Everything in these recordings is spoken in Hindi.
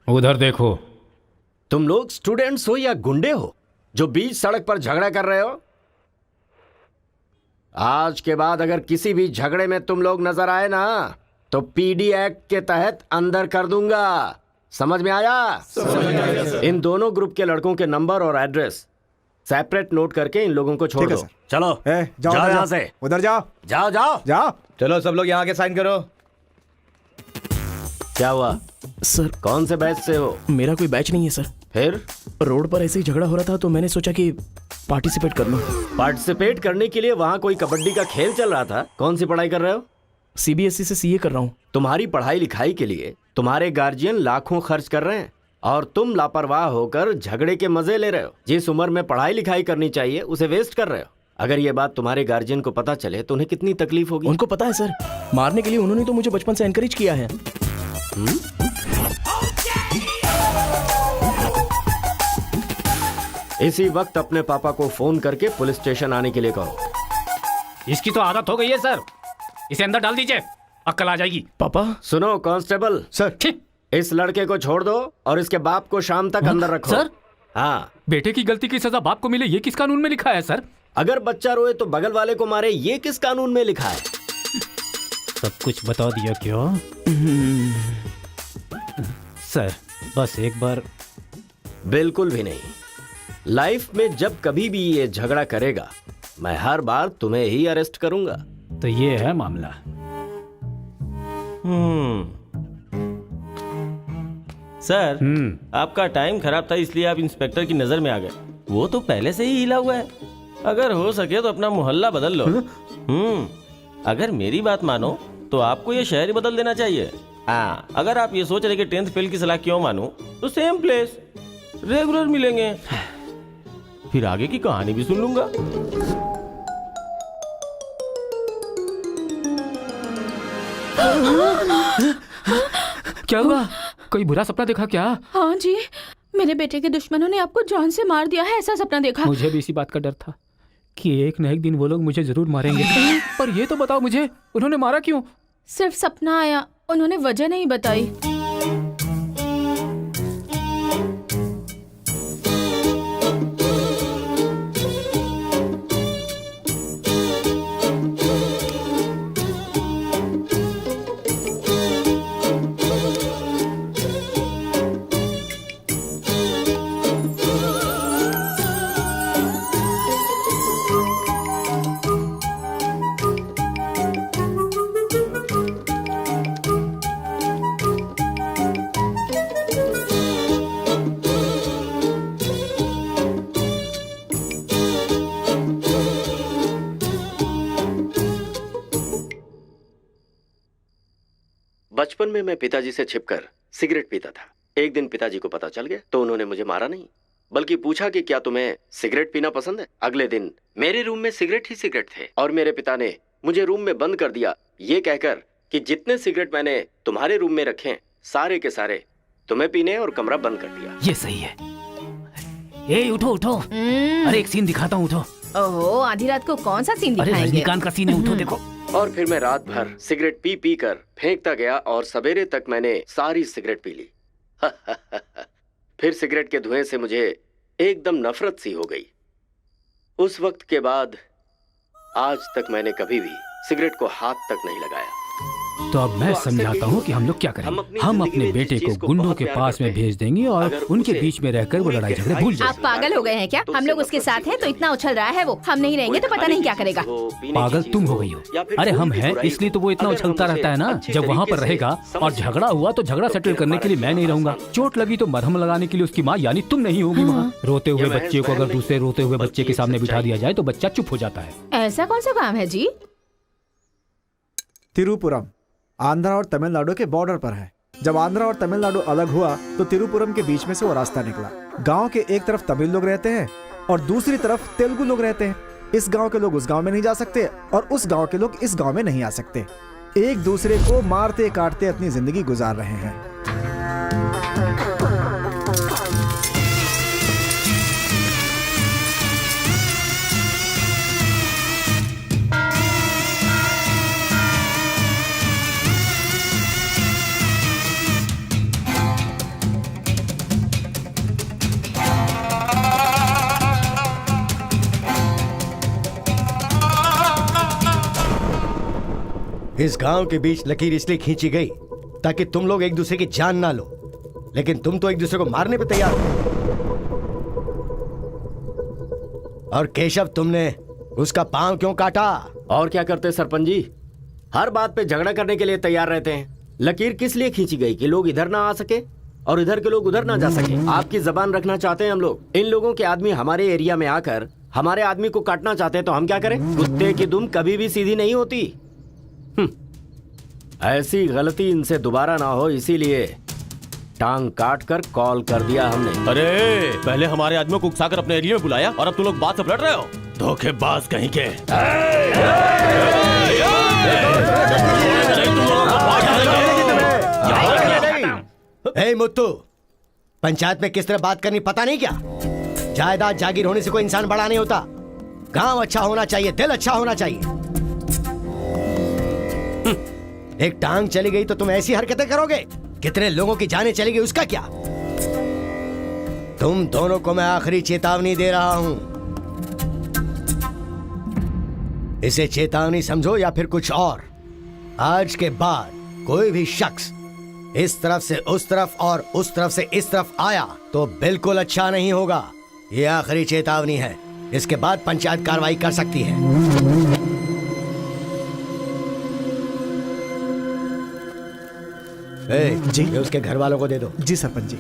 उधर देखो। तुम लोग स्टूडेंट्स हो या गुंडे हो जो बीच सड़क पर झगड़ा कर रहे हो? आज के बाद अगर किसी भी झगड़े में तुम लोग नजर आए ना तो पीडी एक्ट के तहत अंदर कर दूंगा। समझ में आया? इन दोनों ग्रुप के लड़कों के नंबर और एड्रेस सेपरेट नोट करके इन लोगों को छोड़ दो। चलो जाओ जाओ यहाँ से। उधर जाओ जाओ जाओ जाओ। चलो सब लोग यहाँ के साइन करो। क्या हुआ सर? कौन से बैच से हो? मेरा कोई बैच नहीं है सर। फिर रोड पर ऐसे ही झगड़ा हो रहा था तो मैंने सोचा कि पार्टिसिपेट कर लूं। पार्टिसिपेट करने के लिए वहाँ कोई कबड्डी का खेल चल रहा था? कौन सी पढ़ाई कर रहे हो? सीबीएसई से सीए कर रहा हूँ। तुम्हारी पढ़ाई लिखाई के लिए तुम्हारे गार्जियन लाखों खर्च कर रहे हैं और तुम लापरवाह होकर झगड़े के मजे ले रहे हो। जिस उम्र में पढ़ाई लिखाई करनी चाहिए उसे वेस्ट कर रहे हो। अगर ये बात तुम्हारे गार्जियन को पता चले तो उन्हें कितनी तकलीफ होगी। उनको पता है सर, मारने के लिए उन्होंने तो मुझे बचपन से एनकरेज किया है। इसी वक्त अपने पापा को फोन करके पुलिस स्टेशन आने के लिए कहो। इसकी तो आदत हो गई है सर, इसे अंदर डाल दीजिए, अक्ल आ जाएगी। पापा। सुनो कांस्टेबल सर, इस लड़के को छोड़ दो और इसके बाप को शाम तक अंदर रखो। सर? हाँ। बेटे की गलती की सजा बाप को मिले, ये किस कानून में लिखा है सर? अगर बच्चा रोए तो बगल वाले को मारे, ये किस कानून में लिखा है? सब कुछ बता दिया क्या? सर बस एक बार। बिल्कुल भी नहीं। लाइफ में जब कभी भी ये झगड़ा करेगा मैं हर बार तुम्हें ही अरेस्ट करूंगा। तो ये है मामला। सर, आपका टाइम खराब था इसलिए आप इंस्पेक्टर की नजर में आ गए। वो तो पहले से ही हिला हुआ है। अगर हो सके तो अपना मोहल्ला बदल लो। अगर मेरी बात मानो तो आपको ये शहर ही बदल देना चाहिए। हाँ, अगर आप ये सोच रहे कि 10th फेल की सलाह क्यों मानूं, तो सेम प्लेस रेगुलर मिलेंगे। फिर आगे की कहानी भी सुन लूंगा। क्या हुआ? कोई बुरा सपना देखा क्या? हाँ जी, मेरे बेटे के दुश्मनों ने आपको जान से मार दिया है, ऐसा सपना देखा। मुझे भी इसी बात का डर था कि एक न एक दिन वो लोग मुझे जरूर मारेंगे। पर ये तो बताओ मुझे, उन्होंने मारा क्यों? सिर्फ सपना आया, उन्होंने वजह नहीं बताई। बचपन में मैं पिताजी से छिपकर सिगरेट पीता था। एक दिन पिताजी को पता चल गया तो उन्होंने मुझे मारा नहीं, बल्कि पूछा कि क्या तुम्हें सिगरेट पीना पसंद है। अगले दिन मेरे रूम में सिगरेट ही सिगरेट थे और मेरे पिता ने मुझे रूम में बंद कर दिया, ये कहकर कि जितने सिगरेट मैंने तुम्हारे रूम में रखे हैं सारे के सारे तुम्हें पीने, और कमरा बंद कर दिया। ये सही है। ए उठो उठो, अरे एक सीन दिखाता हूँ, उठो। ओहो, आधी रात को कौन सा सीन अरे दिखाएंगे? रजनीकांत का सीन है, उठो देखो। और फिर मैं रात भर सिगरेट पी पी कर फेंकता गया और सवेरे तक मैंने सारी सिगरेट पी ली। फिर सिगरेट के धुएं से मुझे एकदम नफरत सी हो गई। उस वक्त के बाद आज तक मैंने कभी भी सिगरेट को हाथ तक नहीं लगाया। तो अब मैं समझाता हूँ कि हम लोग क्या करेंगे। हम अपने बेटे को गुंडों के पास में भेज देंगे और उनके बीच में रहकर वो लड़ाई झगड़े भूल जाएंगे। आप पागल हो गए हैं क्या? हम लोग उसके साथ हैं तो इतना उछल रहा है वो, हम नहीं रहेंगे तो पता नहीं क्या करेगा। पागल तुम हो गई हो। अरे हम हैं इसलिए तो वो इतना उछलता रहता है ना। जब वहाँ पर रहेगा और झगड़ा हुआ तो झगड़ा सेटल करने के लिए मैं नहीं रहूंगा। चोट लगी तो मरहम लगाने के लिए उसकी माँ यानी तुम नहीं होगी वहाँ। रोते हुए बच्चे को अगर दूसरे रोते हुए बच्चे के सामने बिठा दिया जाए तो बच्चा चुप हो जाता है। ऐसा कौन सा काम है जी? तिरुपुरम आंध्रा और तमिलनाडु के बॉर्डर पर है। जब आंध्रा और तमिलनाडु अलग हुआ तो तिरुपुरम के बीच में से वो रास्ता निकला। गांव के एक तरफ तमिल लोग रहते हैं और दूसरी तरफ तेलुगु लोग रहते हैं। इस गांव के लोग उस गांव में नहीं जा सकते और उस गांव के लोग इस गांव में नहीं आ सकते। एक दूसरे को मारते काटते अपनी जिंदगी गुजार रहे हैं। इस गांव के बीच लकीर इसलिए खींची गई ताकि तुम लोग एक दूसरे की जान ना लो, लेकिन तुम तो एक दूसरे को मारने पे तैयार हो। और केशव, तुमने उसका पांव क्यों काटा? और क्या करते सरपंच जी, हर बात पे झगड़ा करने के लिए तैयार रहते हैं। लकीर किस लिए खींची गई कि लोग इधर ना आ सके और इधर के लोग उधर ना जा सके। आपकी जबान रखना चाहते हैं हम लोग। इन लोगों के आदमी हमारे एरिया में आकर हमारे आदमी को काटना चाहते हैं तो हम क्या करें? कुत्ते की दुम कभी भी सीधी नहीं होती। ऐसी गलती इनसे दोबारा ना हो, इसीलिए टांग काट कर कॉल कर दिया हमने। अरे पहले हमारे आदमियों को उकसाकर अपने एरिया में बुलाया और अब तुम लोग बात से लड़ रहे हो। धोखेबाज कहीं के। ए मुत्तू, पंचायत में किस तरह बात करनी पता नहीं क्या? जायदाद जागीर होने से कोई इंसान बड़ा नहीं होता। गांव अच्छा होना चाहिए, दिल अच्छा होना चाहिए। एक टांग चली गई तो तुम ऐसी हरकतें करोगे? कितने लोगों की जानें चली गई उसका क्या? तुम दोनों को मैं आखिरी चेतावनी दे रहा हूं। इसे चेतावनी समझो या फिर कुछ और। आज के बाद कोई भी शख्स इस तरफ से उस तरफ और उस तरफ से इस तरफ आया तो बिल्कुल अच्छा नहीं होगा। ये आखिरी चेतावनी है। इसके बाद पंचायत कार्रवाई कर सकती है। जी। ये उसके घर वालों को दे दो। जी सरपंच जी।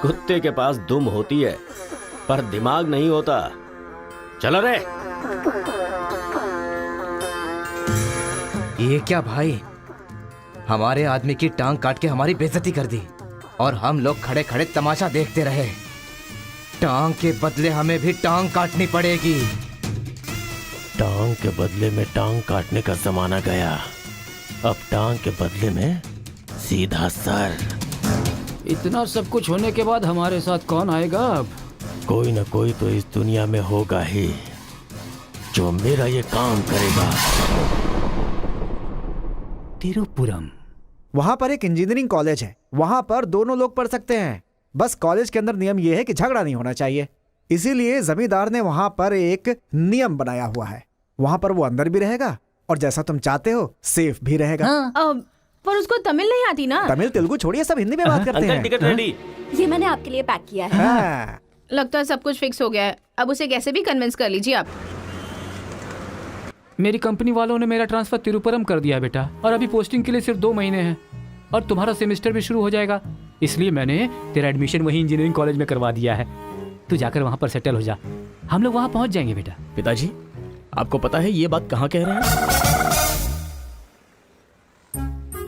कुत्ते के पास दुम होती है पर दिमाग नहीं होता। चलो रे। ये क्या भाई, हमारे आदमी की टांग काट के हमारी बेइज्जती कर दी और हम लोग खड़े खड़े तमाशा देखते रहे। टांग के बदले हमें भी टांग काटनी पड़ेगी। टांग के बदले में टांग काटने का जमाना गया। अब टांग के बदले में सीधा सर। इतना सब कुछ होने के बाद हमारे साथ कौन आएगा अब? कोई न कोई तो इस दुनिया में होगा ही जो मेरा ये काम करेगा। तिरुपुरम। वहां पर एक इंजीनियरिंग कॉलेज है, वहां पर दोनों लोग पढ़ सकते हैं। बस कॉलेज के अंदर नियम यह है कि झगड़ा नहीं होना चाहिए। इसीलिए जमींदार ने वहां पर एक नियम बनाया हुआ है। वहां पर वो अंदर भी रहेगा और जैसा तुम चाहते हो सेफ भी रहेगा। पर उसको तमिल नहीं आती ना। तमिल तेलुगु छोड़िए, सब हिंदी में बात करते अंकल हैं। Ticket ready. ये मैंने आपके लिए पैक किया है। हाँ। लगता है सब कुछ फिक्स हो गया है। अब उसे कैसे भी कन्विंस कर लीजिए आप। मेरी कंपनी वालों ने मेरा ट्रांसफर तिरुपुरम कर दिया है बेटा, और अभी पोस्टिंग के लिए सिर्फ 2 महीने हैं और तुम्हारा सेमेस्टर भी शुरू हो जाएगा। इसलिए मैंने तेरा एडमिशन वही इंजीनियरिंग कॉलेज में करवा दिया है। तू जाकर वहां पर सेटल हो जा, हम लोग वहां पहुंच जाएंगे बेटा। पिताजी, आपको पता है ये बात कहाँ कह रहे हैं?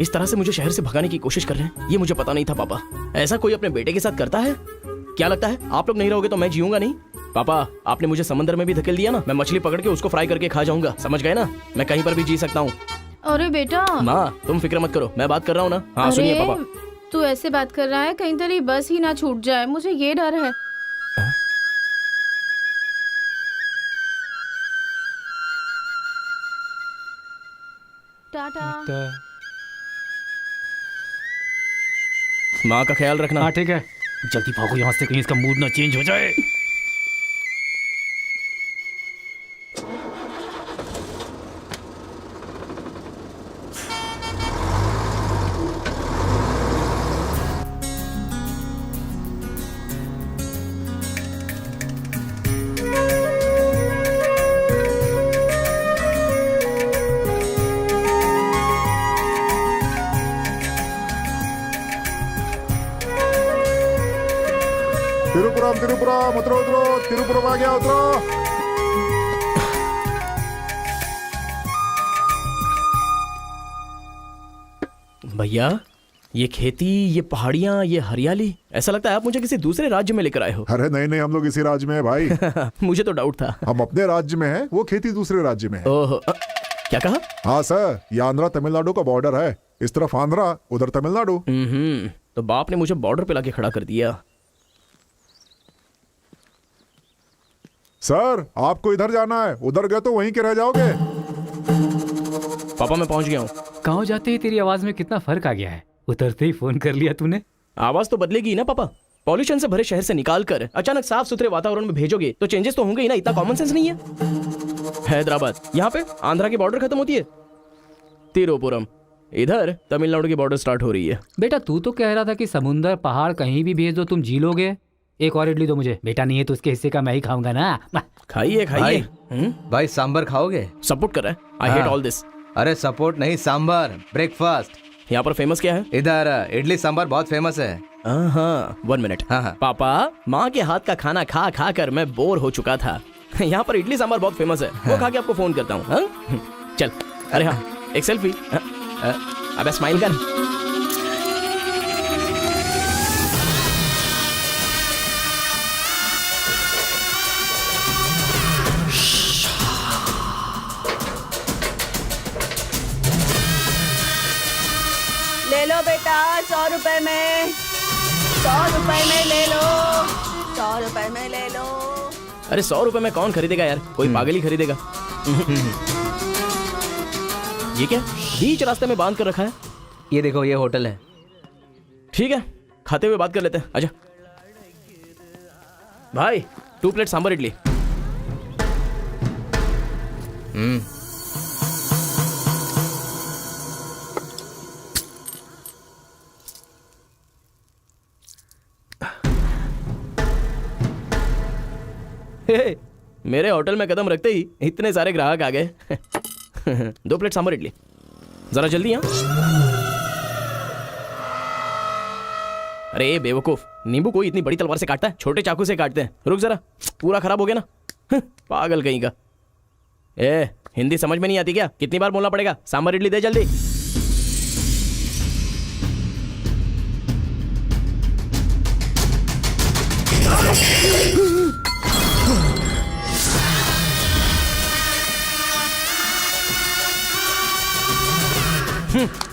इस तरह से मुझे शहर से भगाने की कोशिश कर रहे हैं, ये मुझे पता नहीं था पापा। ऐसा कोई अपने बेटे के साथ करता है? क्या लगता है आप लोग नहीं रहोगे तो मैं जीऊंगा नहीं? पापा, आपने मुझे समंदर में भी धकेल दिया ना, मैं मछली पकड़ के उसको फ्राई करके खा जाऊंगा, समझ गए ना? मैं कहीं पर भी जी सकता हूँ। अरे बेटा। माँ, तुम फिक्र मत करो, मैं बात कर रहा हूँ ना। हाँ सुनिए पापा। तू ऐसे बात कर रहा है कहीं तेरी बस ही ना छूट जाए, मुझे ये डर है। टाटा। माँ का ख्याल रखना। हाँ ठीक है, जल्दी भागो यहाँ से, कहीं इसका मूड ना चेंज हो जाए। तिरुपुरम तिरुपुरम, उतरो उतरो, तिरुपुरम आ गया, उतरो। भैया, ये खेती, ये पहाड़ियाँ, ये हरियाली, ऐसा लगता है आप मुझे किसी दूसरे राज्य में लेकर आए हो। अरे नहीं नहीं, हम लोग इसी राज्य में है भाई। मुझे तो डाउट था। हम अपने राज्य में हैं, वो खेती दूसरे राज्य में है। ओहो, क्या कहा? हाँ सर, ये आंध्रा तमिलनाडु का बॉर्डर है। इस तरफ आंध्रा, उधर तमिलनाडु। तो बाप ने मुझे बॉर्डर पे लाके खड़ा कर दिया। सर, आपको इधर जाना है, उधर गए तो वहीं के रह जाओगे। पापा मैं पहुंच गया हूँ। गाँव जाते ही तेरी आवाज में कितना फर्क आ गया है। उतरते ही फोन कर लिया तूने। आवाज तो बदलेगी ना पापा। पॉल्यूशन से भरे शहर से निकाल कर अचानक साफ सुथरे वातावरण में भेजोगे तो चेंजेस तो होंगे ही ना, इतना कॉमन सेंस नहीं है? हैदराबाद यहाँ पे आंध्रा की बॉर्डर खत्म होती है, तिरुपुरम इधर तमिलनाडु की बॉर्डर स्टार्ट हो रही है। बेटा तू तो कह रहा था कि समुंदर पहाड़ कहीं भी भेज दो तुम जी लोगे। एक और इडली दो मुझे। बेटा नहीं है तो उसके हिस्से का मैं ही खाऊंगा ना। खाइए खाइए। भाई सांबर खाओगे? सपोर्ट कर रहा है। I hate all this. अरे सपोर्ट नहीं, सांबर ब्रेकफास्ट। यहाँ पर फेमस क्या है? इधर इडली सांबर बहुत फेमस है। हाँ 1 मिनट। हाँ। पापा माँ के हाथ का खाना खा खा कर मैं बोर हो चुका था। यहाँ पर इडली सांबर बहुत फेमस है, वो खा के आपको फोन करता हूँ। हाँ? चल। अरे हाँ एक सेल्फी। अबे स्माइल कर। ले लो बेटा 100 रुपए में, 100 रुपए में ले लो, 100 रुपए में ले लो। अरे 100 रुपए में कौन खरीदेगा यार, कोई पागल ही खरीदेगा। ये क्या बीच रास्ते में बांध कर रखा है? ये देखो ये होटल है। ठीक है खाते हुए बात कर लेते हैं। आजा भाई 2 प्लेट सांबर इडली। हे, मेरे होटल में कदम रखते ही इतने सारे ग्राहक आ गए। 2 प्लेट सांबर इडली जरा जल्दी। हाँ अरे बेवकूफ, नींबू कोई इतनी बड़ी तलवार से काटता है? छोटे चाकू से काटते हैं। रुक जरा, पूरा खराब हो गया ना। पागल कहीं का। ए हिंदी समझ में नहीं आती क्या? कितनी बार बोलना पड़ेगा? सांबर इडली दे जल्दी।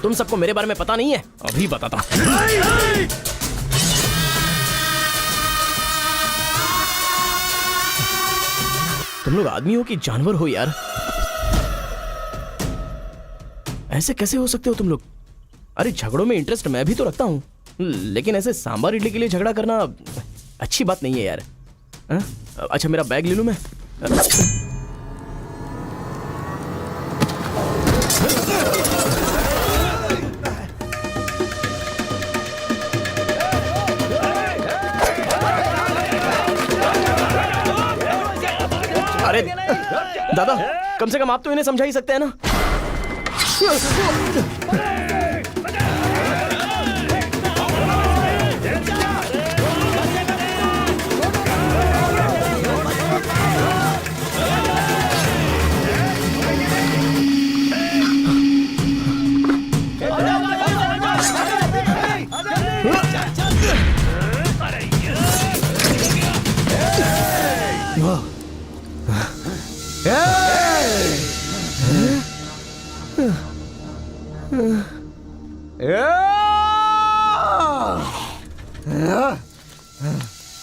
तुम सबको मेरे बारे में पता नहीं है, अभी बताता हूं। तुम लोग आदमी हो कि जानवर हो यार? ऐसे कैसे हो सकते हो तुम लोग? अरे झगड़ों में इंटरेस्ट मैं भी तो रखता हूं, लेकिन ऐसे सांबर इडली के लिए झगड़ा करना अच्छी बात नहीं है यार। अच्छा मेरा बैग ले लूं मैं? अरे दादा कम से कम आप तो इन्हें समझा ही सकते हैं ना।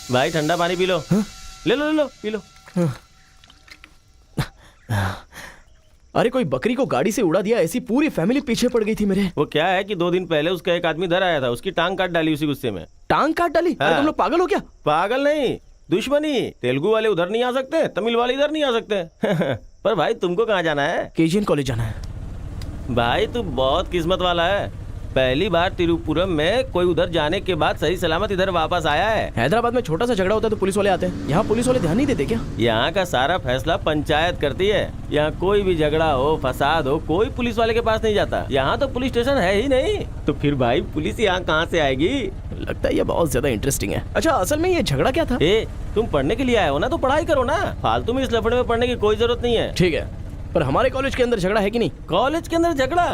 भाई ठंडा पानी पी लो। ले लो ले लो पी लो। अरे कोई बकरी को गाड़ी से उड़ा दिया, ऐसी पूरी फैमिली पीछे पड़ गई थी मेरे। वो क्या है कि 2 दिन पहले उसका एक आदमी इधर आया था, उसकी टांग काट डाली उसी गुस्से में। टांग काट डाली? हाँ। अरे तुम लोग पागल हो क्या? पागल नहीं, दुश्मनी। तेलुगु वाले उधर नहीं आ सकते, तमिल वाले इधर नहीं आ सकते। पर भाई तुमको कहाँ जाना है? केजीएन कॉलेज जाना है। भाई तू बहुत किस्मत वाला है, पहली बार तिरुपुरम में कोई उधर जाने के बाद सही सलामत इधर वापस आया है। हैदराबाद में छोटा सा झगड़ा होता है तो पुलिस वाले आते हैं, यहाँ पुलिस वाले ध्यान नहीं देते क्या? यहाँ का सारा फैसला पंचायत करती है। यहाँ कोई भी झगड़ा हो, फसाद हो, कोई पुलिस वाले के पास नहीं जाता। यहाँ तो पुलिस स्टेशन है ही नहीं, तो फिर भाई पुलिस यहाँ कहाँ से आएगी? लगता है ये बहुत ज्यादा इंटरेस्टिंग है। अच्छा असल में ये झगड़ा क्या था? तुम पढ़ने के लिए आए हो ना, तो पढ़ाई करो ना, फालतू में इस लफड़े में पढ़ने की कोई जरूरत नहीं है। ठीक है, पर हमारे कॉलेज के अंदर झगड़ा है कि नहीं? कॉलेज के अंदर झगड़ा?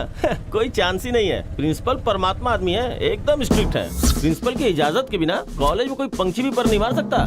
कोई चांस ही नहीं है। प्रिंसिपल परमात्मा आदमी है, एकदम स्ट्रिक्ट है। प्रिंसिपल की इजाजत के बिना कॉलेज में कोई पंछी भी पर नहीं मार सकता।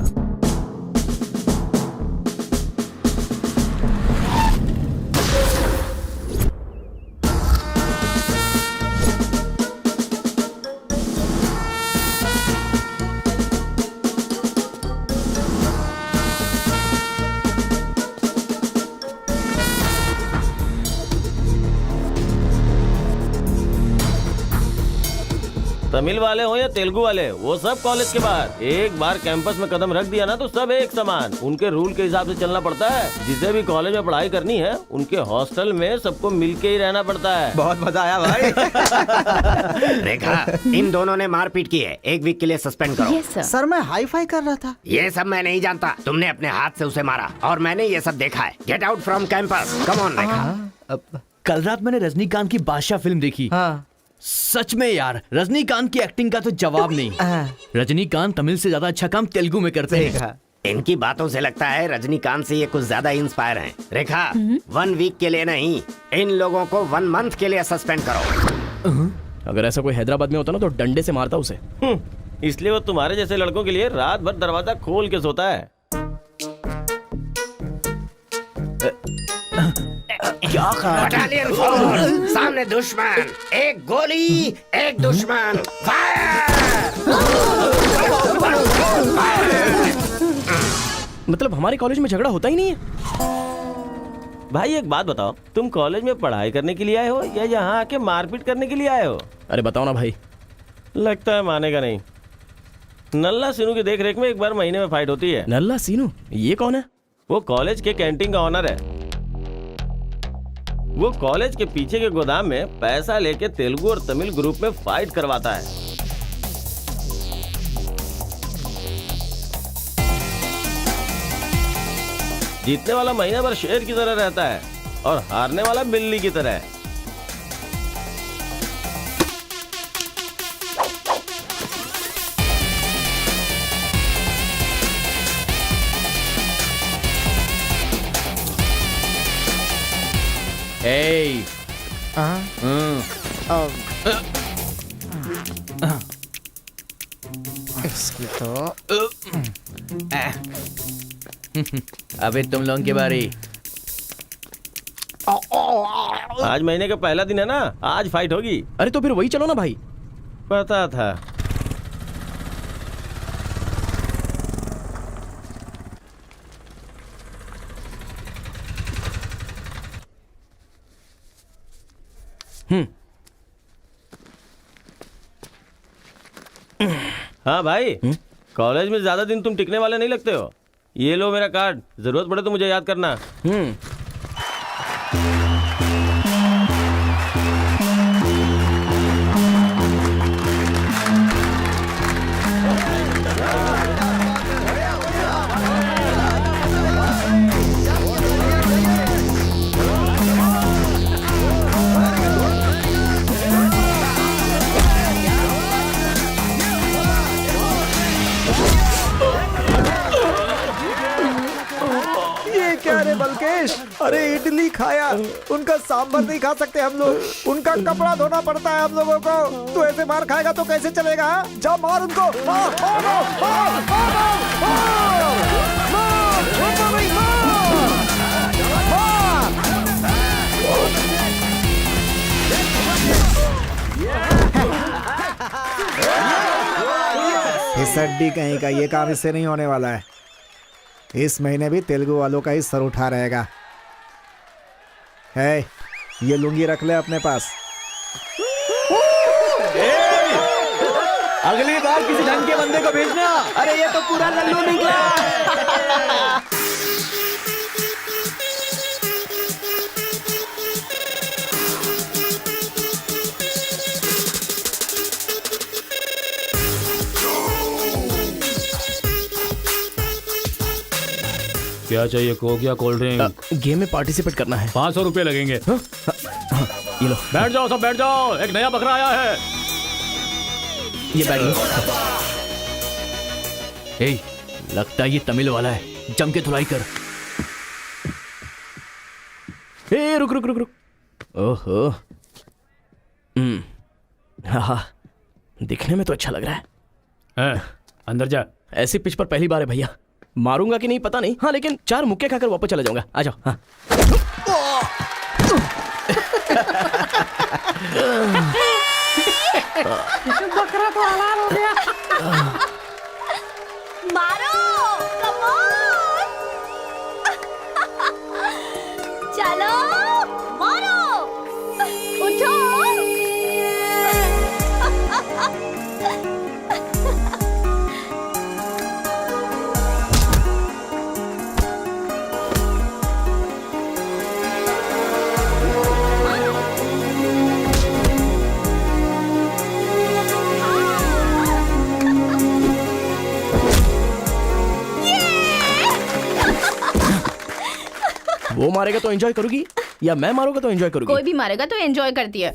तमिल वाले हो या तेलुगु वाले, वो सब कॉलेज के बाहर। एक बार कैंपस में कदम रख दिया ना तो सब एक समान। उनके रूल के हिसाब से चलना पड़ता है। जिसे भी कॉलेज में पढ़ाई करनी है उनके हॉस्टल में सबको मिलके ही रहना पड़ता है। बहुत मजा आया भाई। रेखा, इन दोनों ने मारपीट की है, 1 वीक के लिए सस्पेंड करो। Yes sir. सर मैं हाई फाई कर रहा था। ये सब मैं नहीं जानता, तुमने अपने हाथ से उसे मारा और मैंने ये सब देखा है। Get out from campus, come on Rekha. कल रात मैंने रजनीकांत की बादशाह फिल्म देखी। हाँ। सच में यार, रजनीकांत की एक्टिंग का तो जवाब नहीं। रजनीकांत तमिल से ज्यादा अच्छा काम तेलुगु में करते हैं। इनकी बातों से लगता है रजनीकांत से ये कुछ ज्यादा इंस्पायर हैं। रेखा, 1 वीक के लिए नहीं, इन लोगों को 1 मंथ के लिए सस्पेंड करो। अगर ऐसा कोई हैदराबाद में होता ना तो डंडे से मारता उसे। इसलिए वो तुम्हारे जैसे लड़कों के लिए रात भर दरवाजा खोल के सोता है। क्या बटालियन फॉरवर्ड, सामने दुश्मन, एक गोली, एक दुश्मन, मतलब हमारे कॉलेज में झगड़ा होता ही नहीं है। भाई एक बात बताओ, तुम कॉलेज में पढ़ाई करने के लिए आए हो या यहाँ आके मारपीट करने के लिए आए हो? अरे बताओ ना भाई। लगता है मानेगा नहीं। नल्ला सीनू की देख रेख में एक बार महीने में फाइट होती है। नल्ला सीनू, ये कौन है? वो कॉलेज के कैंटीन का ऑनर है। वो कॉलेज के पीछे के गोदाम में पैसा लेके तेलुगु और तमिल ग्रुप में फाइट करवाता है। जीतने वाला महीना भर शेर की तरह रहता है और हारने वाला बिल्ली की तरह। Hey. इसकी तो अबे तुम लोगों की बारी। आज महीने का पहला दिन है ना, आज फाइट होगी। अरे तो फिर वही चलो ना भाई। पता था। हाँ भाई, कॉलेज में ज्यादा दिन तुम टिकने वाले नहीं लगते हो। ये लो मेरा कार्ड, जरूरत पड़े तो मुझे याद करना। क्या रे बलकेश, अरे इडली खाया, उनका सांभर नहीं खा सकते हम लोग, उनका कपड़ा धोना पड़ता है हम लोगों को। तू ऐसे मार खाएगा तो कैसे चलेगा? जा मार उनको, मार, मार, मार, इस हड्डी कहीं का ये काम इससे नहीं होने वाला है। इस महीने भी तेलुगु वालों का ही सर उठा रहेगा। है, ये लुंगी रख ले अपने पास। अगली बार किसी ढंग के बंदे को भेजना। अरे ये तो पूरा लल्लू निकला। क्या चाहिए? कोक या कोल्ड ड्रिंक? गेम में पार्टिसिपेट करना है। 500 रुपए लगेंगे। ये लो। बैठ जाओ, सब बैठ जाओ, एक नया बकरा आया है। ये बैठ लो। ए, लगता है ये तमिल वाला है, जम के धुलाई कर। ए, रुक रुक रुक रुक। ओहो, हाँ, दिखने में तो अच्छा लग रहा है। अंदर जा। ऐसी पिच पर पहली बार है भैया। मारूंगा कि नहीं पता नहीं, हाँ लेकिन 4 मुक्के खाकर वापस चला जाऊंगा। आ जाओ। हाँ। बकरा तो हलाल हो गया। मारो, कम ऑन। चलो, मारो, उठो। वो मारेगा तो एंजॉय करोगी या मैं मारूंगा तो एंजॉय करोगी? कोई भी मारेगा तो एंजॉय करती है।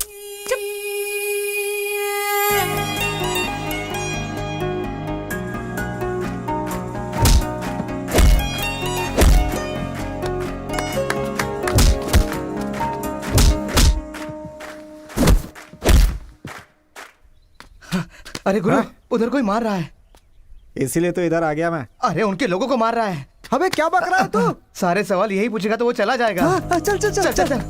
अरे गुरु, उधर कोई मार रहा है। इसीलिए तो इधर आ गया मैं। अरे उनके लोगों को मार रहा है। अबे क्या बक रहा है तू? सारे सवाल यही पूछेगा तो वो चला जाएगा। चल चल चल चल, चल।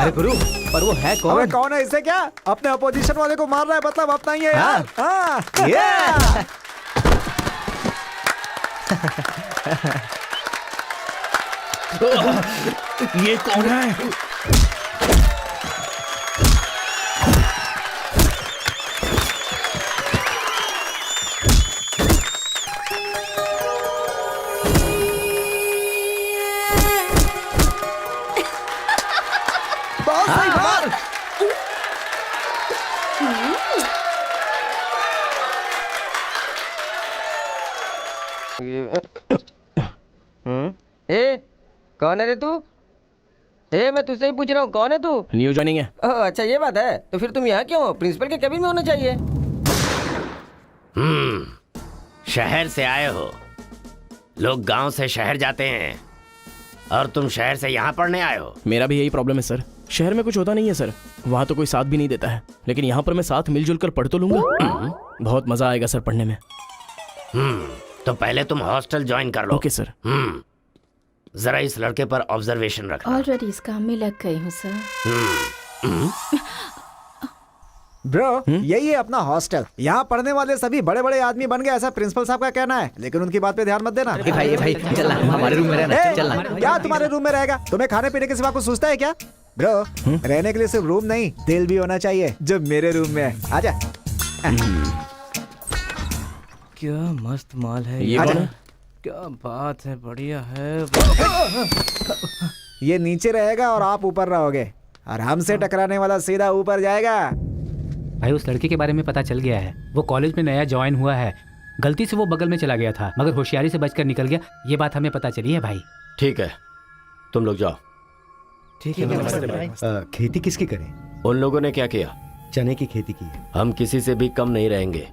अरे गुरु, पर वो है कौन? अबे कौन है? इससे क्या? अपने अपोजिशन वाले को मार रहा है, मतलब अपना ही है यार। हाँ। ये कौन है? ए, कौन है रे तू? ए, मैं तुझसे ही पूछ रहा हूँ, कौन है तू? न्यू ज्वाइनिंग है। ओह, अच्छा ये बात है। तो फिर तुम यहाँ क्यों हो? प्रिंसिपल के केबिन में होना चाहिए। शहर से आए हो। लोग गांव से शहर जाते हैं और तुम शहर से यहाँ पढ़ने आए हो। मेरा भी यही प्रॉब्लम है सर। शहर में कुछ होता नहीं है सर, वहाँ तो कोई साथ भी नहीं देता है, लेकिन यहाँ पर मैं साथ मिलजुल कर पढ़ तो लूंगा। बहुत मजा आएगा सर पढ़ने में। तो पहले तुम हॉस्टल ज्वाइन कर लो। Okay sir. जरा इस लड़के पर ऑब्जर्वेशन रखना। ऑलरेडी इस काम में लग गई हूँ सर। ब्रो, यही है अपना हॉस्टल। यहाँ पढ़ने वाले सभी बड़े बड़े आदमी बन गए, ऐसा प्रिंसिपल साहब का कहना है, लेकिन उनकी बात पे ध्यान मत देना। भाई चल हमारे रूम में रहना। चल क्या तुम्हारे रूम में रहेगा? तुम्हें खाने पीने के सिवा कुछ सोचता है क्या? ब्रो, रहने के लिए सिर्फ रूम नहीं, दिल भी होना चाहिए, जो मेरे रूम में है। आजा। क्या मस्त माल है ये कौन है? क्या बात है, बढ़िया है। ये नीचे रहेगा और आप ऊपर रहोगे, और हमसे टकराने वाला सीधा ऊपर जाएगा। भाई उस लड़के के बारे में पता चल गया है। वो कॉलेज में नया ज्वाइन हुआ है। गलती से वो बगल में चला गया था, मगर होशियारी से बचकर निकल गया। ये बात हमें पता चली है भाई। ठीक है, तुम लोग जाओ। ठीक है। खेती किसकी करें? उन लोगों ने क्या किया? चने की खेती की है। हम किसी से भी कम नहीं रहेंगे,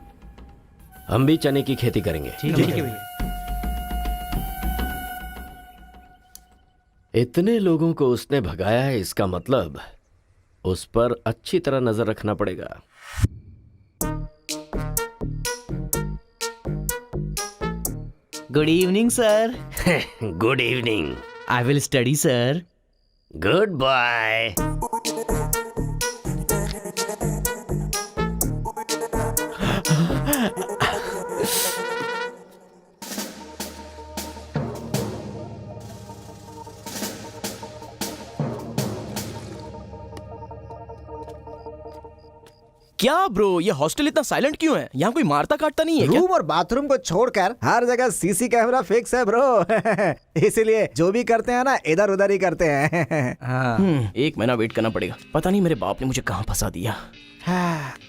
हम भी चने की खेती करेंगे। ठीक है। इतने लोगों को उसने भगाया है, इसका मतलब उस पर अच्छी तरह नजर रखना पड़ेगा। Good evening sir. Good evening. I will study sir. Goodbye. क्या ब्रो, ये हॉस्टल इतना साइलेंट क्यों है? यहाँ कोई मारता काटता नहीं है क्या? रूम और बाथरूम को छोड़कर हर जगह सीसी कैमरा फिक्स है ब्रो। इसीलिए जो भी करते हैं ना, इधर उधर ही करते हैं। एक महीना वेट करना पड़ेगा। पता नहीं मेरे बाप ने मुझे कहाँ फंसा दिया।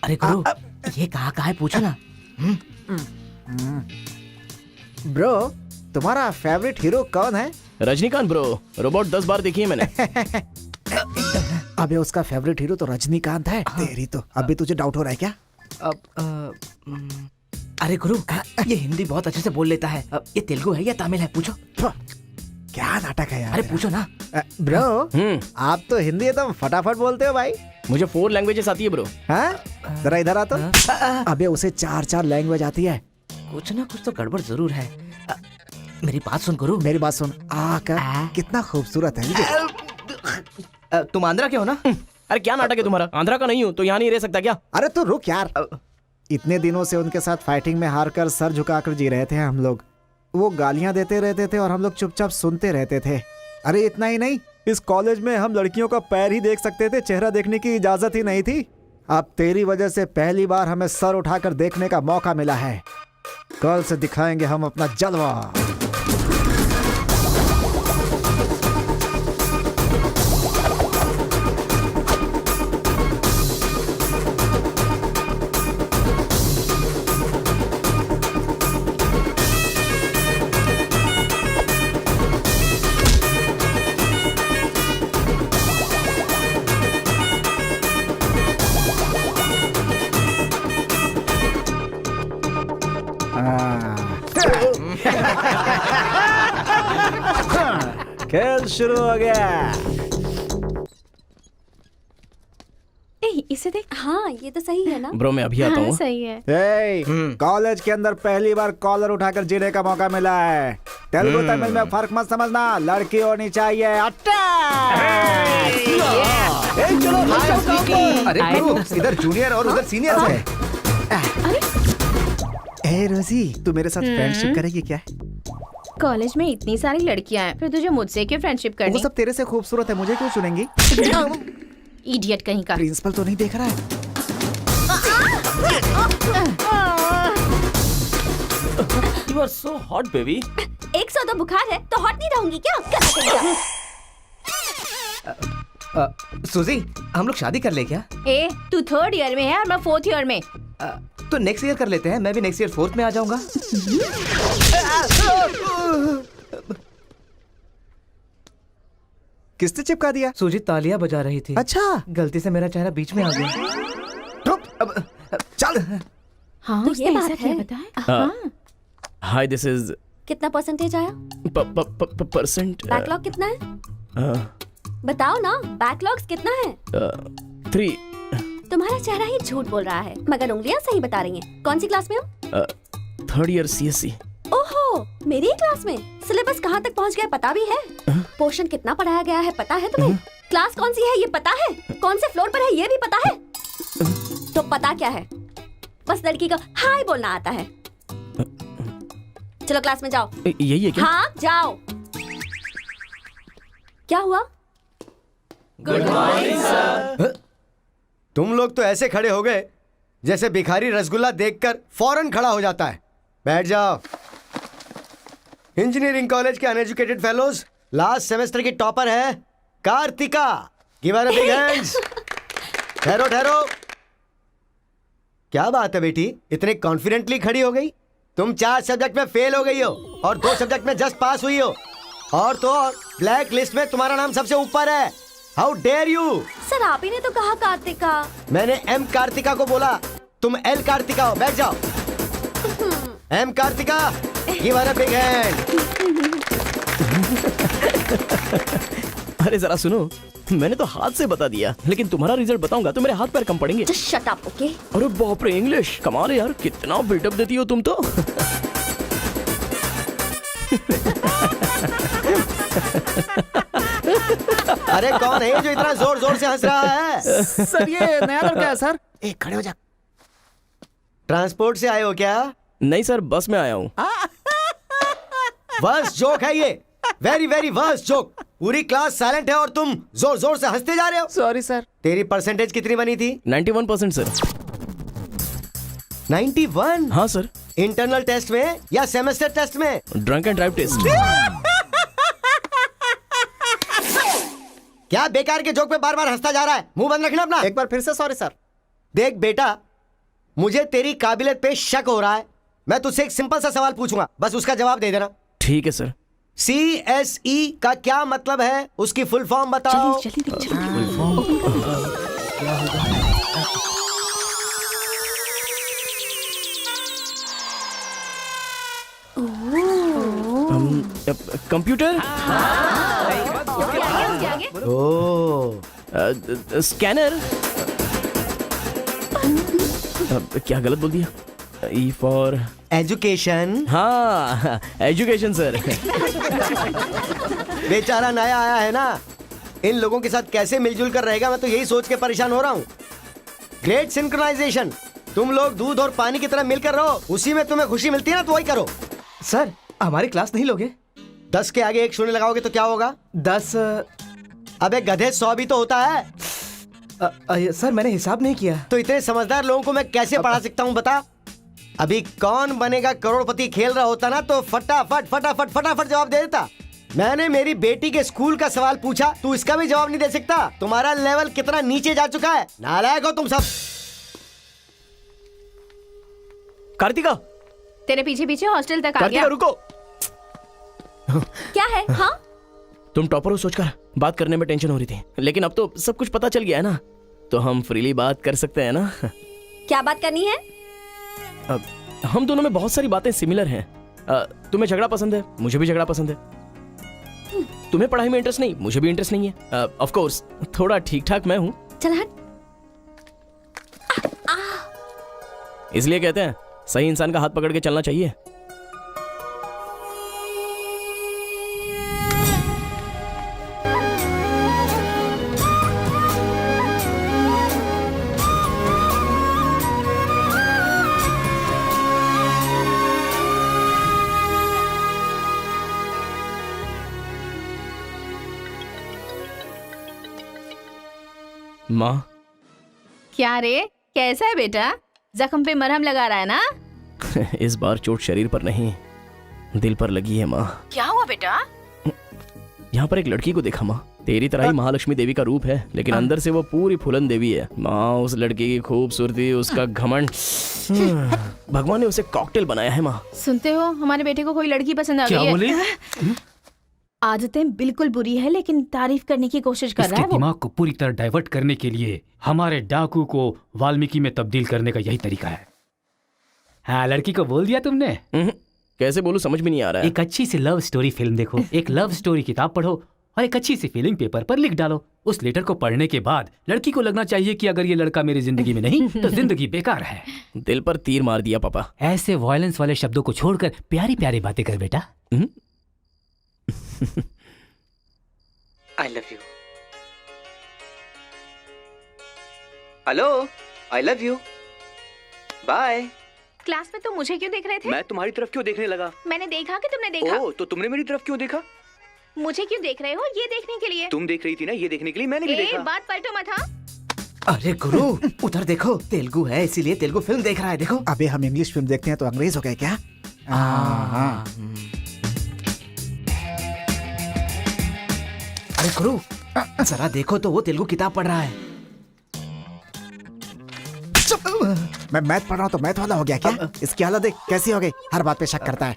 अरे गुरु, ये कहाँ है पूछो ना। ब्रो, तुम्हारा फेवरेट हीरो कौन है? रजनीकांत ब्रो, रोबोट 10 बार देखी है मैंने। अबे उसका फेवरेट हीरो तो रजनीकांत है। तेरी तो अभी तुझे डाउट हो रहा है क्या? अरे गुरु, ये हिंदी बहुत अच्छे से बोल लेता है। ये तेलुगु है या तमिल है? पूछो। क्या नाटक है यार। अरे पूछो ना। ब्रो, आप तो हिंदी एकदम फटाफट बोलते हो भाई। मुझे 4 लैंग्वेजेस आती है ब्रो। हाँ, जरा इधर आ तो। अबे उसे 4 लैंग्वेज आती है। कुछ ना कुछ तो गड़बड़ जरूर है। मेरी बात सुन गुरु। मेरी बात सुन। कितना खूबसूरत है। तुम आंध्रा के हो ना? अरे क्या नाटक है तुम्हारा? आंध्रा का नहीं हूँ तो यहाँ नहीं रह सकता क्या? अरे तू रुक यार। इतने दिनों से उनके साथ फाइटिंग में हार कर सर झुकाकर जी रहे थे हम लोग। वो गालियां देते रहते थे और हम लोग चुपचाप सुनते रहते थे। अरे इतना ही नहीं, इस कॉलेज में हम लड़कियों का पैर ही देख सकते थे, चेहरा देखने की इजाजत ही नहीं थी। अब तेरी वजह से पहली बार हमें सर उठाकर देखने का मौका मिला है। कल से दिखाएंगे हम अपना जलवा। खेल शुरू हो गया। इसे देख। हाँ ये तो सही है ना। ब्रो मैं अभी आता हूँ। सही है। कॉलेज के अंदर पहली बार कॉलर उठाकर जीने का मौका मिला है। तेलुगु तमिल में फर्क मत समझना, लड़की होनी चाहिए। अरे ब्रो, इधर जूनियर और उधर सीनियर है। ए रोजी, तू मेरे साथ फ्रेंडशिप करेगी क्या? कॉलेज में इतनी सारी लड़कियां हैं, फिर तुझे मुझसे क्यों फ्रेंडशिप वो करनी? सब तेरे से खूबसूरत है, मुझे क्यों चुनेंगी? इडियट कहीं का। प्रिंसिपल तो नहीं देख रहा है। You are so hot, baby. 102 बुखार है तो हॉट नहीं रहूंगी क्या? सुजी, हम लोग शादी कर ले क्या? ए, तू 3rd ईयर में है और मैं 4th ईयर में। तो नेक्स्ट ईयर कर लेते हैं। मैं भी नेक्स्ट ईयर 4th में आ जाऊंगा। किसने चिपका दिया? सुजीत तालियां बजा रही थी। अच्छा, गलती से मेरा चेहरा बीच में आ गया। चल। हाँ, तो ये बात है। हाँ। हाय दिस इज कितना परसेंटेज आया? परसेंट। बैकलॉग कितना है? बताओ ना, बैकलॉग्स कितना है? 3। तुम्हारा चेहरा ही झूठ बोल रहा है, मगर उंगलियां सही बता रही हैं। कौन सी क्लास में हो? 3rd year CSC। ओहो, मेरी ही क्लास में। सिलेबस कहाँ तक पहुँच गया पता भी है? पोर्शन कितना पढ़ाया गया है पता है तुम्हें? क्लास कौन सी है ये पता है? कौन से फ्लोर पर है ये भी पता है? तो पता क्या है? बस लड़की को हाय बोलना आता है। चलो क्लास में जाओ। यही है क्या? हाँ जाओ। क्या हुआ? Good morning sir. तुम लोग तो ऐसे खड़े हो गए जैसे भिखारी रसगुल्ला देखकर फौरन खड़ा हो जाता है। बैठ जाओ। इंजीनियरिंग कॉलेज के अनएजुकेटेड फेलोज, लास्ट सेमेस्टर की टॉपर है Karthika. Give her a big hands. ठहरो ठहरो। क्या बात है बेटी, इतने कॉन्फिडेंटली खड़ी हो गई? तुम 4 सब्जेक्ट में फेल हो गई हो और 2 सब्जेक्ट में जस्ट पास हुई हो, और तो और ब्लैक लिस्ट में तुम्हारा नाम सबसे ऊपर है। How dare you? सर आप ही ने तो कहा कार्तिका। मैंने एम कार्तिका को बोला, तुम एल कार्तिका हो। बैठ जाओ। Am Karthika, give her a big hand. अरे जरा सुनो, मैंने तो हाथ से बता दिया, लेकिन तुम्हारा रिजल्ट बताऊंगा तो मेरे हाथ पैर कम पड़ेंगे। Just shut up, okay? अरे बाप रे, इंग्लिश कमाल है यार, कितना बिल्डअप देती हो तुम तो। अरे कौन है जो इतना जोर जोर से हंस रहा है? सर ये नया लड़का है सर। एक खड़े हो जा। ट्रांसपोर्ट से आए हो क्या? नहीं सर, बस में आया हूँ। वर्स्ट जोक है ये, वेरी वेरी वर्स्ट जोक। पूरी क्लास साइलेंट है और तुम जोर जोर से हंसते जा रहे हो। Sorry sir. तेरी परसेंटेज कितनी बनी थी? 91% सर। 91? हाँ सर। इंटरनल टेस्ट में या सेमेस्टर टेस्ट में? Drunk and drive test. क्या बेकार के जोक पे बार बार हंसता जा रहा है? मुंह बंद रखना अपना। एक बार फिर से सॉरी सर। देख बेटा, मुझे तेरी काबिलियत पे शक हो रहा है। मैं तुझसे एक सिंपल सा सवाल पूछूंगा, बस उसका जवाब दे देना। ठीक है सर। CSE का क्या मतलब है? उसकी फुल फॉर्म बताओ। कंप्यूटर। ओह, स्कैनर। क्या गलत बोल दिया? E for education. हाँ, एजुकेशन सर। बेचारा नया आया है ना, इन लोगों के साथ कैसे मिलजुल कर रहेगा, मैं तो यही सोच के परेशान हो रहा हूँ। Great synchronisation. तुम लोग दूध और पानी की तरह मिलकर रहो, उसी में तुम्हें खुशी मिलती है ना, तो वही करो। सर हमारी क्लास नहीं लोगे? 10 के आगे 1 शून्य लगाओगे तो क्या होगा? 10। अबे गधे 100 भी तो होता है। सर मैंने हिसाब नहीं किया। तो इतने समझदार लोगों को मैं कैसे पढ़ा सकता हूँ बता? अभी कौन बनेगा करोड़पति खेल रहा होता ना तो फटाफट फटाफट फटाफट जवाब दे देता। मैंने मेरी बेटी के स्कूल का सवाल पूछा, तू इसका भी जवाब नहीं दे सकता। तुम्हारा लेवल कितना नीचे जा चुका है, नालायक हो तुम सब। कार्तिका, तेरे पीछे पीछे हॉस्टल तक आ कार्तिका गया। रुको। क्या है? हाँ, तुम टॉपर हो सोचकर बात करने में टेंशन हो रही थी, लेकिन अब तो सब कुछ पता चल गया है ना, तो हम फ्रीली बात कर सकते हैं ना। क्या बात करनी है? अब हम दोनों में बहुत सारी बातें सिमिलर हैं। तुम्हें झगड़ा पसंद है, मुझे भी झगड़ा पसंद है। तुम्हें पढ़ाई में इंटरेस्ट नहीं, मुझे भी इंटरेस्ट नहीं है। ऑफ कोर्स थोड़ा ठीक ठाक मैं हूँ, चल हट। इसलिए कहते हैं सही इंसान का हाथ पकड़ के चलना चाहिए। माँ, क्या रे, कैसा है बेटा? जख्म पे मरहम लगा रहा है ना? इस बार चोट शरीर पर नहीं, दिल पर लगी है माँ। क्या हुआ बेटा? यहाँ पर एक लड़की को देखा माँ, तेरी तरह ही महालक्ष्मी देवी का रूप है, लेकिन अंदर से वो पूरी फूलन देवी है। माँ, उस लड़की की खूबसूरती, उसका घमंड, भगवान ने उसे कॉकटेल बनाया है माँ। सुनते हो, हमारे बेटे को कोई लड़की पसंद आ गई है। क्या बोली? आदतें बिल्कुल बुरी है, लेकिन तारीफ करने की कोशिश कर रहा है वो। दिमाग को पूरी तरह डाइवर्ट करने के लिए हमारे डाकू को वाल्मीकि में तब्दील करने का यही तरीका है। हाँ, लड़की को बोल दिया तुमने? कैसे बोलूं, समझ में नहीं आ रहा है। एक अच्छी सी लव स्टोरी फिल्म देखो, एक लव स्टोरी किताब पढ़ो और एक अच्छी सी फीलिंग पेपर पर लिख डालो। उस लेटर को पढ़ने के बाद लड़की को लगना चाहिए कि अगर ये लड़का मेरी जिंदगी में नहीं तो जिंदगी बेकार है। दिल पर तीर मार दिया पापा। ऐसे वायलेंस वाले शब्दों को छोड़कर प्यारी प्यारी बातें कर बेटा। I love you. Hello, I love you, bye. Class में तुम मुझे क्यों देख रहे थे? मैं तुम्हारी तरफ क्यों देखने लगा? मैंने देखा कि तुमने देखा। ओह, तो तुमने मेरी तरफ क्यों देखा? मुझे क्यों देख रहे हो? ये देखने के लिए। तुम देख रही थी ना, ये देखने के लिए मैंने भी देखा। बात पलटो मत। हाँ, अरे गुरु, उधर देखो, तेलुगु है इसीलिए तेलुगु फिल्म देख रहा है। देखो, अबे हम इंग्लिश फिल्म देखते हैं तो अंग्रेज हो गए क्या? हाँ। अरे गुरु, जरा देखो तो वो तेलुगु किताब पढ़ रहा है। मैं मैथ पढ़ रहा हूँ तो मैथ वाला हो गया क्या? इसकी हालत देख कैसी हो गई, हर बात पे शक करता है।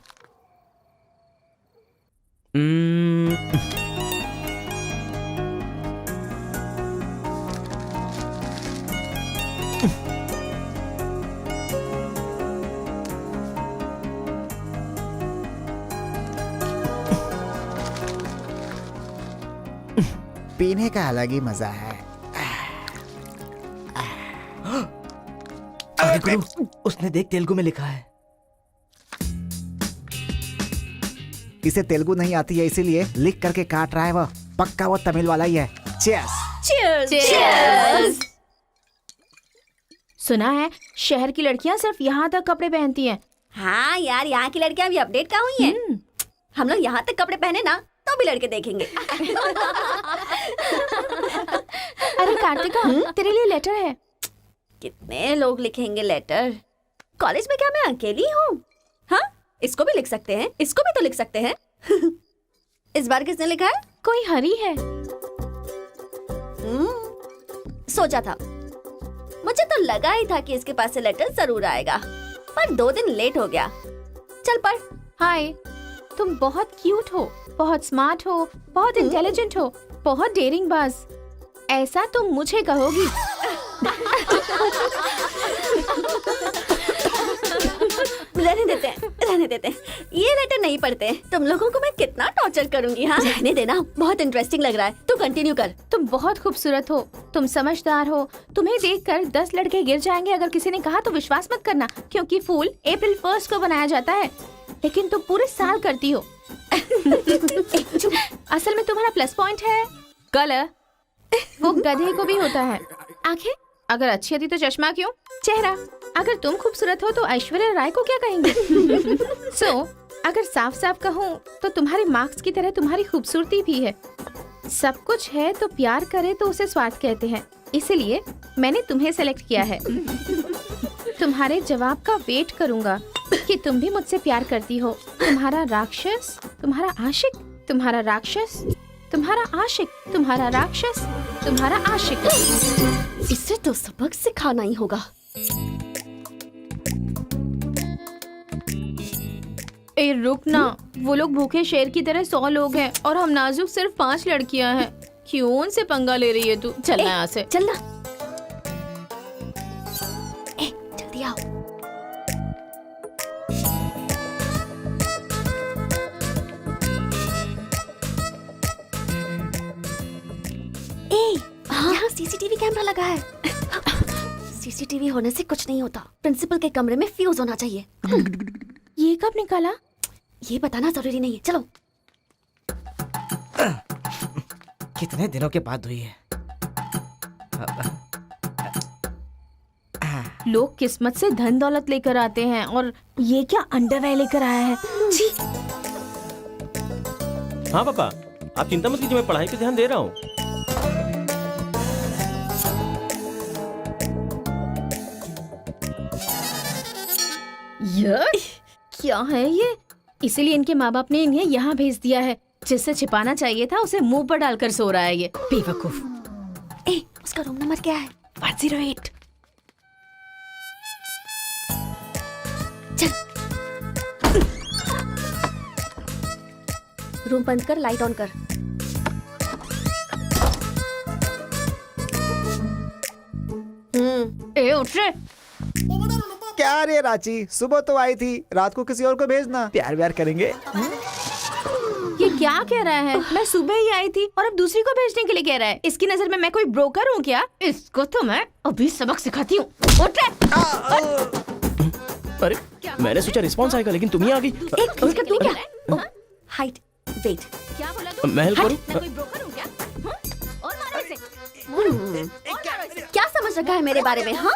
पीने का अलग ही मजा है। अरे गुरु, उसने देख तेलुगु में लिखा है। इसे तेलुगु नहीं आती है इसीलिए लिख करके काट रहा है वो। पक्का वो तमिल वाला ही है। चीयर्स। चीयर्स। चीयर्स। सुना है शहर की लड़कियां सिर्फ यहाँ तक कपड़े पहनती हैं। हाँ यार, यहाँ की लड़कियां अभी अपडेट कहाँ हुई हैं? हम लोग यहाँ तक कपड़े पहने ना तो भी लड़के देखेंगे। अरे कार्तिका, तेरे लिए लेटर है। कितने लोग लिखेंगे लेटर? कॉलेज में क्या मैं अकेली हूँ? हाँ, इसको भी लिख सकते हैं, इसको भी तो लिख सकते हैं। इस बार किसने लिखा है? कोई हरी है। सोचा था, मुझे तो लगा ही था कि इसके पास से लेटर जरूर आएगा, पर 2 दिन लेट हो गया। चल पढ़। हाय, तुम बहुत क्यूट हो, बहुत स्मार्ट हो, बहुत इंटेलिजेंट हो, बहुत डेयरिंग बाज। ऐसा तुम मुझे कहोगी? रहने देते हैं। ये लेटर नहीं पढ़ते। तुम लोगों को मैं कितना टॉर्चर करूंगी। हाँ, रहने देना, बहुत इंटरेस्टिंग लग रहा है। तू कंटिन्यू कर। तुम बहुत खूबसूरत हो, तुम समझदार हो। तुम्हें देखकर 10 लड़के गिर जाएंगे अगर किसी ने कहा तो विश्वास मत करना, क्योंकि फूल अप्रैल 1 को बनाया जाता है, लेकिन तुम पूरे साल करती हो। असल में तुम्हारा प्लस पॉइंट है कलर। वो गधे को भी होता है। आंखें अगर अच्छी होती तो चश्मा क्यों? चेहरा अगर तुम खूबसूरत हो तो ऐश्वर्या राय को क्या कहेंगे? अगर साफ साफ कहूँ तो तुम्हारे मार्क्स की तरह तुम्हारी खूबसूरती भी है। सब कुछ है तो प्यार करे तो उसे स्वार्थ कहते हैं, इसलिए मैंने तुम्हें सेलेक्ट किया है। तुम्हारे जवाब का वेट करूंगा कि तुम भी मुझसे प्यार करती हो। तुम्हारा राक्षस, तुम्हारा आशिक, तुम्हारा राक्षस, तुम्हारा आशिक, तुम्हारा राक्षस, तुम्हारा आशिक। इसे तो सबक सिखाना ही होगा। ए रुक ना, वो लोग भूखे शेर की तरह 100 लोग हैं और हम नाजुक सिर्फ 5 लड़कियां हैं। क्यों उनसे पंगा ले रही है तू? चलना यहाँ से। चलना। जल्दी आओ। यहाँ सीसीटीवी कैमरा लगा है। सीसीटीवी होने से कुछ नहीं होता। प्रिंसिपल के कमरे में फ्यूज होना चाहिए। ये कब निकाला? ये बताना जरूरी नहीं है। चलो। कितने दिनों के बाद हुई है। लोग किस्मत से धन दौलत लेकर आते हैं और ये क्या अंडरवेयर लेकर आया है। जी। हाँ पापा, आप चिंता मत कीजिए, मैं पढ़ाई पे ध्यान दे रहा हूँ। क्या है ये? इसीलिए इनके माँ बाप ने इन्हें यहाँ भेज दिया है। जिससे छिपाना चाहिए था उसे मुंह पर डालकर सो रहा है ये बेवकूफ। उसका रूम नंबर क्या है? 108। चल। रूम बंद कर, लाइट ऑन कर। उठ रे। क्या रे रांची, सुबह तो आई थी, रात को किसी और को भेजना। प्यार व्यार करेंगे। ये क्या कह रहा है? मैं सुबह ही आई थी और अब दूसरी को भेजने के लिए कह रहा है। इसकी नजर में मैं कोई ब्रोकर हूँ क्या? इसको तो मैं अभी सबक सिखाती हूँ। उठ रे। अरे मैंने सोचा रिस्पॉन्स आएगा, लेकिन तुम ही आ गई। इसका तू क्या? Height, weight. क्या बोला तू? मैं हेल्प करूं? मैं कोई ब्रोकर हूँ क्या? और मारो इसे। क्या समझ रखा है मेरे बारे में? हाँ,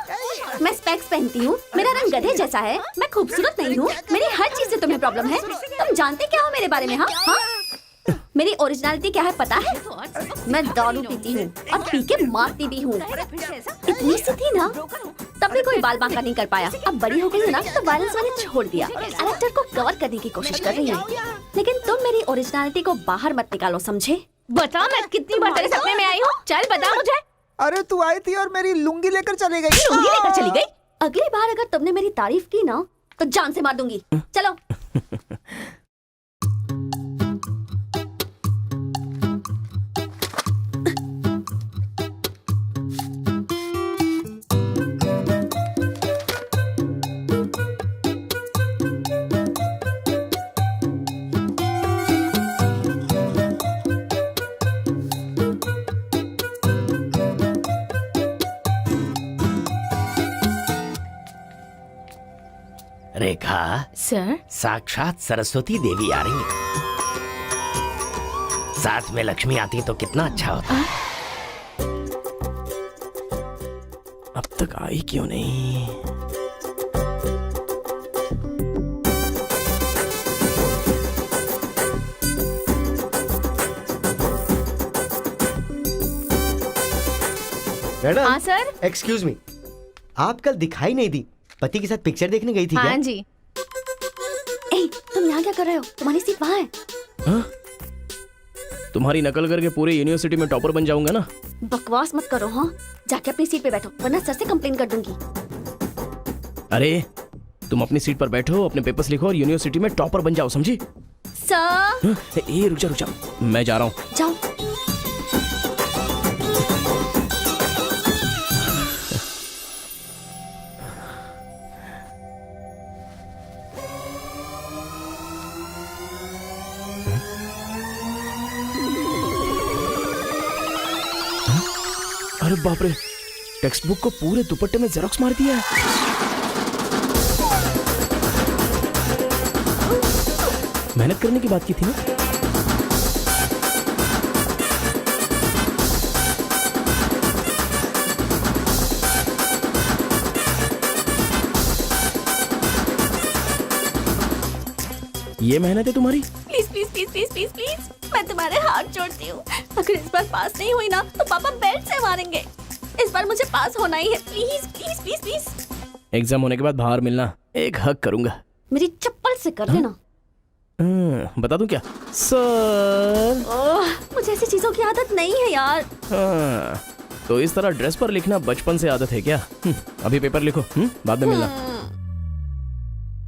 मैं स्पेक्स पहनती हूँ, मेरा रंग गधे जैसा है, मैं खूबसूरत नहीं हूँ, मेरी हर चीज से तुम्हें प्रॉब्लम है। तुम जानते क्या हो मेरे बारे में? हाँ हाँ, मेरी ओरिजिनलिटी क्या है पता है? मैं दारू पीती हूँ और पी के मारती भी हूँ। इतनी सी थी ना, तब भी कोई बाल बांका नहीं कर पाया। अब बड़ी हो गई ना तो वायलेंस मैंने छोड़ दिया। कैरेक्टर को कवर करने की कोशिश कर रही है, लेकिन तुम मेरी ओरिजिनलिटी को बाहर मत निकालो, समझे? बता मैं कितनी बार तेरे सपने में आई हूँ। चल बता मुझे। अरे तू आई थी और मेरी लुंगी लेकर चली गई। लुंगी लेकर चली गई? अगली बार अगर तुमने मेरी तारीफ की ना तो जान से मार दूंगी। चलो। रेखा सर, साक्षात सरस्वती देवी आ रही है। साथ में लक्ष्मी आती तो कितना अच्छा होता। अब तक आई क्यों नहीं? मैडम। हाँ सर। एक्सक्यूज मी, आप कल दिखाई नहीं दी। पति के साथ पिक्चर देखने गई थी हाँ क्या? जी। तुम यहाँ क्या कर रहे हो? तुम्हारी सीट वहाँ है। हाँ? तुम्हारी नकल करके पूरे यूनिवर्सिटी में टॉपर बन जाऊंगा ना। बकवास मत करो। हाँ, जाके अपनी सीट पे बैठो वरना सर से कंप्लेन कर दूंगी। अरे तुम अपनी सीट पर बैठो, अपने पेपर्स लिखो और यूनिवर्सिटी में टॉपर बन जाओ, समझी? सर। हाँ? ए रुक जा, मैं जा रहा हूँ। जाओ। अरे बाप रे, टेक्स्ट बुक को पूरे दुपट्टे में जेरोक्स मार दिया है। मेहनत करने की बात की थी ना। ये मेहनत है तुम्हारी। Please please please please please please, मैं तुम्हारे हाथ जोड़ती हूँ। अगर इस बार पास नहीं हुई ना तो पापा बेल्ट से मारेंगे। इस बार मुझे पास होना ही है। Please please please please. Exam होने के बाद बाहर मिलना, एक हक करूंगा। मेरी चप्पल से कर लेना। बता दूं क्या सर? मुझे ऐसी चीजों की आदत नहीं है यार। तो इस तरह ड्रेस पर लिखना बचपन से आदत है क्या? अभी पेपर लिखो, बाद में मिलना।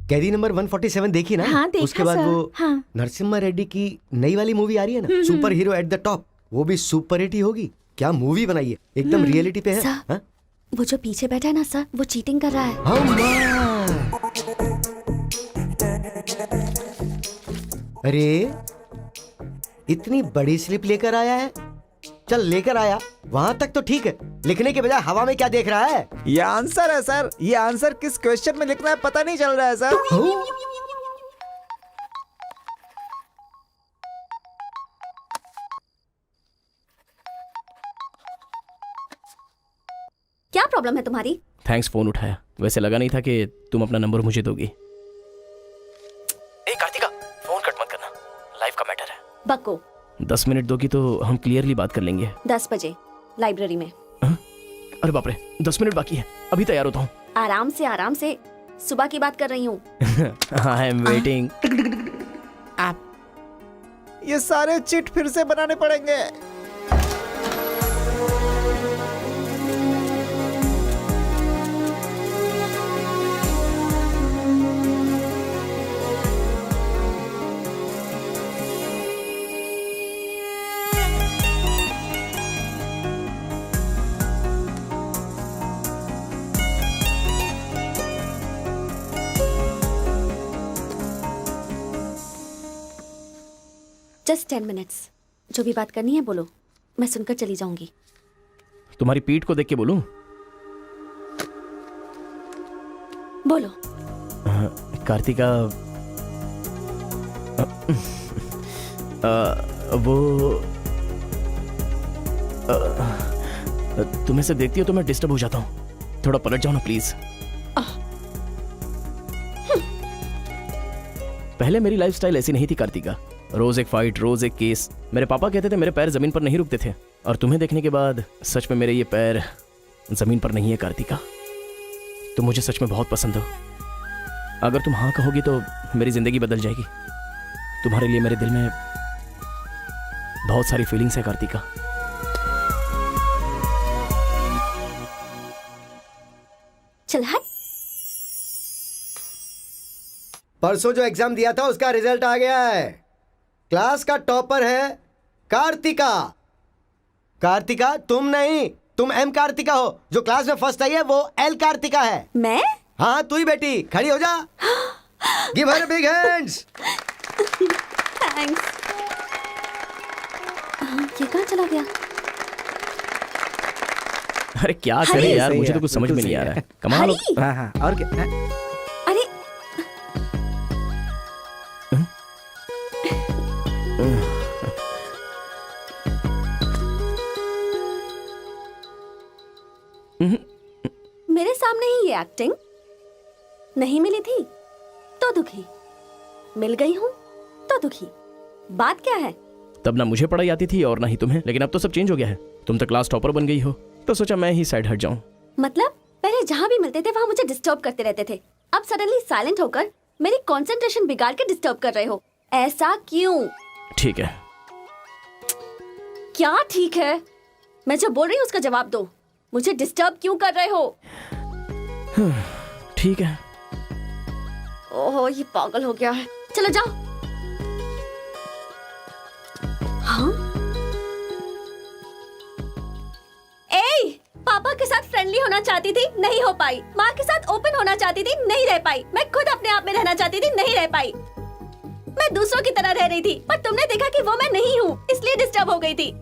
कैदी नंबर 147 देखी ना? हाँ, देखा उसके बाद सर। वो हाँ। नरसिम्हा रेड्डी की नई वाली मूवी आ रही है ना, super hero at the top, वो भी सुपर हिट ही होगी। क्या मूवी बनाई है, एकदम रियलिटी पे है। सर, हाँ? वो जो पीछे बैठा है ना सर, वो चीटिंग कर रहा है। Oh my! अरे इतनी बड़ी स्लिप लेकर आया है। चल लेकर आया, वहां तक तो ठीक है, लिखने के बजाय हवा में क्या देख रहा है? ये आंसर है सर। ये आंसर किस क्वेश्चन में लिखना है पता नहीं चल रहा है सर। क्या प्रॉब्लम है तुम्हारी? थैंक्स फोन उठाया, वैसे लगा नहीं था कि तुम अपना नंबर मुझे दोगी। ए कार्तिका, फोन कट मत करना, लाइफ का मैटर है। बक्को 10 मिनट दोगी तो हम क्लियरली बात कर लेंगे। 10 बजे लाइब्रेरी में। अरे बाप रे, 10 मिनट बाकी है, अभी तैयार होता हूँ। आराम से सुबह की बात कर रही हूँ। I am waiting. ये सारे चिट फिर से बनाने पड़ेंगे। Just 10 minutes. जो भी बात करनी है बोलो, मैं सुनकर चली जाऊंगी। तुम्हारी पीठ को देख के बोलूं? बोलो। कार्तिका, वो तुम्हें से देखती हो तो मैं डिस्टर्ब हो जाता हूँ, थोड़ा पलट जाओ ना प्लीज। पहले मेरी लाइफस्टाइल ऐसी नहीं थी कार्तिका, रोज एक फाइट, रोज एक केस। मेरे पापा कहते थे मेरे पैर जमीन पर नहीं रुकते थे, और तुम्हें देखने के बाद सच में मेरे ये पैर जमीन पर नहीं है कार्तिका। तुम मुझे सच में बहुत पसंद हो। अगर तुम हाँ कहोगी तो मेरी जिंदगी बदल जाएगी। तुम्हारे लिए मेरे दिल में बहुत सारी फीलिंग्स है कार्तिका। चल हट। परसों जो एग्जाम दिया था उसका रिजल्ट आ गया है। क्लास का टॉपर है कार्तिका। कार्तिका तुम नहीं, तुम एम कार्तिका हो। जो क्लास में फर्स्ट आई है वो एल कार्तिका है। मैं? हाँ तू ही बेटी, खड़ी हो जा। Give her big hands. Thanks. ये कहाँ चला गया? अरे क्या करे यार, मुझे तो कुछ समझ में नहीं आ रहा है। कमाल हो। हाँ हाँ, और क्या? अरे मेरे सामने ही ये एक्टिंग। नहीं मिली थी तो दुखी, मिल गई हूँ तो दुखी। बात क्या है? तब ना मुझे पढ़ाई आती थी और ना ही तुम्हें, लेकिन अब तो सब चेंज हो गया है। तुम तो क्लास टॉपर बन गई हो, तो सोचा मैं ही साइड हट जाऊं। मतलब पहले जहाँ भी मिलते थे वहाँ मुझे डिस्टर्ब करते रहते थे, अब सडनली साइलेंट होकर मेरी कंसंट्रेशन बिगाड़ के डिस्टर्ब कर रहे हो। ऐसा क्यों? ठीक है। क्या ठीक है? मैं जो बोल रही हूँ उसका जवाब दो। मुझे डिस्टर्ब क्यों कर रहे हो? ठीक है। ओहो ये पागल हो गया है। चलो जाओ। हाँ? ए, पापा के साथ फ्रेंडली होना चाहती थी, नहीं हो पाई। माँ के साथ ओपन होना चाहती थी, नहीं रह पाई। मैं खुद अपने आप में रहना चाहती थी, नहीं रह पाई। मैं दूसरों की तरह रह रही थी, पर तुमने देखा कि वो मैं नहीं हूँ, इसलिए डिस्टर्ब हो गई थी।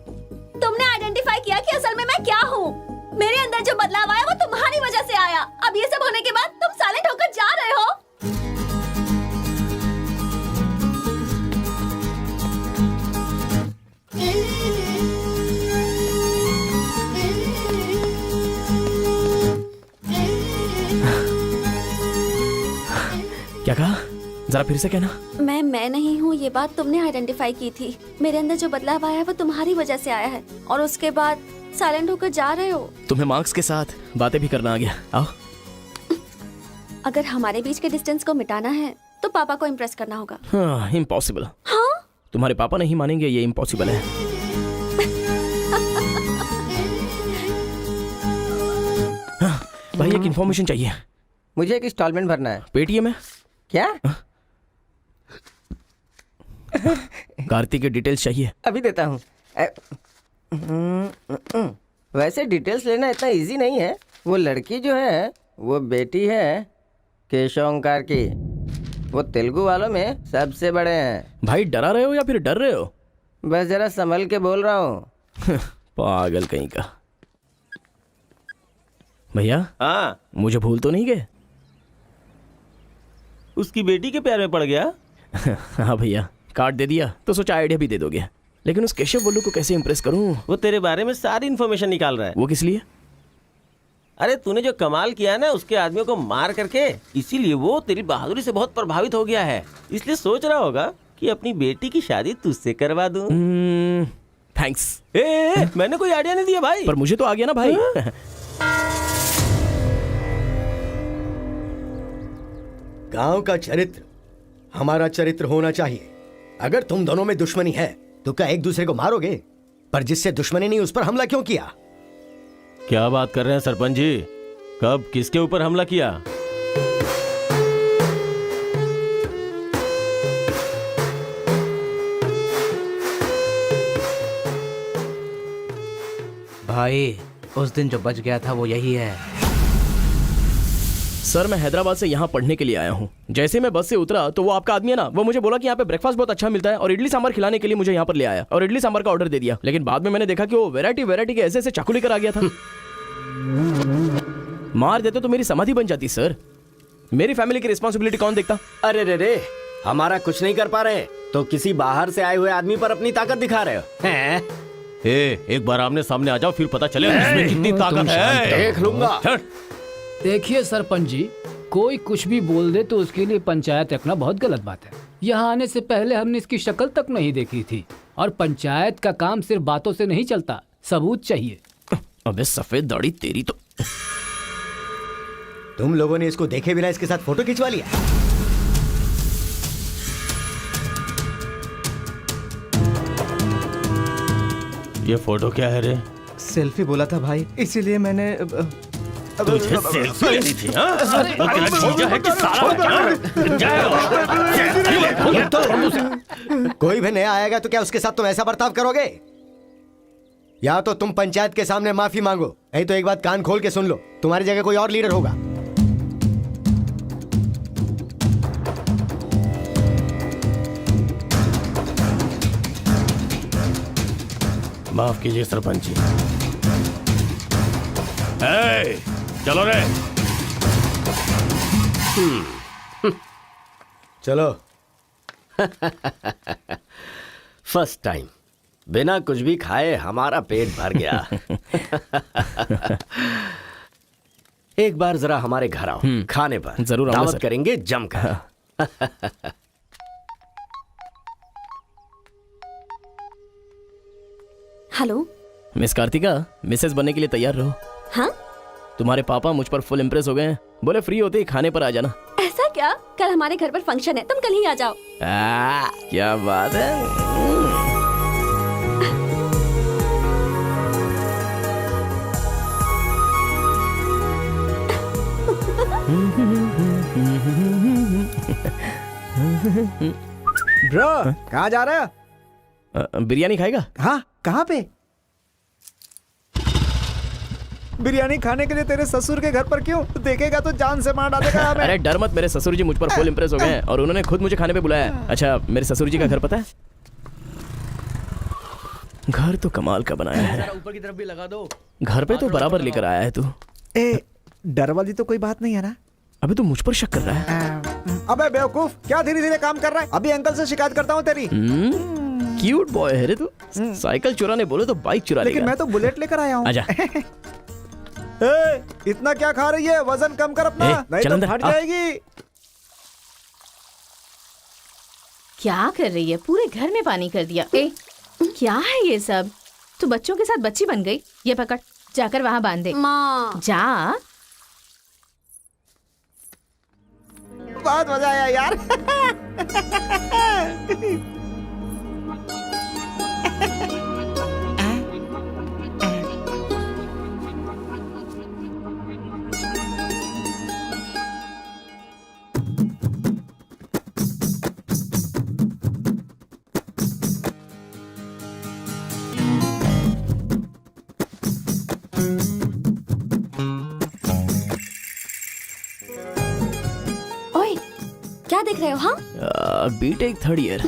तुमने आइडेंटिफाई किया कि असल में मैं क्या हूँ। मेरे अंदर जो बदलाव आया वो तुम्हारी वजह से आया। अब ये सब होने के बाद तुम साइलेंट होकर जा रहे हो। क्या कहा? जरा फिर से कहना। मैं नहीं हूँ, ये बात तुमने आइडेंटिफाई की थी। मेरे अंदर जो बदलाव आया है वो तुम्हारी वजह से आया है, और उसके बाद साइलेंट होकर जा रहे हो। तुम्हें मार्क्स के साथ बातें भी करना आ गया। आओ। अगर हमारे बीच के डिस्टेंस को मिटाना है तो पापा को इम्प्रेस करना होगा। हाँ, इम्पॉसिबल। हाँ? तुम्हारे पापा नहीं मानेंगे, ये इम्पॉसिबल है। भाई एक इन्फॉर्मेशन चाहिए। मुझे एक इंस्टॉलमेंट भरना है। पेटीएम है क्या? कार्तिक के डिटेल्स चाहिए। अभी देता हूँ। वैसे डिटेल्स लेना इतना इजी नहीं है। वो लड़की जो है वो बेटी है केशव ओंकार की। वो तेलुगु वालों में सबसे बड़े हैं। भाई डरा रहे हो या फिर डर रहे हो? बस जरा संभल के बोल रहा हूँ। पागल कहीं का। भैया हाँ, मुझे भूल तो नहीं गए? उसकी बेटी के प्यार में पड़ गया। हाँ भैया, कार्ड दे दिया तो सोचा आइडिया भी दे दोगे। लेकिन उस केशव बोलू को कैसे इंप्रेस करूं? वो तेरे बारे में सारी इन्फॉर्मेशन निकाल रहा है। वो किस लिए? अरे तूने जो कमाल किया ना उसके आदमियों को मार करके, इसीलिए वो तेरी बहादुरी से बहुत प्रभावित हो गया है। इसलिए सोच रहा होगा कि अपनी बेटी की शादी तुझसे करवा दूं। थैंक्स। मैंने कोई आइडिया नहीं दिया भाई। पर मुझे तो आ गया ना भाई। गांव का चरित्र हमारा चरित्र होना चाहिए। अगर तुम दोनों में दुश्मनी है तो क्या एक दूसरे को मारोगे? पर जिससे दुश्मनी नहीं उस पर हमला क्यों किया? क्या बात कर रहे हैं सरपंच जी? कब किसके ऊपर हमला किया? भाई उस दिन जो बच गया था वो यही है। सर मैं हैदराबाद से यहाँ पढ़ने के लिए आया हूँ। जैसे मैं बस से उतरा तो वो आपका आदमी है ना, वो मुझे बोला कि यहाँ पे ब्रेकफास्ट बहुत अच्छा मिलता है और इडली सांभर खिलाने के लिए मुझे यहाँ पर ले आया और इडली सांभर का ऑर्डर दे दिया। लेकिन बाद में मैंने देखा कि वो वैरायटी के ऐसे चाकू लेकर आ गया था। मार देते तो मेरी समाधि बन जाती सर। मेरी फैमिली की रिस्पॉन्सिबिलिटी कौन देखता? अरे रे रे, हमारा कुछ नहीं कर पा रहे तो किसी बाहर से आए हुए आदमी पर अपनी ताकत दिखा रहे हो हैं? एक बार आमने सामने आ जाओ, फिर पता चले इसमें कितनी ताकत है। देख लूंगा। देखिए सरपंच जी, कोई कुछ भी बोल दे तो उसके लिए पंचायत रखना बहुत गलत बात है। यहाँ आने से पहले हमने इसकी शक्ल तक नहीं देखी थी। और पंचायत का काम सिर्फ बातों से नहीं चलता, सबूत चाहिए। अबे सफेद दाढ़ी तेरी तो। तुम लोगों ने इसको देखे बिना इसके साथ फोटो खिंचवा लिया। ये फोटो क्या है रे? सेल्फी बोला था भाई, इसीलिए मैंने तुझे सेल्फी लेनी थी हाँ? वो तेरा जीजा है कि साला कोई भी नया आएगा तो क्या उसके साथ तुम ऐसा बर्ताव करोगे? या तो तुम पंचायत के सामने माफी मांगो, नहीं तो एक बात कान खोल के सुन लो, तुम्हारी जगह कोई और लीडर होगा। माफ कीजिए सरपंच जी। चलो रे। चलो। फर्स्ट टाइम बिना कुछ भी खाए हमारा पेट भर गया। एक बार जरा हमारे घर आओ, खाने पर जरूर आऊंगा दावत सर। करेंगे जमकर। हेलो मिस कार्तिका, मिसेस बनने के लिए तैयार रहो। हाँ? तुम्हारे पापा मुझ पर फुल इम्प्रेस हो गए हैं। बोले फ्री होते ही खाने पर आ जाना। ऐसा क्या? कल हमारे घर पर फंक्शन है, तुम कल ही आ जाओ। क्या बात है। ब्रो कहाँ जा रहा है? बिरयानी खाएगा? हाँ, कहाँ पे? बिरयानी खाने के लिए तेरे ससुर के घर पर क्यों? देखेगा तो जान से मार डालेगा हमें। अरे डर मत, मेरे ससुर जी मुझ पर फुल इम्प्रेस हो गए हैं और उन्होंने खुद मुझे खाने पे बुलाया है। अच्छा, मेरे ससुर जी का घर पता है? घर तो कमाल का बनाया है। ऊपर की तरफ भी लगा दो। घर पे तो बराबर लेकर आया है तू। ए, डर वाली तो कोई बात नहीं है ना? अबे तू मुझ पर शक कर रहा है? अबे बेवकूफ, क्या धीरे धीरे काम कर रहा है? अभी अंकल से शिकायत करता हूँ तेरी। क्यूट बॉय है रे तू। साइकिल चुराने बोले तो बाइक चुरा लेगा। लेकिन मैं तो बुलेट लेकर आया हूँ। आजा। इतना क्या खा रही है? वजन कम कर अपना, नहीं चल तो अंदर, फट आ। जाएगी। क्या कर रही है? पूरे घर में पानी कर दिया। क्या है ये सब? तू बच्चों के साथ बच्ची बन गई। ये पकड़, जाकर वहाँ बांध दे। माँ। जा। बहुत मजा आया यार। ओए, क्या देख रहे हो? हाँ, बीटेक थर्ड ईयर।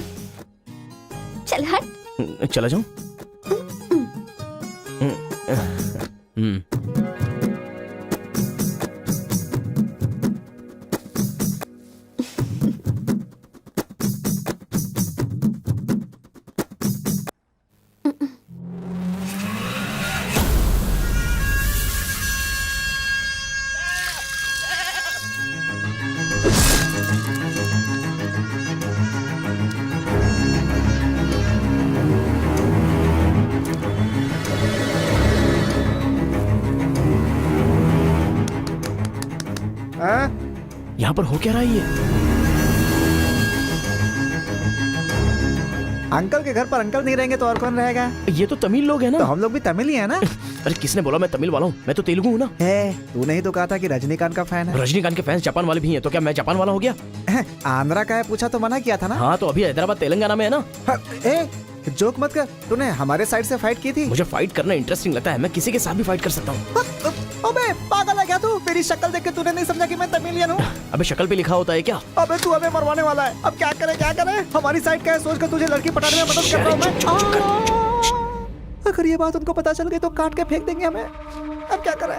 चल हट। चला जाऊं? यहाँ पर हो क्या रहा है ये? अंकल के घर पर अंकल नहीं रहेंगे तो और कौन रहेगा? ये तो तमिल लोग हैं ना। तो हम लोग भी तमिल ही है ना। अरे किसने बोला मैं तमिल वाला हूँ? मैं तो तेलुगु हूँ ना। तूने ही तो कहा था कि रजनीकांत का फैन है। रजनीकांत के फैंस जापान वाले भी हैं, तो क्या मैं जापान वाला हो गया? आंध्रा का है पूछा तो मना किया था ना। हाँ तो अभी हैदराबाद तेलंगाना में है ना। जोक मत कर, तूने हमारे साइड से फाइट की थी। मुझे फाइट करना इंटरेस्टिंग लगता है, मैं किसी के साथ भी फाइट कर सकता हूँ। अबे पागल है क्या तू? मेरी शक्ल देख के तूने नहीं समझा कि मैं तमिलियन हूँ? अबे शक्ल पे लिखा होता है क्या? अबे तू हमें मरवाने वाला है। अब क्या करे क्या करे? हमारी साइड का है, सोच कर तुझे लड़की पटाने में मदद कर रहा हूँ मैं। अगर ये बात उनको पता चल गई तो काट के फेंक देंगे हमें। अब क्या करें?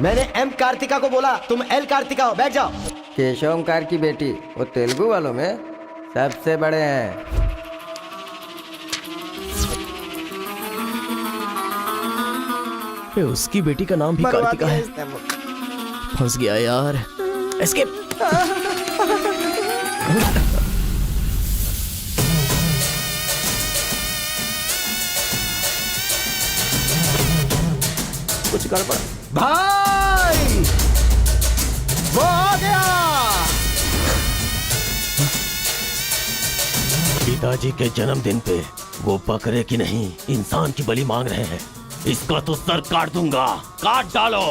मैंने एम कार्तिका को बोला, तुम एल कार्तिका हो, बैठ जाओ। केशव ओंकार की बेटी, वो तेलुगु वालों में सबसे बड़े हैं। उसकी बेटी का नाम भी कार्तिका है। फंस गया यार। एस्केप। कुछ गड़बड़। भाई वो आ गया। पिताजी के जन्मदिन पे वो बकरे की नहीं इंसान की बलि मांग रहे हैं। इसका तो सर काट दूंगा। काट डालो।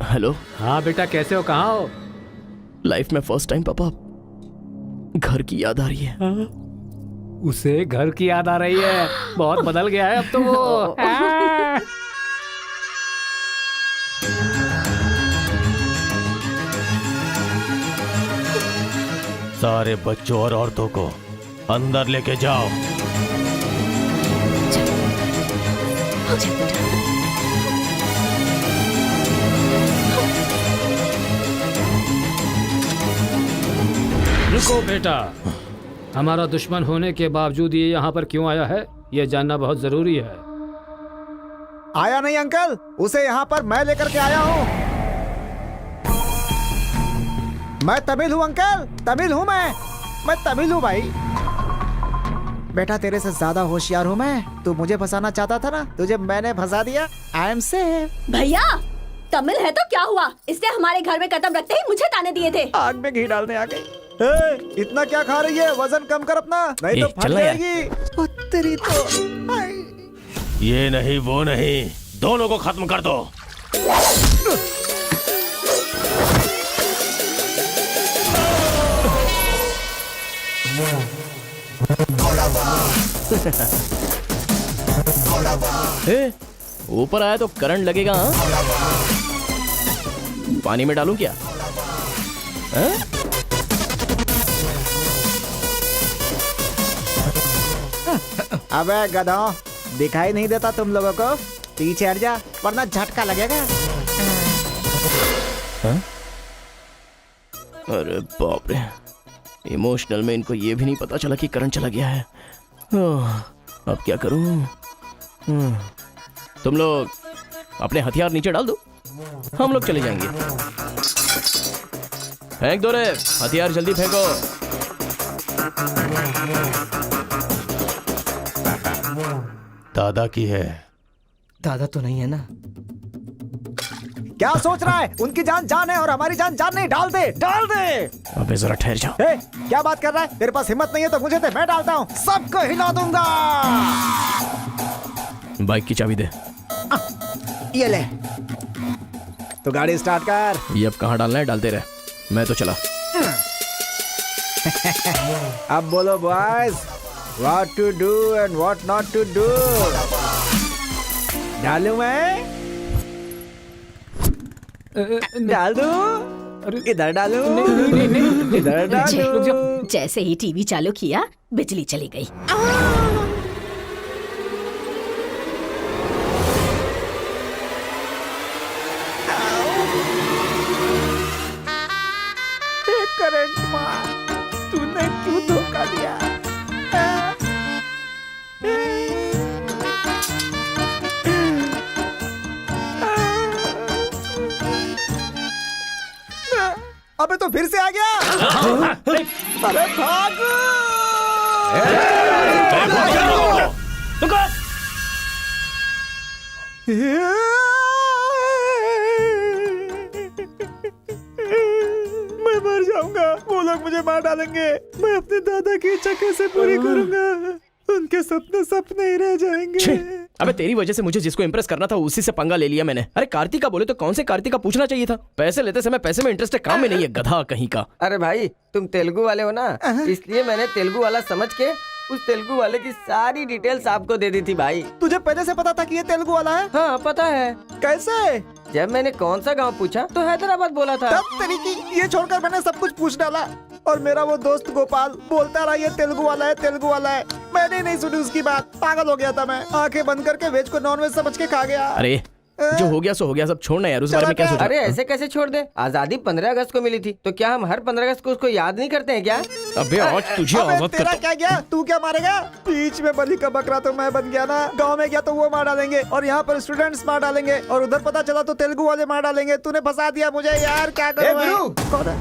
हेलो। हाँ बेटा कैसे हो? कहाँ हो? लाइफ में फर्स्ट टाइम पापा घर की याद आ रही है। उसे घर की याद आ रही है? बहुत बदल गया है अब तो वो। सारे बच्चों और औरतों को अंदर लेके जाओ। रुको बेटा, हमारा दुश्मन होने के बावजूद ये यहाँ पर क्यों आया है ये जानना बहुत जरूरी है। आया नहीं अंकल, उसे यहाँ पर मैं लेकर के आया हूँ। मैं तमिल हूँ अंकल, तमिल हूँ मैं तमिल हूँ भाई। बेटा तेरे से ज्यादा होशियार हूँ मैं। तू मुझे फंसाना चाहता था ना, तुझे मैंने फंसा दिया। I am safe. भैया तमिल है तो क्या हुआ? इसने हमारे घर में कदम रखते ही मुझे ताने दिए थे। आग में घी डालने आ गई। इतना क्या खा रही है? वजन कम कर अपना, नहीं तो फट जाएगी। तेरी तो ये नहीं वो नहीं, दोनों को खत्म कर दो। ऊपर आया तो करंट लगेगा। हाँ? पानी में डालूं क्या? हाँ? अबे गधों, दिखाई नहीं देता तुम लोगों को? पीछे हट जा वरना झटका लगेगा। अरे बाप रे, इमोशनल में इनको ये भी नहीं पता चला कि करंट चला गया है। अब क्या करूं? तुम लोग अपने हथियार नीचे डाल दो, हम लोग चले जाएंगे। फेंक दो रे हथियार, जल्दी फेंको। दादा की है। दादा तो नहीं है ना? क्या सोच रहा है? उनकी जान जान है और हमारी जान जान नहीं। डाल दे, डाल दे। अबे जरा ठहर जाओ। क्या बात कर रहा है? तेरे पास हिम्मत नहीं है तो मुझे दे, मैं डालता हूँ, सबको हिला दूंगा। बाइक की चाबी दे। ये ले, तो गाड़ी स्टार्ट कर। ये अब कहाँ डालना है डालते रहे, मैं तो चला। अब बोलो boys, what to do and what not to do. डालूं मैं? डाल दूं? इधर डालूं? इधर डालूं? जैसे ही टीवी चालू किया बिजली चली गई। करंट मार, तूने क्यों धोखा दिया? अबे तो फिर से आ गया। अरे भागो! मैं मर जाऊंगा, वो लोग मुझे मार डालेंगे। मैं अपने दादा की इच्छा कैसे पूरी करूंगा? उनके सपने सपने ही रह जाएंगे। अबे तेरी वजह से मुझे जिसको इंप्रेस करना था उसी से पंगा ले लिया मैंने। अरे कार्तिका बोले तो कौन से कार्तिका पूछना चाहिए था? पैसे लेते समय पैसे में इंटरेस्ट है, काम में नहीं है, गधा कहीं का। अरे भाई तुम तेलुगु वाले हो ना, इसलिए मैंने तेलुगु वाला समझ के उस तेलुगु वाले की सारी डिटेल्स आपको दे दी थी भाई। तुझे पहले से पता था कि ये तेलुगु वाला है? हाँ पता है। कैसे? जब मैंने कौन सा गांव पूछा तो हैदराबाद बोला था। तब तरीकी ये छोड़कर मैंने सब कुछ पूछ डाला और मेरा वो दोस्त गोपाल बोलता रहा ये तेलुगु वाला है, तेलुगु वाला है। मैंने नहीं सुनी उसकी बात, पागल हो गया था मैं। आंखें बंद करके वेज को नॉन वेज समझ के खा गया। अरे जो हो गया सो हो गया, सब छोड़ना यार, उस बारे में क्या सोचा? अरे ऐसे कैसे छोड़ दे? आजादी 15 अगस्त को मिली थी, तो क्या हम हर 15 अगस्त को उसको याद नहीं करते हैं क्या? अबे आज तुझे आजाद तेरा क्या गया? तू क्या मारेगा? बीच में बलि का बकरा तो मैं बन गया ना। गांव में गया तो वो मार डालेंगे और यहाँ पर स्टूडेंट्स मार डालेंगे और उधर पता चला तो तेलुगु वाले मार डालेंगे। तूने फंसा दिया मुझे यार, क्या करूं? कौन है?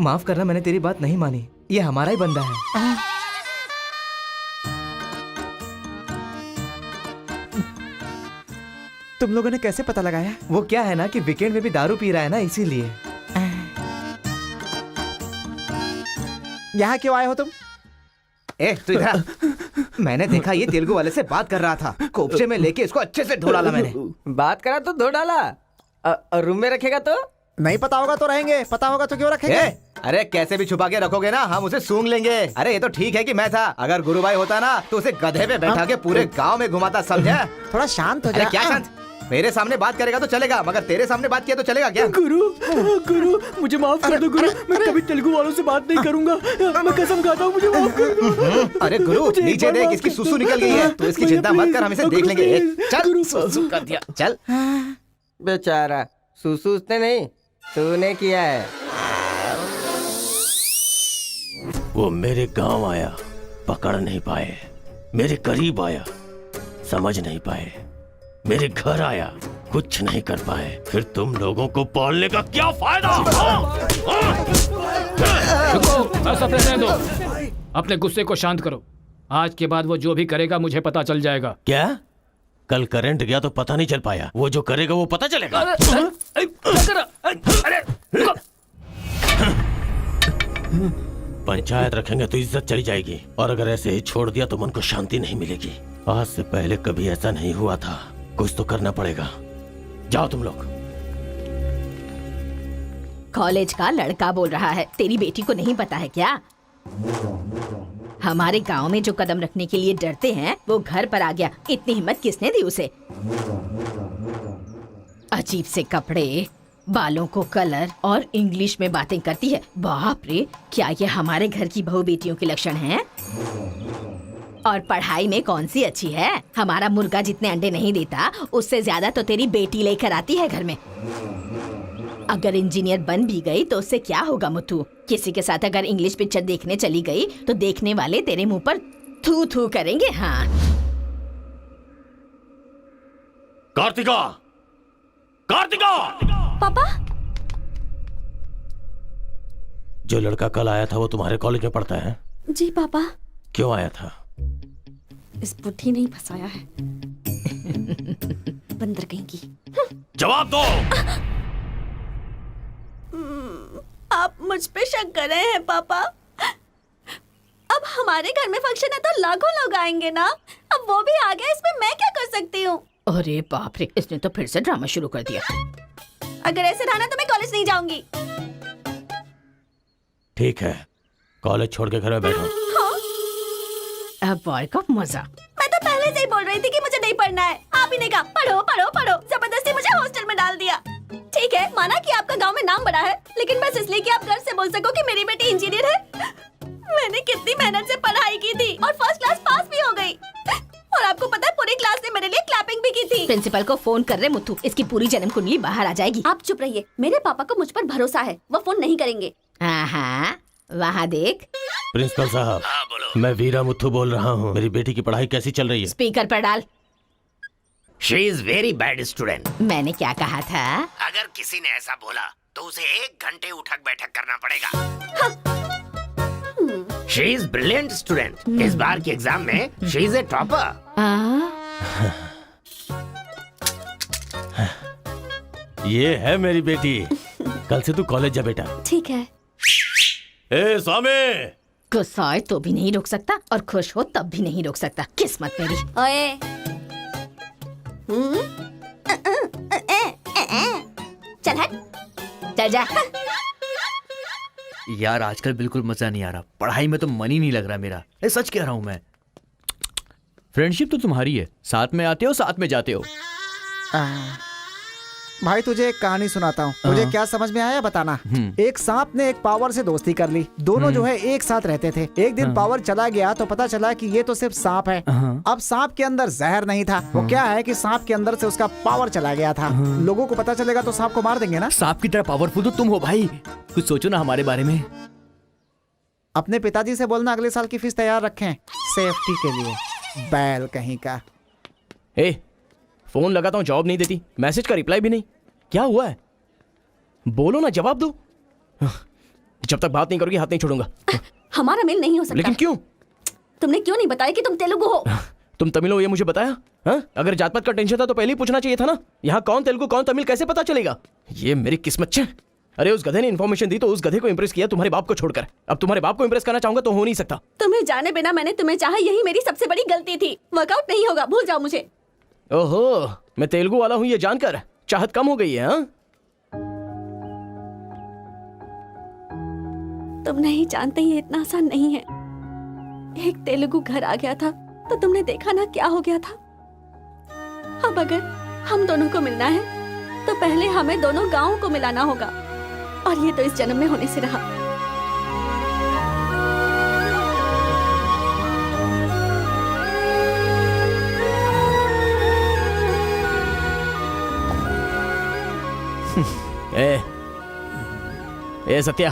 माफ करना, मैंने तेरी बात नहीं मानी। ये हमारा ही बंदा है। तुम लोगों ने कैसे पता लगाया? वो क्या है ना कि वीकेंड में भी दारू पी रहा है ना, इसीलिए। यहाँ क्यों आए हो तुम? ए तू इधर। मैंने देखा ये तेलुगु वाले से बात कर रहा था, कोपचे में लेके इसको अच्छे से धो डाला मैंने। बात करा तो धो डाला। रूम में रखेगा तो? नहीं पता होगा तो रहेंगे, पता होगा तो क्यों रखेंगे? अरे कैसे भी छुपा के रखोगे ना, हम उसे सूंघ लेंगे। अरे ये तो ठीक है कि मैं था, अगर गुरु भाई होता ना तो उसे गधे पे बैठा के पूरे गांव में घुमाता, समझा? थोड़ा शांत हो जा। अरे क्या शांत? मेरे सामने बात करेगा तो चलेगा, मगर तेरे सामने बात किया तो चलेगा क्या? गुरु मुझे माफ कर दो गुरु, मैं कभी तेलुगु वालों से बात नहीं करूंगा, मैं कसम खाता हूँ, मुझे माफ कर दो। अरे गुरु नीचे देख, इसकी सुसु निकल गई है, तो इसकी चिंता मत कर, हम इसे देख लेंगे। चल सुसु कर दिया, चल। बेचारा सुसु उसने नहीं, तूने किया है। वो मेरे गांव आया, पकड़ नहीं पाए, मेरे करीब आया, समझ नहीं पाए, मेरे घर आया, कुछ नहीं कर पाए, फिर तुम लोगों को पालने का क्या फायदा? रुको, ऐसा रहने दो, अपने गुस्से को शांत करो। आज के बाद वो जो भी करेगा मुझे पता चल जाएगा। क्या? कल करंट गया तो पता नहीं चल पाया, वो जो करेगा वो पता चलेगा। पंचायत रखेंगे तो इज्जत चली जाएगी, और अगर ऐसे ही छोड़ दिया तो मन को शांति नहीं मिलेगी। आज से पहले कभी ऐसा नहीं हुआ था, कुछ तो करना पड़ेगा। जाओ तुम लोग। कॉलेज का लड़का बोल रहा है, तेरी बेटी को नहीं पता है क्या? हमारे गांव में जो कदम रखने के लिए डरते हैं वो घर पर आ गया। इतनी हिम्मत किसने दी उसे? अजीब से कपड़े, बालों को कलर और इंग्लिश में बातें करती है। बाप रे, क्या ये हमारे घर की बहू बेटियों के लक्षण हैं? और पढ़ाई में कौन सी अच्छी है? हमारा मुर्गा जितने अंडे नहीं देता उससे ज्यादा तो तेरी बेटी लेकर आती है घर में। अगर इंजीनियर बन भी गई तो उससे क्या होगा मुथु? किसी के साथ अगर इंग्लिश पिक्चर देखने चली गई तो देखने वाले तेरे मुंह पर थू थू करेंगे। हाँ। कार्तिका, कार्तिका! पापा, जो लड़का कल आया था वो तुम्हारे कॉलेज में पढ़ता है? जी पापा। क्यों आया था? इस बुद्धि नहीं फंसाया है। बंदर कहीं की। जवाब दो। आप मुझ पे शक कर रहे हैं पापा? अब हमारे घर में फंक्शन है तो लाखों लोग आएंगे ना। अब वो भी आ गया, इसमें मैं क्या कर सकती हूँ? अरे बाप रे, इसने तो फिर से ड्रामा शुरू कर दिया। अगर ऐसे रहा ना तो मैं कॉलेज नहीं जाऊंगी। ठीक है, कॉलेज छोड़ के घर में बैठो। अब बॉय का मजा। मैं तो पहले से ही बोल रही थी कि मुझे नहीं पढ़ना है। आप ही ने कहा पढ़ो पढ़ो पढ़ो, जबरदस्ती मुझे हॉस्टल में डाल दिया। ठीक है, माना कि आपका गांव में नाम बड़ा है, लेकिन बस इसलिए कि आप घर से बोल सको कि मेरी बेटी इंजीनियर है। मैंने कितनी मेहनत से पढ़ाई की थी और फर्स्ट क्लास पास भी हो गई। और आपको पता है पूरी क्लास ने मेरे लिए क्लैपिंग भी की थी। प्रिंसिपल को फोन कर रहे मुथु, इसकी पूरी जन्म कुंडली बाहर आ जाएगी। आप चुप रहिए, मेरे पापा को मुझ पर भरोसा है, वो फोन नहीं करेंगे। हाँ, वहाँ देख। प्रिंसिपल साहब, मैं वीरा मुथु बोल रहा हूँ। मेरी बेटी की पढ़ाई कैसी चल रही है? स्पीकर पर डाल। She is very bad student. मैंने क्या कहा था? अगर किसी ने ऐसा बोला तो उसे 1 घंटे उठक बैठक करना पड़ेगा। She is brilliant student. इस बार के एग्जाम में शी इज ए टॉपर। ये है मेरी बेटी। कल से तू कॉलेज जा बेटा। ठीक है। ए स्वामी, गुस्सा आए तो भी नहीं रोक सकता और खुश हो तब भी नहीं रोक सकता। किस्मत मेरी। ओए, चल हट, चल जा। यार आजकल बिल्कुल मजा नहीं आ रहा, पढ़ाई में तो मन ही नहीं लग रहा मेरा। सच कह रहा हूँ मैं। फ्रेंडशिप तो तुम्हारी है, साथ में आते हो साथ में जाते हो। भाई तुझे एक कहानी सुनाता हूँ, तुझे क्या समझ में आया बताना। एक सांप ने एक पावर से दोस्ती कर ली। दोनों जो है एक साथ रहते थे। एक दिन पावर चला गया तो पता चला कि ये तो सिर्फ सांप है। अब सांप के अंदर जहर नहीं था। वो क्या है कि सांप के अंदर से उसका पावर चला गया था। लोगों को पता चलेगा तो सांप को मार देंगे ना। सांप की तरह पावरफुल तो तुम हो भाई, कुछ सोचो ना हमारे बारे में। अपने पिताजी से बोलना अगले साल की फीस तैयार रखें, सेफ्टी के लिए। बैल कहीं का। फोन लगाता हूँ, जवाब नहीं देती, मैसेज का रिप्लाई भी नहीं। क्या हुआ है? बोलो ना, जवाब दो। जब तक बात नहीं करोगी हाथ नहीं छोड़ूंगा। हमारा मेल नहीं हो सकता। लेकिन क्यों? तुमने क्यों नहीं बताया कि तुम तेलुगु हो? तुम तमिल हो ये मुझे बताया? हा? अगर जात पात का टेंशन था तो पहले ही पूछना चाहिए था ना। यहाँ कौन तेलुगु कौन तमिल कैसे पता चलेगा? ये मेरी किस्मत है। अरे उस गधे ने इन्फॉर्मेशन दी तो उस गधे को इंप्रेस किया तुम्हारे बाप को छोड़कर। अब तुम्हारे बाप को इंप्रेस करना चाहूंगा तो हो नहीं सकता। तुम्हें जाने बिना मैंने तुम्हें चाहा, यही मेरी सबसे बड़ी गलती थी। वर्कआउट नहीं होगा, भूल जाओ मुझे। ओहो, मैं तेलुगु वाला हूँ ये जानकर चाहत कम हो गई है। हाँ? तुम नहीं जानते ये इतना आसान नहीं है। एक तेलुगु घर आ गया था तो तुमने देखा ना क्या हो गया था। अब अगर हम दोनों को मिलना है तो पहले हमें दोनों गांवों को मिलाना होगा, और ये तो इस जन्म में होने से रहा। ए सत्या,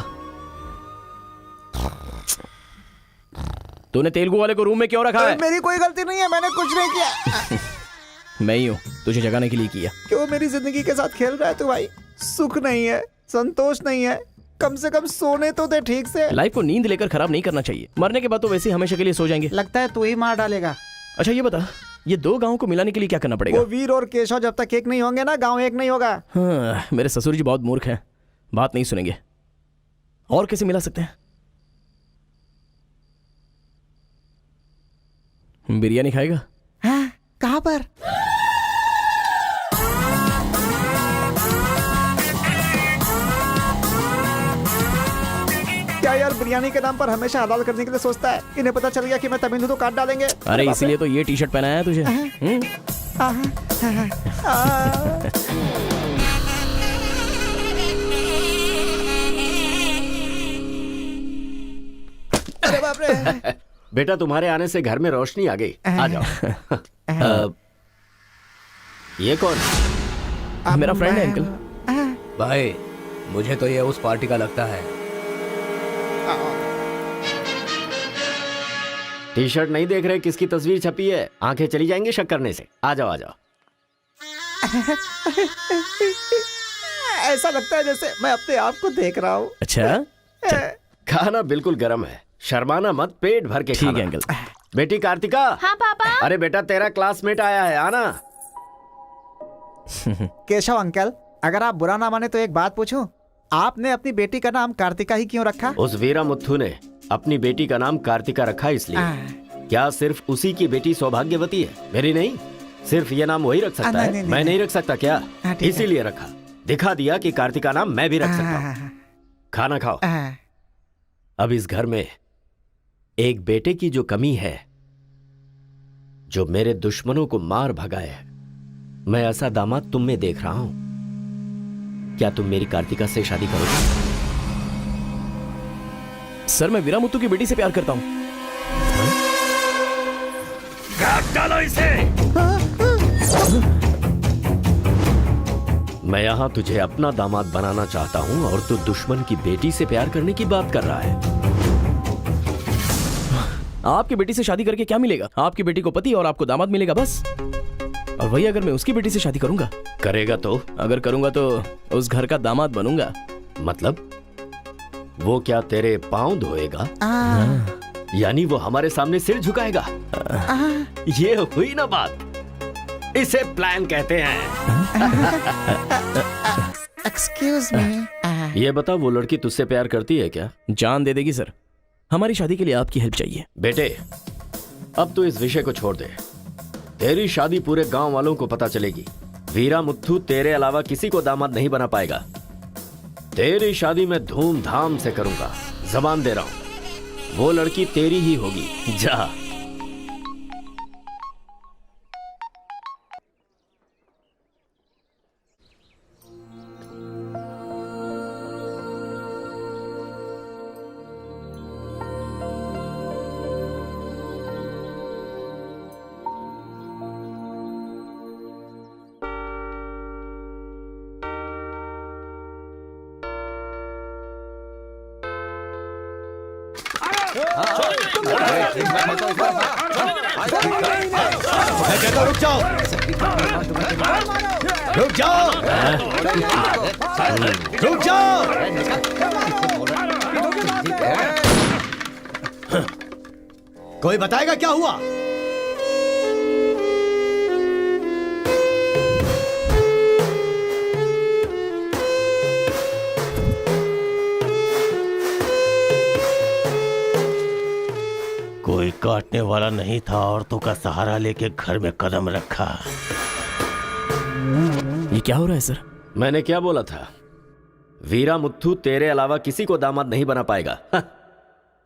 तूने तेलुगु वाले को रूम में क्यों रखा है? मेरी कोई गलती नहीं है, मैंने कुछ नहीं किया। मैं ही हूँ तुझे जगाने के लिए किया। क्यों मेरी जिंदगी के साथ खेल रहा है तू भाई? सुख नहीं है, संतोष नहीं है, कम से कम सोने तो दे ठीक से। लाइफ को नींद लेकर खराब नहीं करना चाहिए। मरने के बाद तो वैसे ही हमेशा के लिए सो जाएंगे। लगता है तू ही मार डालेगा। अच्छा ये बता, ये 2 गांवों को मिलाने के लिए क्या करना पड़ेगा? वो वीर और केशव जब तक एक नहीं होंगे ना, गांव एक नहीं होगा। हाँ, मेरे ससुर जी बहुत मूर्ख हैं, बात नहीं सुनेंगे। और कैसे मिला सकते हैं? बिरयानी खाएगा? हाँ, कहाँ पर? बिरयानी के नाम पर हमेशा हलाल करने के लिए सोचता है। इन्हें पता चल गया कि मैं तमिल हूँ तो काट डालेंगे। अरे इसीलिए तो ये टी शर्ट पहनाया है तुझे। अरे बाप रे। बेटा तुम्हारे आने से घर में रोशनी आ गई। आ जाओ। ये कौन? मेरा फ्रेंड है अंकल। भाई मुझे तो ये उस पार्टी का लगता है। टी शर्ट नहीं देख रहे किसकी तस्वीर छपी है? आंखें चली जाएंगी शक करने से। आ जाओ आ जाओ। ऐसा लगता है जैसे मैं अपने आप को देख रहा हूँ। अच्छा खाना बिल्कुल गर्म है, शर्माना मत, पेट भर के खाना। ठीक है अंकल। बेटी कार्तिका। हाँ पापा। अरे बेटा तेरा क्लासमेट आया है, आना। केशव अंकल, अगर आप बुरा ना माने तो एक बात पूछूं? आपने अपनी बेटी का नाम कार्तिका ही क्यों रखा? उस वीरा मुथ्थू ने अपनी बेटी का नाम कार्तिका रखा इसलिए। क्या सिर्फ उसी की बेटी सौभाग्यवती है? मेरी नहीं। सिर्फ ये नाम वही रख सकता है, मैं नहीं रख सकता क्या? इसीलिए रखा। दिखा दिया कि कार्तिका नाम मैं भी रख सकता हूँ। खाना खाओ। अब इस घर में एक बेटे की जो कमी है, जो मेरे दुश्मनों को मार भगाए, मैं ऐसा दामाद तुम में देख रहा हूं। क्या तुम मेरी कार्तिका से शादी करोगे? सर मैं वीरा मुत्तू की बेटी से प्यार करता हूँ। काट डालो इसे। मैं यहां तुझे अपना दामाद बनाना चाहता हूं और तू दुश्मन की बेटी से प्यार करने की बात कर रहा है। आपकी बेटी से शादी करके क्या मिलेगा? आपकी बेटी को पति और आपको दामाद मिलेगा बस। और वही अगर मैं उसकी बेटी से शादी करूंगा। करेगा तो? अगर करूंगा तो उस घर का दामाद बनूंगा। मतलब वो क्या तेरे पांव धोएगा? यानी वो हमारे सामने सिर झुकाएगा? ये हुई ना बात। इसे प्लान कहते हैं। Excuse me. ये बता, वो लड़की तुझसे प्यार करती है क्या? जान दे देगी सर। हमारी शादी के लिए आपकी हेल्प चाहिए। बेटे अब तो इस विषय को छोड़ दे। तेरी शादी पूरे गांव वालों को पता चलेगी। वीरा मुत्थू तेरे अलावा किसी को दामाद नहीं बना पाएगा। तेरी शादी में धूमधाम से करूंगा, जबान दे रहा हूं। वो लड़की तेरी ही होगी। जा। रुक जाओ, रुक जाओ, रुक जाओ। कोई बताएगा क्या हुआ? कोई काटने वाला नहीं था, औरतों का सहारा लेके घर में कदम रखा। ये क्या हो रहा है सर? मैंने क्या बोला था? वीरा मुत्थू तेरे अलावा किसी को दामाद नहीं बना पाएगा।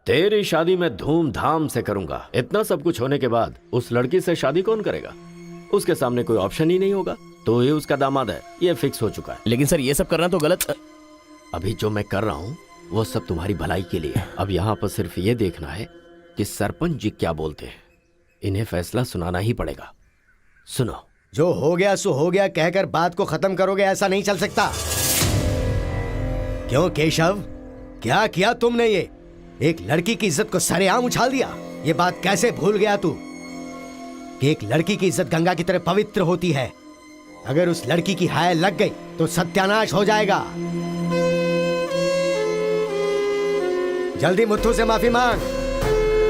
तेरी शादी में धूमधाम से करूंगा। इतना सब कुछ होने के बाद उस लड़की से शादी कौन करेगा? उसके सामने कोई ऑप्शन ही नहीं होगा। तो ये उसका दामाद है, ये फिक्स हो चुका है। लेकिन सर ये सब करना तो गलत। अभी जो मैं कर रहा हूं वो सब तुम्हारी भलाई के लिए। अब यहाँ पर सिर्फ ये देखना है कि सरपंच जी क्या बोलते हैं। इन्हें फैसला सुनाना ही पड़ेगा। सुनो। जो हो गया सो हो गया कहकर बात को खत्म करोगे, ऐसा नहीं चल सकता। क्यों केशव, क्या किया तुमने? ये एक लड़की की इज्जत को सरेआम उछाल दिया। ये बात कैसे भूल गया तू कि एक लड़की की इज्जत गंगा की तरह पवित्र होती है। अगर उस लड़की की हाय लग गई तो सत्यानाश हो जाएगा। जल्दी मुत्थू से माफी मांग।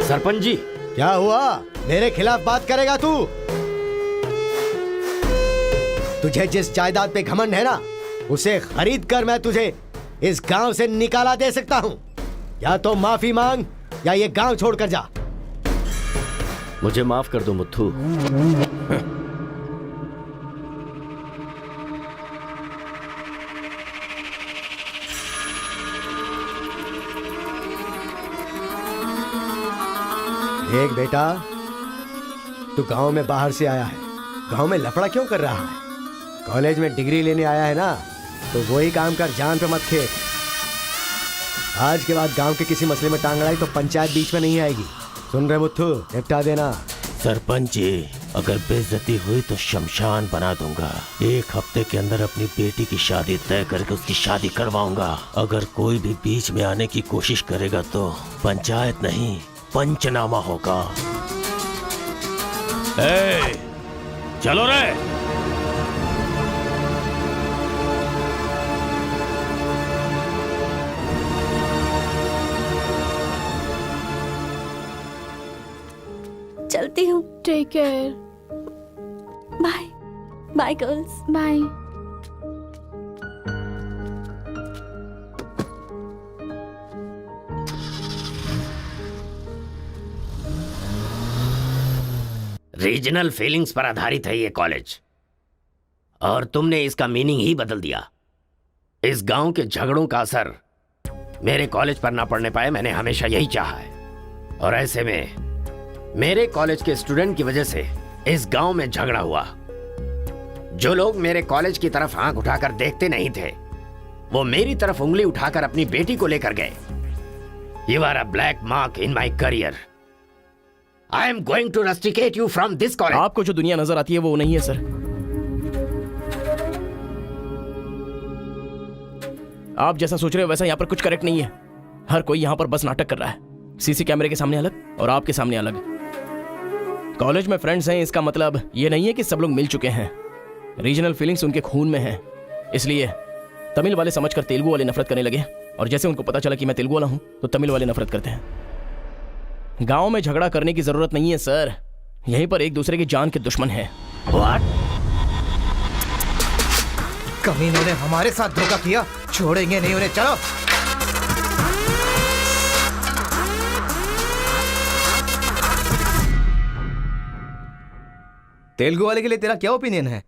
सरपंच जी। क्या हुआ? मेरे खिलाफ बात करेगा तू? तुझे जिस जायदाद पे घमंड है ना, उसे खरीद कर मैं तुझे इस गांव से निकाला दे सकता हूं। या तो माफी मांग या ये गांव छोड़कर जा। मुझे माफ कर दो मुत्थू। देख बेटा, तू गांव में बाहर से आया है, गांव में लफड़ा क्यों कर रहा है? कॉलेज में डिग्री लेने आया है ना, तो वही काम कर, जान पे मत खेल। आज के बाद गांव के किसी मसले में टांग अड़ाई तो पंचायत बीच में नहीं आएगी। सुन रहे मुत्थू, निपटा देना। सरपंच जी, अगर बेइज्जती हुई तो शमशान बना दूंगा। 1 हफ्ते के अंदर अपनी बेटी की शादी तय करके उसकी शादी करवाऊंगा। अगर कोई भी बीच में आने की कोशिश करेगा तो पंचायत नहीं, पंचनामा होगा। चलो रे। चलती हूँ। Take care. Bye bye girls. Bye. Regional feelings पर आधारित है ये कॉलेज, और तुमने इसका मीनिंग ही बदल दिया। इस गांव के झगड़ों का असर मेरे कॉलेज पर ना पड़ने पाए, मैंने हमेशा यही चाहा है। और ऐसे में मेरे कॉलेज के स्टूडेंट की वजह से इस गांव में झगड़ा हुआ। जो लोग मेरे कॉलेज की तरफ आंख उठाकर देखते नहीं थे, वो मेरी तरफ उंगली उठाकर अपनी बेटी को लेकर गए। You are a black mark in my career. I am going to rusticate you from this college. आपको जो दुनिया नजर आती है वो नहीं है सर। आप जैसा सोच रहे हो वैसा यहाँ पर कुछ करेक्ट नहीं है। हर कोई यहाँ पर बस नाटक कर रहा है। सीसी कैमरे के सामने अलग और आपके सामने अलग। कॉलेज में फ्रेंड्स हैं, इसका मतलब ये नहीं है कि सब लोग मिल चुके हैं। रीजनल फीलिंग्स उनके खून में है, इसलिए तमिल वाले समझकर तेलुगु वाले नफरत करने लगे, और जैसे उनको पता चला कि मैं तेलुगु वाला हूं तो तमिल वाले नफरत करते हैं। गांव में झगड़ा करने की जरूरत नहीं है सर, यहीं पर एक दूसरे की जान के दुश्मन है। कमीनों ने हमारे साथ धोखा किया, छोड़ेंगे नहीं उन्हें। चलो। तेलुगु वाले के लिए तेरा क्या ओपिनियन है?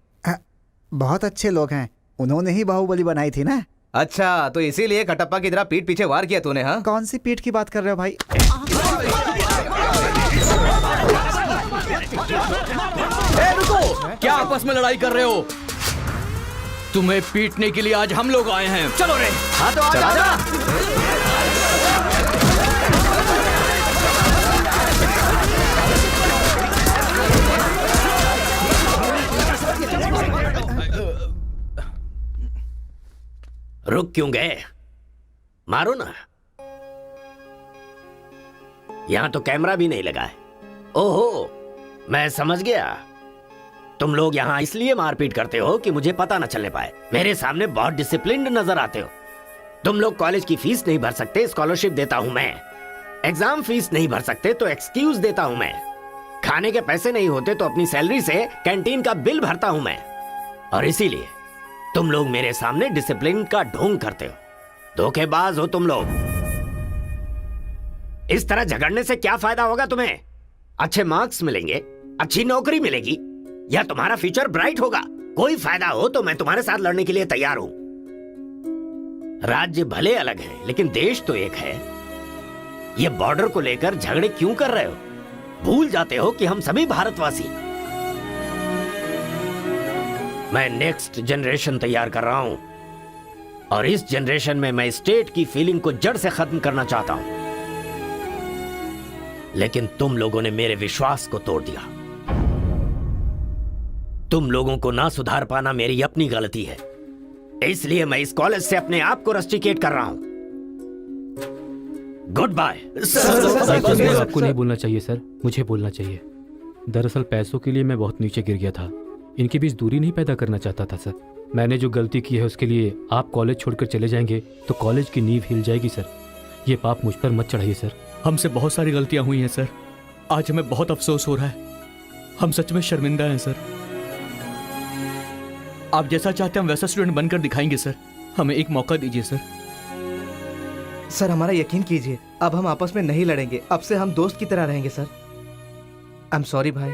बहुत अच्छे लोग हैं, उन्होंने ही बाहुबली बनाई थी ना। अच्छा, तो इसीलिए कटप्पा की तरह पीठ पीछे वार किया तूने? हाँ, कौन सी पीठ की बात कर रहे हो भाई? रुको, क्या आपस में लड़ाई कर रहे हो? तुम्हें पीटने के लिए आज हम लोग आए हैं। चलो रे। हाँ तो आजा। रुक क्यों गए? मारो ना। यहां तो कैमरा भी नहीं लगा है। ओहो, मैं समझ गया। तुम लोग यहां इसलिए मारपीट करते हो कि मुझे पता न चलने पाए। मेरे सामने बहुत डिसिप्लिन्ड नजर आते हो। तुम लोग कॉलेज की फीस नहीं भर सकते, स्कॉलरशिप देता हूं मैं। एग्जाम फीस नहीं भर सकते तो एक्सक्यूज देता हूं मैं। खाने के पैसे नहीं होते तो अपनी सैलरी से कैंटीन का बिल भरता हूं मैं। और इसीलिए तुम लोग मेरे सामने डिसिप्लिन का ढोंग करते हो। धोखेबाज हो तुम लोग। इस तरह झगड़ने से क्या फायदा होगा तुम्हें? अच्छे मार्क्स मिलेंगे, अच्छी नौकरी मिलेगी, या तुम्हारा फ्यूचर ब्राइट होगा। कोई फायदा हो तो मैं तुम्हारे साथ लड़ने के लिए तैयार हूं। राज्य भले अलग है लेकिन देश तो एक है। ये बॉर्डर को लेकर झगड़े क्यों कर रहे हो? भूल जाते हो कि हम सभी भारतवासी। मैं नेक्स्ट जनरेशन तैयार कर रहा हूं, और इस जनरेशन में मैं स्टेट की फीलिंग को जड़ से खत्म करना चाहता हूं। लेकिन तुम लोगों ने मेरे विश्वास को तोड़ दिया। तुम लोगों को ना सुधार पाना मेरी अपनी गलती है, इसलिए मैं इस कॉलेज से अपने आप को रस्टिकेट कर रहा हूं। Goodbye. आपको नहीं बोलना चाहिए सर, मुझे बोलना चाहिए। दरअसल पैसों के लिए मैं बहुत नीचे गिर गया था। इनके बीच दूरी नहीं पैदा करना चाहता था सर। मैंने जो गलती की है उसके लिए आप कॉलेज छोड़कर चले जाएंगे तो कॉलेज की नींव हिल जाएगी सर। ये पाप मुझ पर मत चढ़ाइए सर। हमसे बहुत सारी गलतियां हुई हैं सर, आज हमें बहुत अफसोस हो रहा है। हम सच में शर्मिंदा हैं सर। आप जैसा चाहते हैं हम वैसा स्टूडेंट बनकर दिखाएंगे सर। हमें एक मौका दीजिए सर। सर हमारा यकीन कीजिए, अब हम आपस में नहीं लड़ेंगे। अब से हम दोस्त की तरह रहेंगे सर। आई एम सॉरी भाई।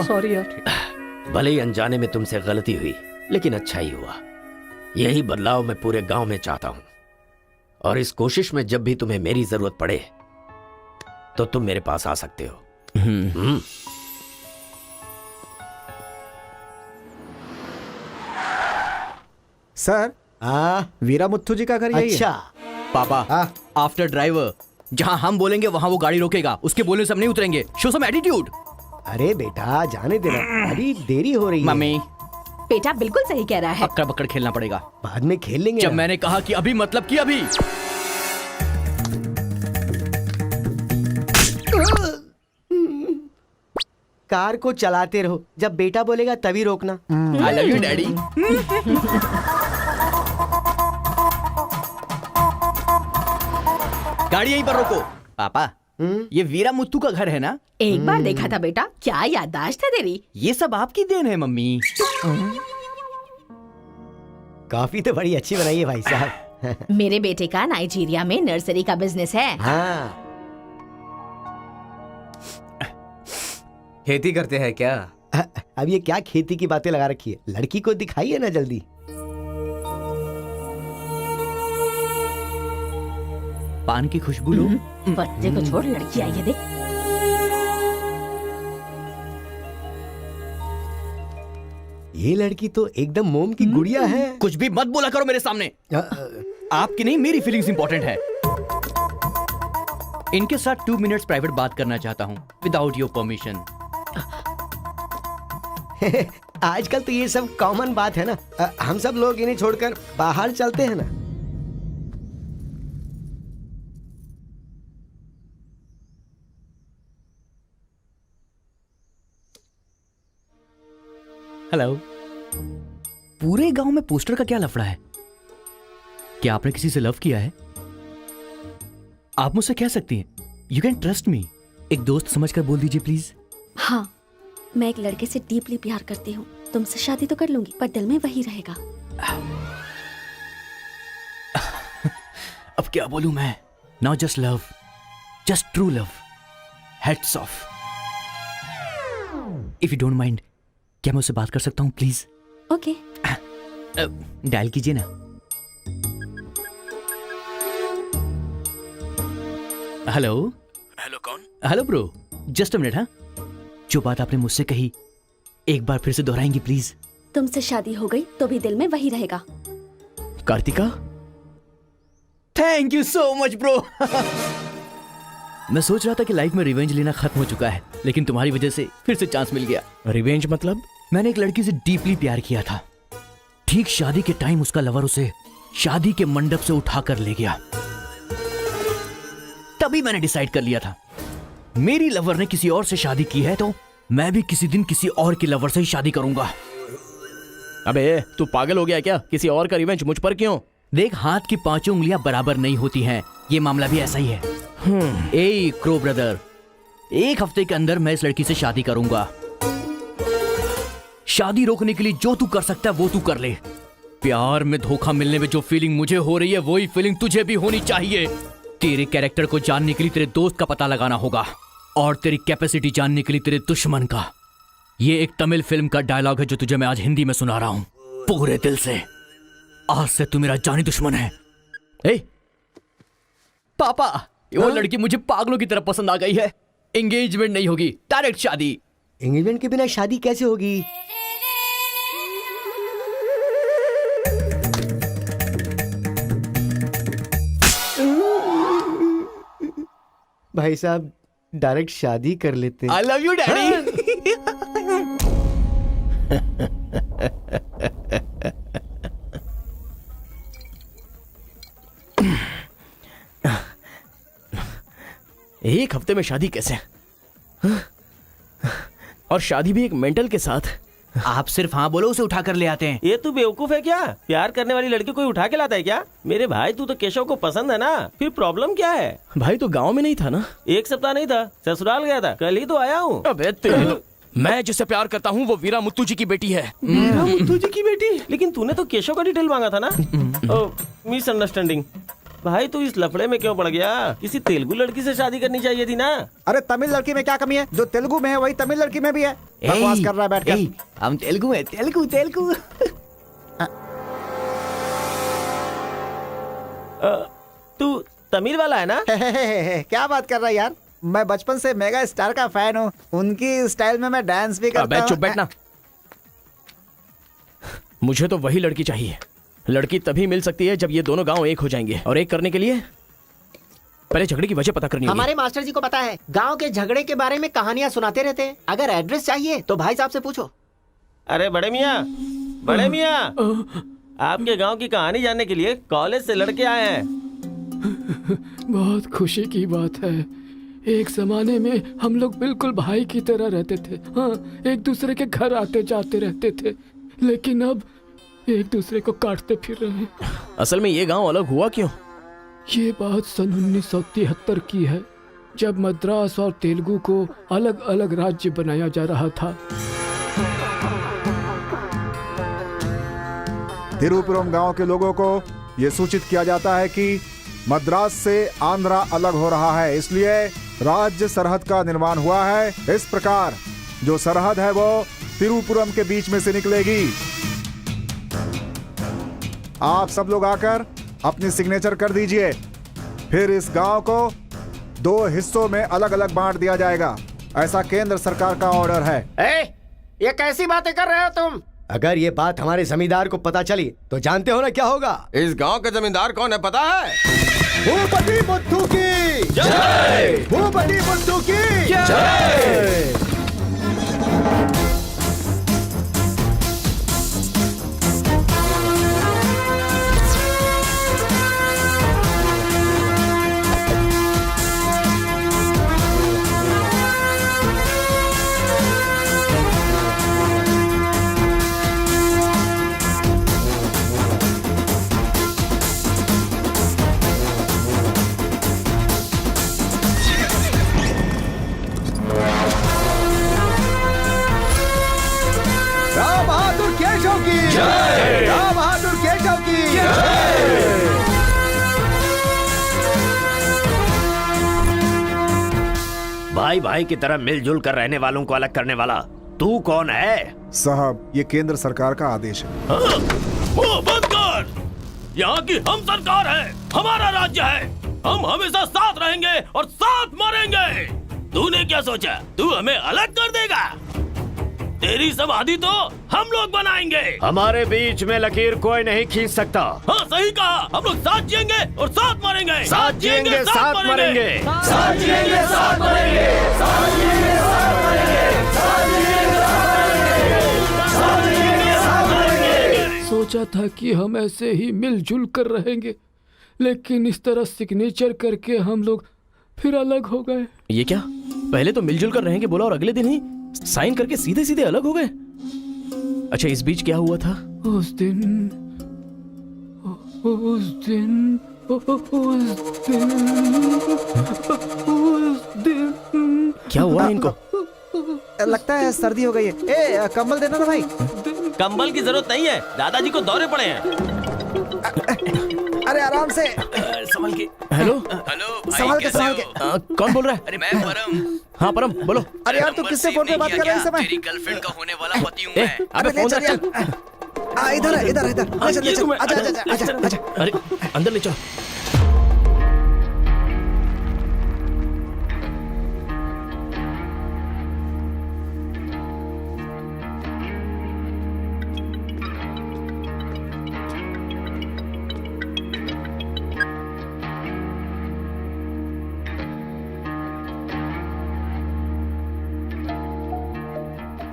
सॉरी यार। भले ही अनजाने में तुमसे गलती हुई, लेकिन अच्छा ही हुआ। यही बदलाव मैं पूरे गांव में चाहता हूं। और इस कोशिश में जब भी तुम्हें मेरी जरूरत पड़े तो तुम मेरे पास आ सकते हो। सर, वीरा मुत्थु जी का घर यही अच्छा है। पापा, आफ्टर ड्राइवर, जहाँ हम बोलेंगे वहाँ वो गाड़ी रोकेगा, उसके बोलने से हम नहीं उतरेंगे। Show some attitude. अरे बेटा जाने देना, अभी देरी हो रही है। मम्मी, बेटा बिल्कुल सही कह रहा है। अक्कड़ बक्कड़ खेलना पड़ेगा, बाद में खेल लेंगे। जब मैंने कहा कि अभी मतलब कि अभी। कार को चलाते रहो, जब बेटा बोलेगा तभी रोकना। आई लव यू डैडी। गाड़ी यहीं पर रोको। पापा, ये वीरा मुत्तू का घर है ना? एक बार देखा था बेटा, क्या याददाश्त है तेरी। ये सब आपकी देन है मम्मी। कॉफी तो बड़ी अच्छी बनाई है भाई साहब। मेरे बेटे का नाइजीरिया में नर्सरी का बिजनेस है। हाँ। खेती करते हैं क्या? अब ये क्या खेती की बातें लगा रखी है, लड़की को दिखाइए ना जल्दी। पान की खुशबू लो। बच्चे को छोड़, लड़की आई है देख। ये लड़की तो एकदम मोम की गुड़िया है। कुछ भी मत बोला करो मेरे सामने। आपकी नहीं, मेरी फीलिंग्स इंपॉर्टेंट है। इनके साथ 2 मिनट्स प्राइवेट बात करना चाहता हूँ, विदाउट योर परमिशन। आजकल तो ये सब कॉमन बात है ना। हम सब लोग इन्हें छोड़कर बाहर चलते हैं ना। हेलो। पूरे गांव में पोस्टर का क्या लफड़ा है? क्या आपने किसी से लव किया है? आप मुझसे कह सकती हैं, यू कैन ट्रस्ट मी। एक दोस्त समझकर बोल दीजिए प्लीज। हाँ, मैं एक लड़के से डीपली प्यार करती हूँ। तुमसे शादी तो कर लूंगी, पर दिल में वही रहेगा। अब क्या बोलूं मैं? Not just love, just true love. Heads of. If you don't mind, क्या मैं उससे बात कर सकता हूँ प्लीज? ओके। डायल कीजिए ना। हेलो। हेलो, कौन? Hello bro, just a minute. हाँ, जो बात आपने मुझसे कही एक बार फिर से दोहराएंगी प्लीज? तुमसे शादी हो गई तो भी दिल में वही रहेगा। Karthika, thank you so much bro. मैं सोच रहा था कि लाइफ में रिवेंज लेना खत्म हो चुका है, लेकिन तुम्हारी वजह से फिर से चांस मिल गया। रिवेंज मतलब? मैंने एक लड़की से डीपली प्यार किया था। ठीक शादी के टाइम उसका लवर उसे शादी के मंडप से उठाकर ले गया। तभी मैंने डिसाइड कर लिया था, मेरी लवर ने किसी और से शादी की है तो मैं भी किसी दिन किसी और की लवर से ही शादी करूंगा। अबे तू पागल हो गया क्या? किसी और का रिवेंज मुझ पर क्यों? देख, हाथ की 5 उंगलियां बराबर नहीं होती हैं। ये मामला भी ऐसा ही है। ए क्रो ब्रदर, 1 हफ्ते के अंदर मैं इस लड़की से शादी करूंगा। शादी रोकने के लिए जो तू कर सकता है वो तू कर ले। प्यार में धोखा मिलने में जो फीलिंग मुझे हो रही है वही फीलिंग तुझे भी होनी चाहिए। तेरे कैरेक्टर को जानने के लिए तेरे दोस्त का पता लगाना होगा और तेरी कैपेसिटी जानने के लिए तेरे दुश्मन का। ये एक तमिल फिल्म का डायलॉग है जो तुझे मैं आज हिंदी में सुना रहा हूं, पूरे दिल से। आज से तू मेरा जानी दुश्मन है। ए पापा, वो लड़की मुझे पागलों की तरह पसंद आ गई है। एंगेजमेंट नहीं होगी, डायरेक्ट शादी। एंगेजमेंट के बिना शादी कैसे होगी? भाई साहब, डायरेक्ट शादी कर लेते हैं। आई लव यू डैडी। एक हफ्ते में शादी कैसे? और शादी भी एक मेंटल के साथ। आप सिर्फ हाँ बोलो, उसे उठा कर ले आते हैं। ये तू बेवकूफ है क्या? प्यार करने वाली लड़की कोई उठा के लाता है क्या? मेरे भाई, तू तो केशव को पसंद है ना, फिर प्रॉब्लम क्या है? भाई तो गांव में नहीं था ना? 1 सप्ताह नहीं था, ससुराल गया था, कल ही तो आया हूँ। अबे मैं जिससे प्यार करता हूँ वो वीरा मुत्तू जी की बेटी है। वीरा मुत्तू जी की बेटी? लेकिन तूने तो केशव का डिटेल मांगा था ना? मिसअंडरस्टैंडिंग। भाई तू इस लफड़े में क्यों पड़ गया? किसी तेलुगु लड़की से शादी करनी चाहिए थी ना। अरे तमिल लड़की में क्या कमी है? जो तेलुगु में है वही तमिल लड़की में भी है। बकवास कर रहा है बैठकर। हम तेलुगु है, तेलुगु तेलुगु। तू तमिल वाला है ना? क्या बात कर रहा है यार, मैं बचपन से मेगा स्टार का फैन हूँ। उनकी स्टाइल में मैं डांस भी करता हूँ। चुप बैठना। मुझे तो वही लड़की चाहिए। लड़की तभी मिल सकती है जब ये दोनों गांव एक हो जाएंगे, और एक करने के लिए पहले झगड़े की वजह पता करनी होगी। हमारे मास्टर जी को पता है, गांव के झगड़े के बारे में कहानियां सुनाते रहते हैं। अगर एड्रेस चाहिए तो भाई साहब से पूछो। अरे बड़े मियाँ, आपके गांव की कहानी जानने के लिए कॉलेज से लड़के आए हैं। बहुत खुशी की बात है। एक जमाने में हम लोग बिल्कुल भाई की तरह रहते थे। हाँ, एक दूसरे के घर आते जाते रहते थे, लेकिन अब एक दूसरे को काटते फिर रहे हैं। असल में ये गांव अलग हुआ क्यों? ये बात सन 1973 की है, जब मद्रास और तेलुगु को अलग अलग राज्य बनाया जा रहा था। तिरुपुरम गांव के लोगों को ये सूचित किया जाता है कि मद्रास से आंध्रा अलग हो रहा है, इसलिए राज्य सरहद का निर्माण हुआ है। इस प्रकार जो सरहद है वो तिरुपुरम के बीच में से निकलेगी। आप सब लोग आकर अपनी सिग्नेचर कर दीजिए, फिर इस गांव को 2 हिस्सों में अलग अलग बांट दिया जाएगा। ऐसा केंद्र सरकार का ऑर्डर है। ये कैसी बातें कर रहे हो तुम? अगर ये बात हमारे जमींदार को पता चली तो जानते हो ना क्या होगा? इस गांव के जमींदार कौन है पता है? भूपति बुद्धू की जय! भूपति बुद्धू की जय! राम बहादुर केशव की जय! राम बहादुर केशव की जय! भाई भाई की तरह मिलजुल कर रहने वालों को अलग करने वाला तू कौन है? साहब, ये केंद्र सरकार का आदेश है। मुंह बंद कर। यहाँ की हम सरकार है, हमारा राज्य है। हम हमेशा साथ रहेंगे और साथ मरेंगे। तूने क्या सोचा, तू हमें अलग कर देगा? तेरी समाधि तो हम लोग बनाएंगे। हमारे बीच में लकीर कोई नहीं खींच सकता। हाँ सही कहा, हम लोग साथ जिएंगे और साथ मरेंगे। साथ जिएंगे, साथ मरेंगे। साथ जिएंगे, साथ मरेंगे। साथ जिएंगे, साथ मरेंगे। साथ जिएंगे, साथ मरेंगे। साथ मरेंगे। सोचा था कि हम ऐसे ही मिलजुल कर रहेंगे, लेकिन इस तरह सिग्नेचर करके हम लोग फिर अलग हो गए। ये क्या? पहले तो मिलजुल कर रहेंगे बोला और अगले दिन ही साइन करके सीधे सीधे अलग हो गए। अच्छा, इस बीच क्या हुआ था? उस दिन क्या हुआ इनको? लगता है सर्दी हो गई है। ए, कंबल देना ना भाई। कंबल की जरूरत नहीं है, दादाजी को दौरे पड़े हैं। अरे आराम से, संभल के। हेलो संभाल के, संभाल के। कौन बोल रहा है? अरे मैं परम। हाँ परम, बोलो। अरे यार, तू किससे फोन पे बात कर रहा है इस समय? तेरी गर्लफ्रेंड का होने वाला पति हूँ मैं। अबे फोन रख। इधर है, इधर इधर। ले चल, आजा आजा आजा आजा। अरे अंदर ले चलो।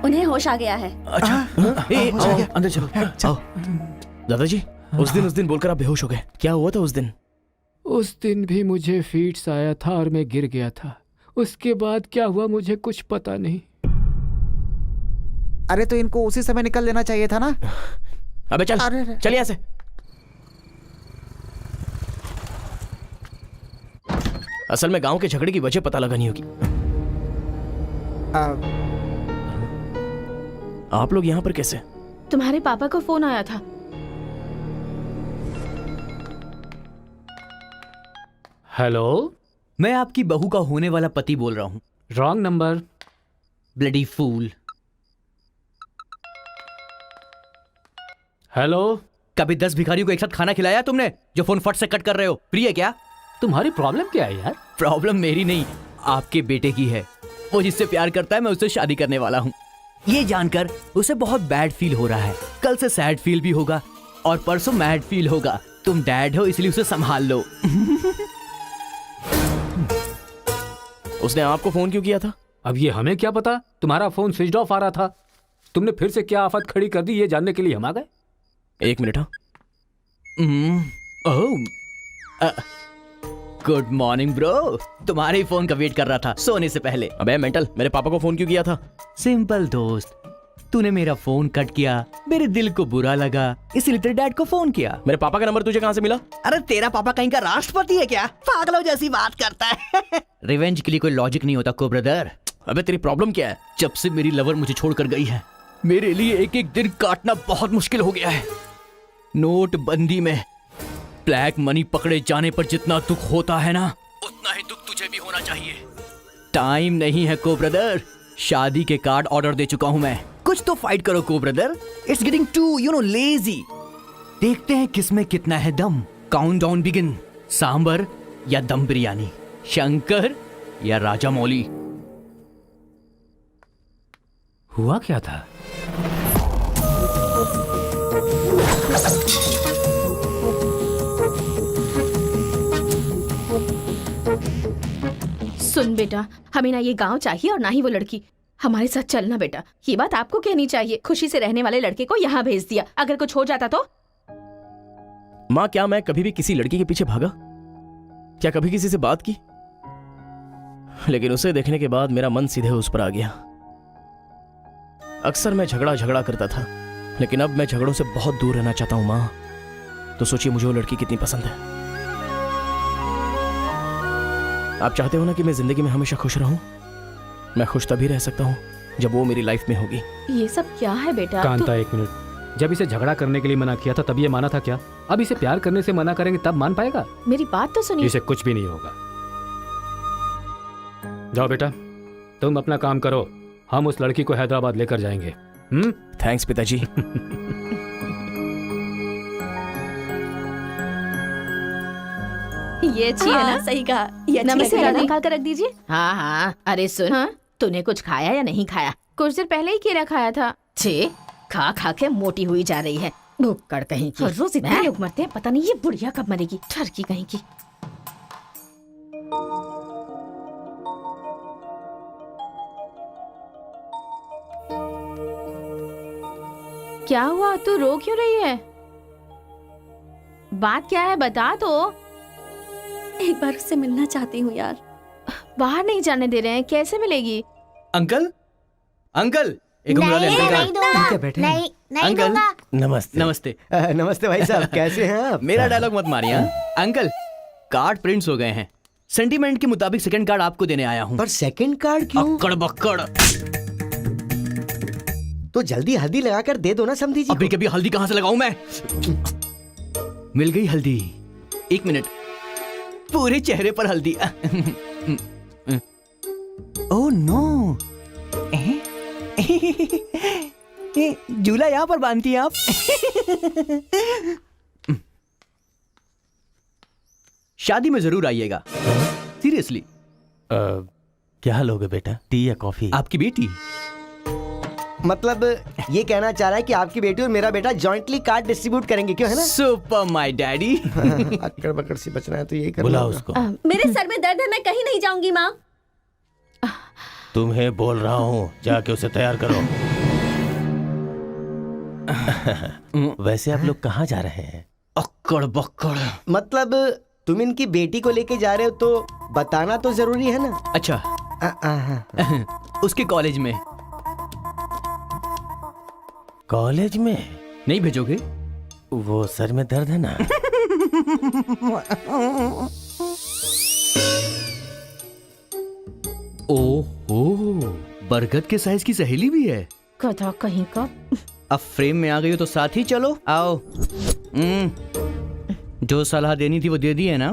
उन्हें होश आ गया है। अच्छा, आओ, अंदर चलो। आओ। दादाजी, उस दिन बोलकर आप बेहोश हो गए। क्या हुआ था उस दिन? उस दिन भी मुझे फीट्स आया था और मैं गिर गया था। उसके बाद क्या हुआ मुझे कुछ पता नहीं। अरे तो इनको उसी समय निकल लेना चाहिए था ना। अबे चल, चल यहाँ से। असल में गांव के झगड़े की वजह पता लगानी होगी। आप लोग यहाँ पर कैसे? तुम्हारे पापा को फोन आया था। हेलो, मैं आपकी बहू का होने वाला पति बोल रहा हूँ। Wrong number. Bloody fool. Hello, कभी 10 भिखारियों को एक साथ खाना खिलाया तुमने जो फोन फट से कट कर रहे हो? प्रिय क्या? तुम्हारी प्रॉब्लम क्या है यार? प्रॉब्लम मेरी नहीं, आपके बेटे की है। वो जिससे प्यार करता है मैं उससे शादी करने वाला हूँ। ये जानकर उसे बहुत बैड फील हो रहा है। कल से सैड फील भी होगा और परसों मैड फील होगा। तुम डैड हो इसलिए उसे संभाल लो। उसने आपको फोन क्यों किया था? अब ये हमें क्या पता, तुम्हारा फोन स्विच ऑफ आ रहा था। तुमने फिर से क्या आफत खड़ी कर दी ये जानने के लिए हम आ गए। एक मिनट। हाँ, गुड मॉर्निंग ब्रो। तुम्हारे फोन का वेट कर रहा था सोने से पहले। अबे मेंटल, मेरे पापा को फोन क्यों किया था? सिंपल दोस्त, तूने मेरा फोन कट किया, मेरे दिल को बुरा लगा, इसलिए तेरे डैड को फोन किया। मेरे पापा का नंबर तुझे कहाँ से मिला? अरे तेरा पापा कहीं का राष्ट्रपति है क्या? पागलों जैसी बात करता है। रिवेंज के लिए कोई लॉजिक नहीं होता को ब्रदर। अबे तेरी प्रॉब्लम क्या है? जब से मेरी लवर मुझे छोड़कर गई है, मेरे लिए एक एक दिन काटना बहुत मुश्किल हो गया है। नोटबंदी में ब्लैक मनी पकड़े जाने पर जितना दुख होता है ना, उतना ही दुख तुझे भी होना चाहिए। टाइम नहीं है को ब्रदर। शादी के कार्ड ऑर्डर दे चुका हूं मैं। कुछ तो फाइट करो को brother. It's getting too lazy. देखते हैं किसमें कितना है दम। Countdown begin. सांबर या दम बिरयानी, शंकर या राजा मौली। हुआ क्या था? सुन बेटा, हमें ना ये गांव चाहिए और ना ही वो लड़की। हमारे साथ चलना बेटा। ये बात आपको कहनी चाहिए। खुशी से रहने वाले लड़के को यहाँ भेज दिया, अगर कुछ हो जाता तो? माँ, क्या मैं कभी भी किसी लड़की के पीछे भागा? क्या कभी किसी से बात की? लेकिन उसे देखने के बाद मेरा मन सीधे उस पर आ गया। अक्सर मैं झगड़ा करता था, लेकिन अब मैं झगड़ों से बहुत दूर रहना चाहता हूँ माँ। तो सोचिए मुझे वो लड़की कितनी पसंद है। आप चाहते हो ना कि मैं जिंदगी में हमेशा खुश रहूं? मैं खुश तभी रह सकता हूं जब वो मेरी लाइफ में होगी। ये सब क्या है बेटा? कांता, एक मिनट। जब इसे झगड़ा करने के लिए मना किया था तब ये माना था क्या? अब इसे प्यार करने से मना करेंगे तब मान पाएगा? मेरी बात तो सुनिए। इसे कुछ भी नहीं होगा। जाओ बेटा, तुम अपना काम करो। हम उस लड़की को हैदराबाद लेकर जाएंगे। थैंक्स पिताजी। ये अच्छी है ना? सही कहा। ये अच्छी नमस्ते लग रही है। दादी, निकाल कर रख दीजिए। हाँ हाँ, अरे सुन, हाँ? तूने कुछ खाया या नहीं खाया? कुछ देर पहले ही केला खाया था। छे, खा खा के मोटी हुई जा रही है। भुक्कड़ कहीं की। हर रोज इतने लोग मरते हैं, पता नहीं ये बुढ़िया कब मरेगी। ठरकी कहीं की। क्या हुआ? तू रो क्यों रही है? बात क्या है बता तो। एक बार उससे मिलना चाहती हूँ यार। बाहर नहीं जाने दे रहे हैं, कैसे मिलेगी? अंकल, अंकल, एक उंगला ले अंकल का। क्या बैठे हैं? अंकल, नमस्ते। नमस्ते। नमस्ते भाई साहब, कैसे हैं आप? मेरा डायलॉग मत मारिए। अंकल, कार्ड प्रिंट्स हो गए हैं। सेंटीमेंट के मुताबिक सेकंड कार्ड आपको देने आया हूँ। पर सेकंड कार्ड क्यों? अक्कड़ बक्कड़। तो जल्दी हल्दी लगाकर दे दो ना समधी जी। अभी कभी हल्दी कहाँ से लगाऊं मैं? मिल गई हल्दी। एक मिनट, पूरे चेहरे पर हल्दी। ओह नो, झूला यहाँ पर बांधती हैं आप? शादी में जरूर आइएगा, सीरियसली। क्या लोगे बेटा, टी या कॉफी? आपकी बेटी। मतलब ये कहना चाह रहा है कि आपकी बेटी और मेरा बेटा जॉइंटली कार्ड डिस्ट्रीब्यूट करेंगे, क्यों है ना? Super my daddy. अक्कड़ बक्कड़ सी बचना है तो यही करना बुला होगा। उसको। मेरे सर में दर्द है, मैं कहीं नहीं जाऊंगी माँ। तुम्हें बोल रहा हूँ, जाके उसे तैयार करो। वैसे आप लोग कहाँ जा रहे हैं? अक्कड़ बक्कड़। मतलब तुम इनकी बेटी को लेके जा रहे हो तो बताना तो जरूरी है ना? अच्छा, उसके कॉलेज में। कॉलेज में नहीं भेजोगे? वो सर में दर्द है ना। ओह, बरगद के साइज की सहेली भी है। गधा कहीं का। अब फ्रेम में आ गई हो तो साथ ही चलो। आओ। जो सलाह देनी थी वो दे दी है ना?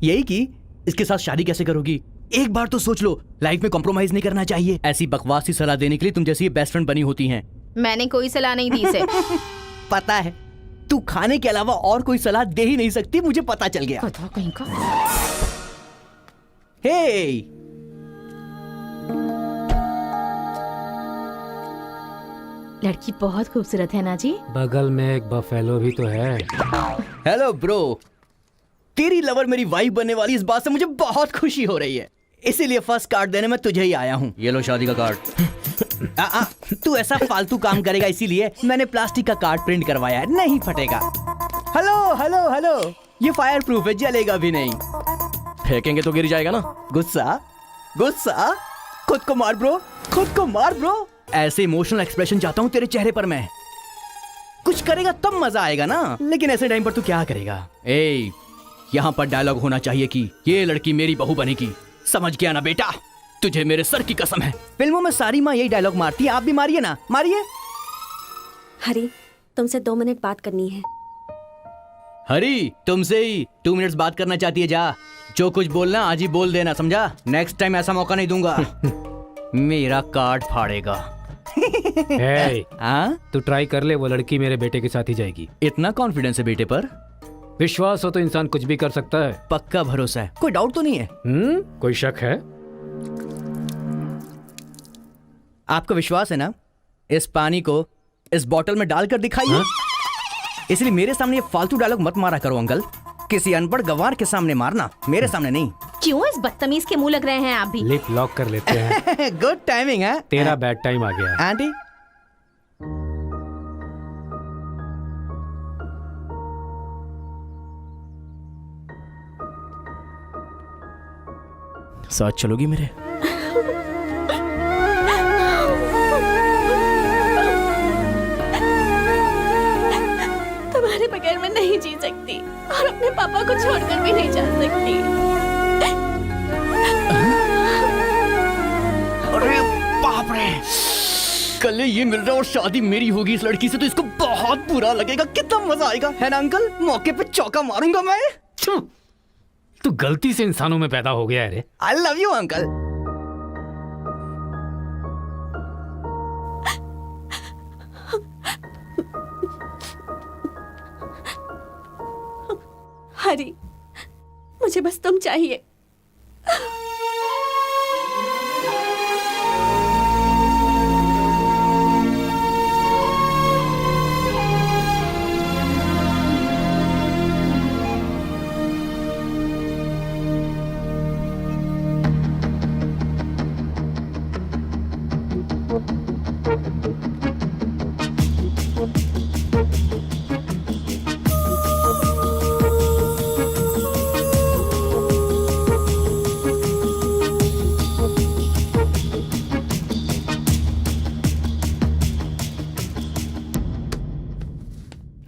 यही कि इसके साथ शादी कैसे करोगी? एक बार तो सोच लो, लाइफ में कॉम्प्रोमाइज नहीं करना चाहिए। ऐसी बकवास सी सलाह देने के लिए तुम जैसी बेस्ट फ्रेंड बनी होती हैं। मैंने कोई सलाह नहीं दी इसे। पता है, तू खाने के अलावा और कोई सलाह दे ही नहीं सकती, मुझे पता चल गया। कहीं का। हे, लड़की बहुत खूबसूरत है ना जी। बगल में एक बफेलो भी तो है। हेलो ब्रो, तेरी लवर मेरी वाइफ बनने वाली, इस बात से मुझे बहुत खुशी हो रही है, इसीलिए फर्स्ट कार्ड देने में तुझे ही आया हूँ। ये लो शादी का कार्ड। तू ऐसा फालतू काम करेगा इसीलिए मैंने प्लास्टिक का कार्ड प्रिंट करवाया है, नहीं फटेगा। हेलो हेलो हेलो, ये फायर प्रूफ है, जलेगा भी नहीं। फेंकेंगे तो गिर जाएगा ना। गुस्सा गुस्सा, खुद को मार ब्रो, खुद को मार ब्रो। ऐसे इमोशनल एक्सप्रेशन चाहता हूँ तेरे चेहरे पर मैं। कुछ करेगा तब मजा आएगा ना, लेकिन ऐसे टाइम पर तू क्या करेगा? ए, यहाँ पर डायलॉग होना चाहिए कि ये लड़की मेरी बहू बनेगी, समझ गया ना बेटा? तुझे मेरे सर की कसम है। फिल्मों में सारी माँ यही डायलॉग मारती है, आप भी मारिए ना, मारिए। हरी, तुमसे 2 मिनट बात करनी है। हरी, तुमसे ही 2 मिनट्स बात करना चाहती है? जा, जो कुछ बोलना आज ही बोल देना, समझा? नेक्स्ट टाइम ऐसा मौका नहीं दूंगा। मेरा कार्ड फाड़ेगा। तू ट्राई कर ले, वो लड़की मेरे बेटे के साथ ही जाएगी। इतना कॉन्फिडेंस है बेटे पर? विश्वास हो तो इंसान कुछ भी कर सकता है। पक्का भरोसा है, कोई डाउट तो नहीं है? कोई शक है? आपको विश्वास है ना? इस पानी को इस बोतल में डालकर दिखाइए। इसलिए मेरे सामने ये फालतू डायलॉग मत मारा करो अंकल, किसी अनपढ़ गवार के सामने मारना, मेरे सामने नहीं। क्यों इस बदतमीज के मुंह लग रहे हैं आप भी? लिप लॉक कर लेते हैं। गुड टाइमिंग है। तेरा बैड टाइम आ गया। आंटी, साथ चलोगी मेरे? तुम्हारे बगैर मैं नहीं जी सकती और अपने पापा को छोड़कर भी नहीं जा सकती। अरे बाप रे, कल ये मिल रहा और शादी मेरी होगी इस लड़की से, तो इसको बहुत बुरा लगेगा। कितना मजा आएगा, है ना अंकल? मौके पे चौका मारूंगा मैं। तू गलती से इंसानों में पैदा हो गया है रे। I love you uncle. Hari, मुझे बस तुम चाहिए।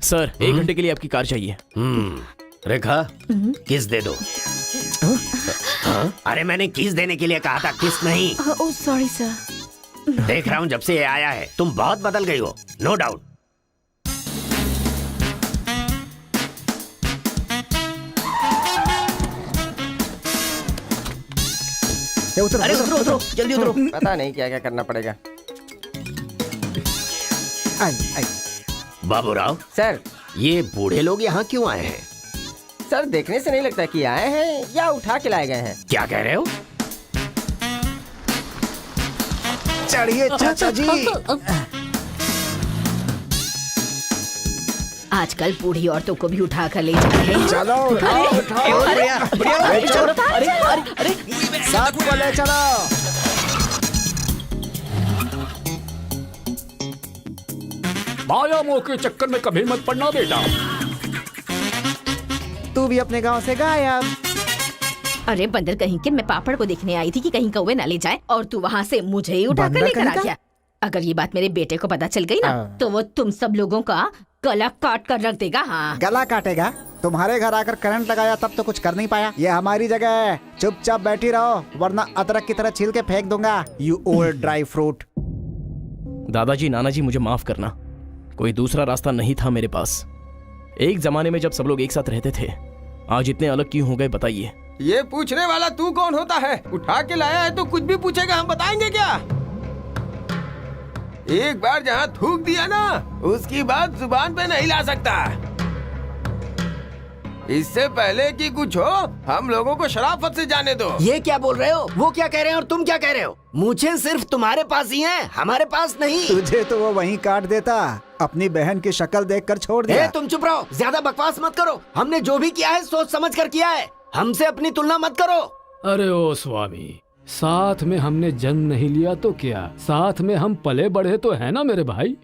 सर, 1 घंटे के लिए आपकी कार चाहिए। रेखा, किस दे दो। अरे मैंने किस देने के लिए कहा था, किस नहीं। Oh sorry sir. देख रहा हूँ जब से ये आया है तुम बहुत बदल गई हो, नो डाउट। अरे उतरो उतरो, जल्दी उतरो। पता नहीं क्या क्या करना पड़ेगा। बाबूराव सर, ये बूढ़े लोग यहाँ क्यों आए हैं? सर, देखने से नहीं लगता कि आए हैं या उठा के लाए गए हैं। क्या कह रहे हो? चढ़िए चाचा जी। आजकल बूढ़ी औरतों को भी उठा कर ले जा रहे हैं। चलो उठाओ उठाओ। अरे साथ को ले चलो। माया मोह के चक्कर में कभी मत पड़ना बेटा। तू भी अपने गांव से गायब। अरे बंदर कहीं के, मैं पापड़ को देखने आई थी कि कहीं कौवे ना ले जाए और तू वहाँ से मुझे ही उठा कर लेकर आ गया। अगर ये बात मेरे बेटे को पता चल गई ना तो वो तुम सब लोगों का गला काट कर रख देगा। हाँ, गला काटेगा? तुम्हारे घर आकर करंट लगाया तब तो कुछ कर नहीं पाया। ये हमारी जगह है, चुपचाप बैठी रहो वरना अदरक की तरह छील के फेंक दूंगा। You old dry fruit. दादाजी, नानाजी, मुझे माफ करना, कोई दूसरा रास्ता नहीं था मेरे पास। एक जमाने में जब सब लोग एक साथ रहते थे, आज इतने अलग क्यों हो गए बताइए? ये पूछने वाला तू कौन होता है? उठा के लाया है तो कुछ भी पूछेगा, हम बताएंगे क्या? एक बार जहाँ थूक दिया ना, उसकी बात जुबान पे नहीं ला सकता। इससे पहले कि कुछ हो हम लोगों को शराफत से जाने दो। ये क्या बोल रहे हो? वो क्या कह रहे हैं और तुम क्या कह रहे हो? मुझे सिर्फ तुम्हारे पास ही है, हमारे पास नहीं। तुझे तो वो वहीं काट देता, अपनी बहन की शक्ल देखकर छोड़ दिया। तुम चुप रहो, ज्यादा बकवास मत करो। हमने जो भी किया है सोच समझ कर किया है, हमसे अपनी तुलना मत करो। अरे ओ स्वामी, साथ में हमने जन्म नहीं लिया तो क्या, साथ में हम पले बढ़े तो है ना मेरे भाई।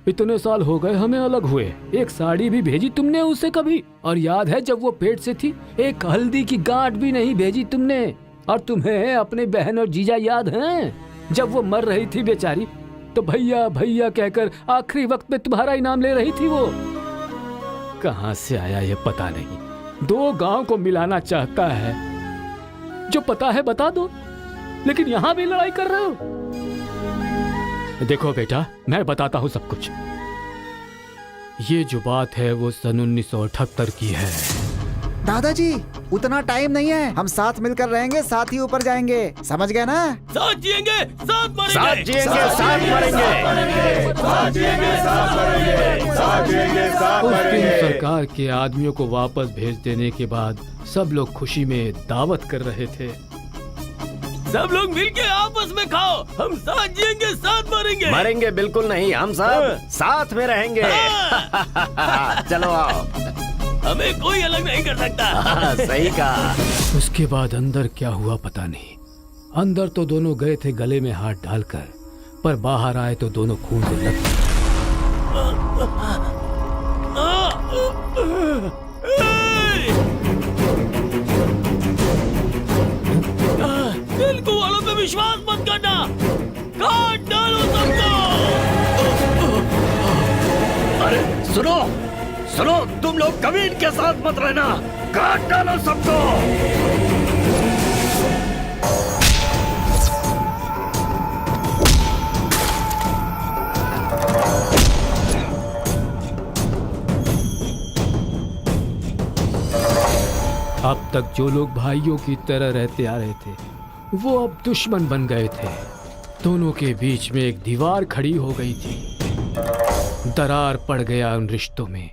इतने साल हो गए हमें अलग हुए, एक साड़ी भी भेजी तुमने उसे कभी? और याद है जब वो पेट से थी, एक हल्दी की गांठ भी नहीं भेजी तुमने। और तुम्हें अपने बहन और जीजा याद हैं? जब वो मर रही थी बेचारी, तो भैया भैया कहकर आखिरी वक्त में तुम्हारा इनाम ले रही थी। वो कहाँ से आया ये पता नहीं। 2 गांव को मिलाना चाहता है, जो पता है बता दो, लेकिन यहाँ भी लड़ाई कर रहे हो। देखो बेटा, मैं बताता हूँ सब कुछ। ये जो बात है वो सन 1978 की है। दादाजी, उतना टाइम नहीं है, हम साथ मिलकर रहेंगे, साथ ही ऊपर जाएंगे, समझ गए ना? साथ जिएंगे, साथ मरेंगे, साथ जिएंगे, साथ मरेंगे, साथ जिएंगे, साथ मरेंगे, साथ जिएंगे, साथ उस दिन मरेंगे। सरकार के आदमियों को वापस भेज देने के बाद सब लोग खुशी में दावत कर रहे थे। सब लोग मिलके आपस में खाओ, हम साथ जिएंगे, साथ मरेंगे। मरेंगे बिल्कुल नहीं, हम सब साथ में रहेंगे। चलो आओ, हमें कोई अलग नहीं कर सकता। सही कहा। उसके बाद अंदर क्या हुआ पता नहीं। अंदर तो दोनों गए थे गले में हाथ डालकर, पर बाहर आए तो दोनों खून से लथपथ। तेलुगु वालों पे विश्वास मत करना, काट डालो सबको। अरे सुनो सुनो, तुम लोग कभी इनके साथ मत रहना, काट डालो सबको। अब तक जो लोग भाइयों की तरह रहते आ रहे थे, वो अब दुश्मन बन गए थे। दोनों के बीच में एक दीवार खड़ी हो गई थी। दरार पड़ गया उन रिश्तों में।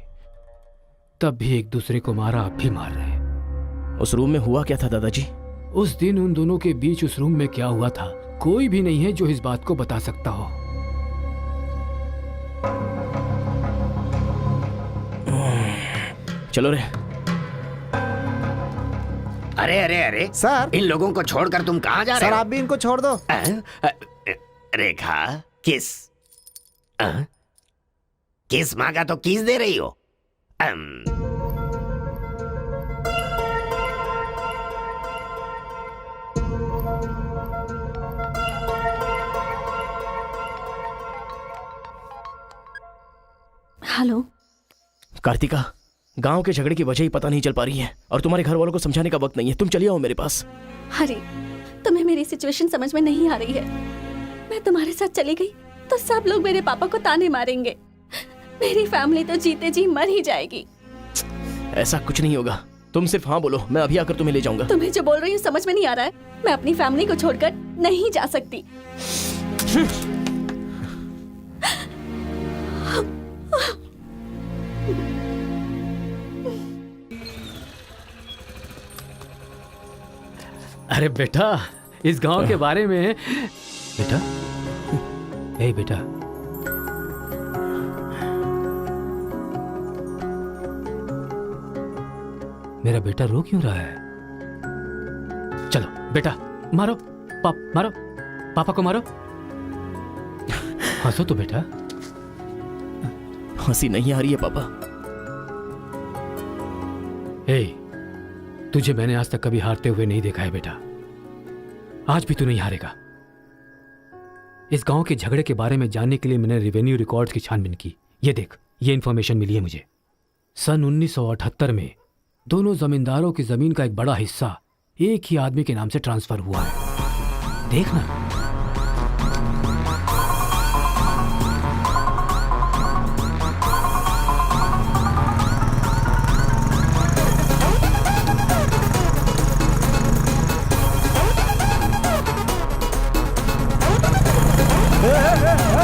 तब भी एक दूसरे को मारा, अब भी मार रहे। उस रूम में हुआ क्या था दादाजी? उस दिन उन दोनों के बीच उस रूम में क्या हुआ था, कोई भी नहीं है जो इस बात को बता सकता हो। चलो रे। अरे अरे अरे सर, इन लोगों को छोड़कर तुम कहाँ जा रहे सर हो? आप भी इनको छोड़ दो। रेखा, किस किस मांगा तो किस दे रही हो? हेलो कार्तिका, गांव के झगड़े की वजह ही पता नहीं चल पा रही है और तुम्हारे घर वालों को समझाने का वक्त नहीं है। तुम चलिए आओ मेरे पास। हरी, तुम्हें मेरी सिचुएशन समझ में नहीं आ रही है। मैं तुम्हारे साथ चली गई तो सब लोग मेरे पापा को ताने मारेंगे। मेरी फैमिली तो जीते जी मर ही जाएगी। ऐसा कुछ नहीं होगा, तुम सिर्फ हाँ बोलो, मैं अभी आकर तुम्हें ले जाऊंगा। तुम्हें जो बोल रही हूँ समझ में नहीं आ रहा है। मैं अपनी फैमिली को छोड़कर नहीं जा सकती। अरे बेटा, इस गांव के बारे में बेटा, ए बेटा, मेरा बेटा रो क्यों रहा है? चलो बेटा, मारो मारो, पापा को मारो। हंसो तो बेटा। हंसी नहीं आ रही है पापा। ए, तुझे मैंने आज तक कभी हारते हुए नहीं देखा है बेटा। आज भी तू नहीं हारेगा। इस गांव के झगड़े के बारे में जानने के लिए मैंने रेवेन्यू रिकॉर्ड्स की छानबीन की। ये देख, ये इंफॉर्मेशन मिली है मुझे। सन 1978 में दोनों जमींदारों की जमीन का एक बड़ा हिस्सा एक ही आदमी के नाम से ट्रांसफर हुआ है। देखना।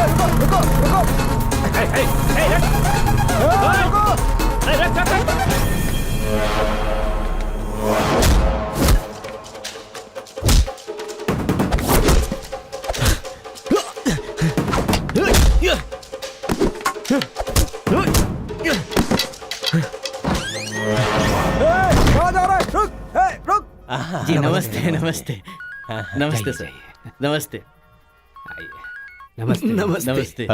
रुको, रुको, रुको। जी नमस्ते नमस्ते नमस्ते सर नमस्ते नमस्ते नमस्ते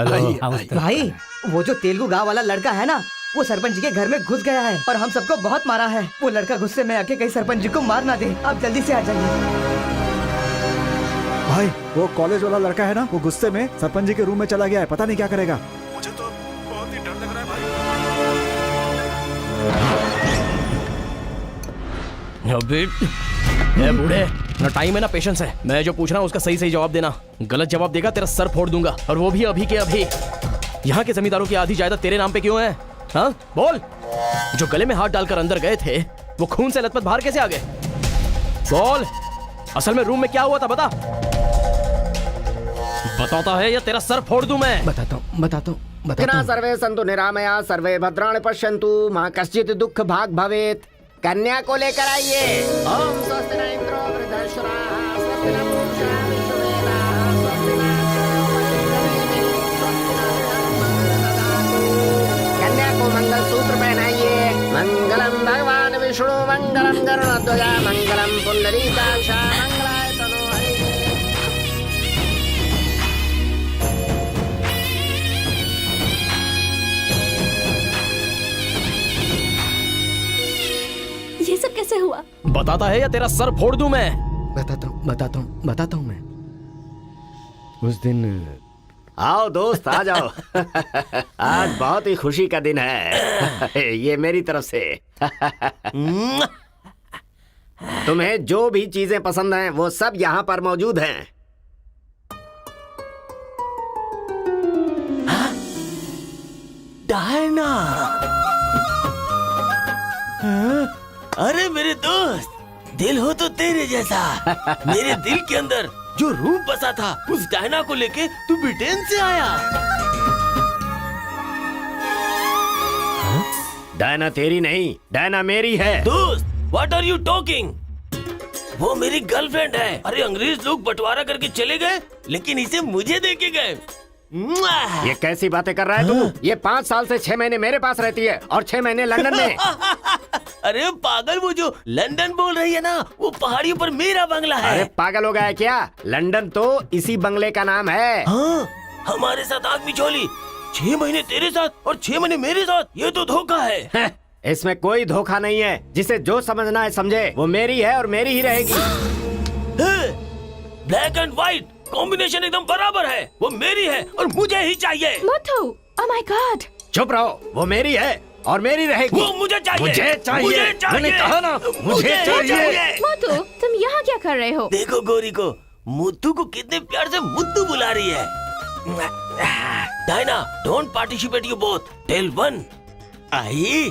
भाई वो जो तेलुगु गांव वाला लड़का है ना, वो सरपंच जी के घर में घुस गया है और हम सबको बहुत मारा है। वो लड़का गुस्से में आके कहीं सरपंच जी को मार ना दे। आप जल्दी से आ जाइए। भाई वो कॉलेज वाला लड़का है ना, वो गुस्से में सरपंच जी के रूम में चला गया है, पता नहीं क्या करेगा। मुझे तो बहुत ही डर लग रहा है अबे ए बूढ़े, ना टाइम है ना पेशेंस है। मैं जो पूछ रहा हूँ उसका सही सही जवाब देना। गलत जवाब देगा तेरा सर फोड़ दूंगा, और वो भी अभी के अभी। यहाँ के जमींदारों की आधी जायदाद तेरे नाम पे क्यों है? हाँ बोल। जो गले में हाथ डालकर अंदर गए थे वो खून से लथपथ बाहर कैसे आ गए? बोल, असल में रूम में क्या हुआ था बता। बताता है या तेरा सर फोड़ दूं मैं? बताता हूँ। सर्वे संतु निरामया सर्वे भद्राणि पश्यन्तु मां कश्चित् दुःख भाग भवेत्। कन्या को लेकर आइए। ओम स्वस्ति न इंद्रो वृद्धश्रवाः स्वस्ति न पूषा विश्ववेदाः स्वस्ति न कन्या को मंगल सूत्र पहनाइए। मंगलम भगवान विष्णु मंगलम गरुड़ध्वज मंगलम पुंडरीकाक्ष मंगलाय तनो हरिः। ये सब कैसे हुआ? बताता है या तेरा सर फोड़ दूं मैं? बताता हूँ मैं। उस दिन आओ दोस्त आ जाओ। आज बहुत ही खुशी का दिन है। ये मेरी तरफ से। तुम्हें जो भी चीजें पसंद हैं वो सब यहाँ पर मौजूद हैं। डायना, अरे मेरे दोस्त, दिल हो तो तेरे जैसा। मेरे दिल के अंदर जो रूप बसा था उस डायना को लेके तू ब्रिटेन से आया। डायना तेरी नहीं, डायना मेरी है। दोस्त, व्हाट आर यू टॉकिंग? वो मेरी गर्लफ्रेंड है। अरे अंग्रेज लोग बंटवारा करके चले गए, लेकिन इसे मुझे दे के गए। ये कैसी बातें कर रहा है तू? ये 5 साल से 6 महीने मेरे पास रहती है और 6 महीने लंदन में। अरे पागल, वो जो लंदन बोल रही है ना, वो पहाड़ियों पर मेरा बंगला है। अरे पागल हो गया है क्या? लंदन तो इसी बंगले का नाम है। हाँ, हमारे साथ आग मिचोली। 6 महीने तेरे साथ और 6 महीने मेरे साथ, ये तो धोखा है। इसमें कोई धोखा नहीं है। जिसे जो समझना है समझे। वो मेरी है और मेरी ही रहेगी। ब्लैक एंड व्हाइट कॉम्बिनेशन एकदम बराबर है। वो मेरी है और मुझे ही चाहिए। मोटू, ओह माय गॉड। चुप रहो, वो मेरी है और मेरी रहेगी। वो मुझे चाहिए। मुझे चाहिए। मुझे चाहिए। मैंने कहा ना, मुझे चाहिए। मोटू, तुम यहाँ क्या कर रहे हो? देखो गोरी को, मुद्दू को कितने प्यार से मुद्दू बुला रही है। Diana, don't participate you both. Tell one, I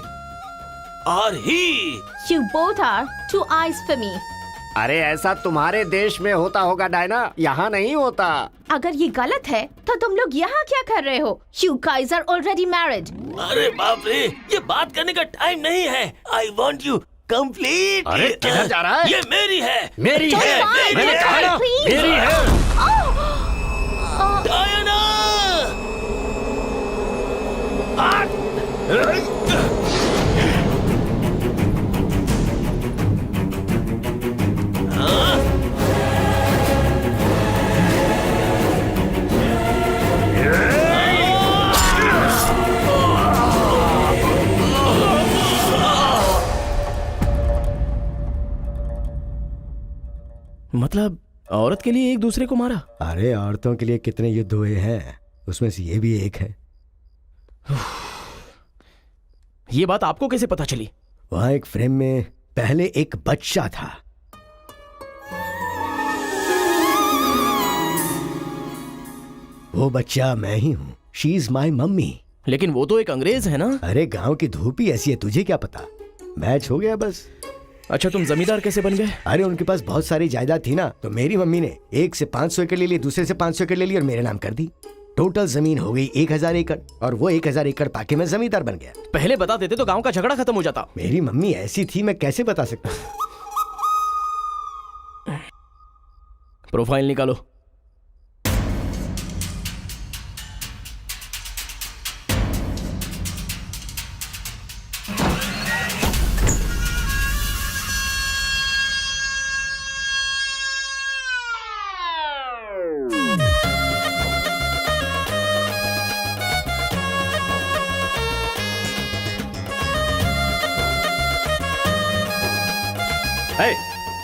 or he. You both are two eyes for me. अरे ऐसा तुम्हारे देश में होता होगा डायना, यहाँ नहीं होता। अगर ये गलत है तो तुम लोग यहाँ क्या कर रहे हो? You guys are already married. अरे बाप रे, ये बात करने का टाइम नहीं है। I want you complete. अरे किधर जा रहा है? ये मेरी है। मेरी है। मैंने कहा ना, मेरी है। डायना! मतलब औरत के लिए एक दूसरे को मारा? अरे औरतों के लिए कितने युद्ध हुए हैं, उसमें से ये भी एक है। ये बात आपको कैसे पता चली? वहां एक फ्रेम में पहले एक बच्चा था। वो बच्चा मैं ही हूँ। She is my mummy. लेकिन वो तो एक अंग्रेज है ना? अरे गांव की धूप ही ऐसी है, तुझे क्या पता। मैच हो गया बस। अच्छा, तुम जमींदार कैसे बन गए? अरे उनके पास बहुत सारी जायदाद थी ना, तो मेरी मम्मी ने एक से 500 एकड़ ले ली, दूसरे से 500 एकड़ ले ली और मेरे नाम कर दी। टोटल जमीन हो गई 1000 एकड़ और वो 1000 एकड़ पाके मैं जमींदार बन गया। पहले बता देते तो गांव का झगड़ा खत्म हो जाता। मेरी मम्मी ऐसी थी, मैं कैसे बता सकता हूँ। प्रोफाइल निकालो।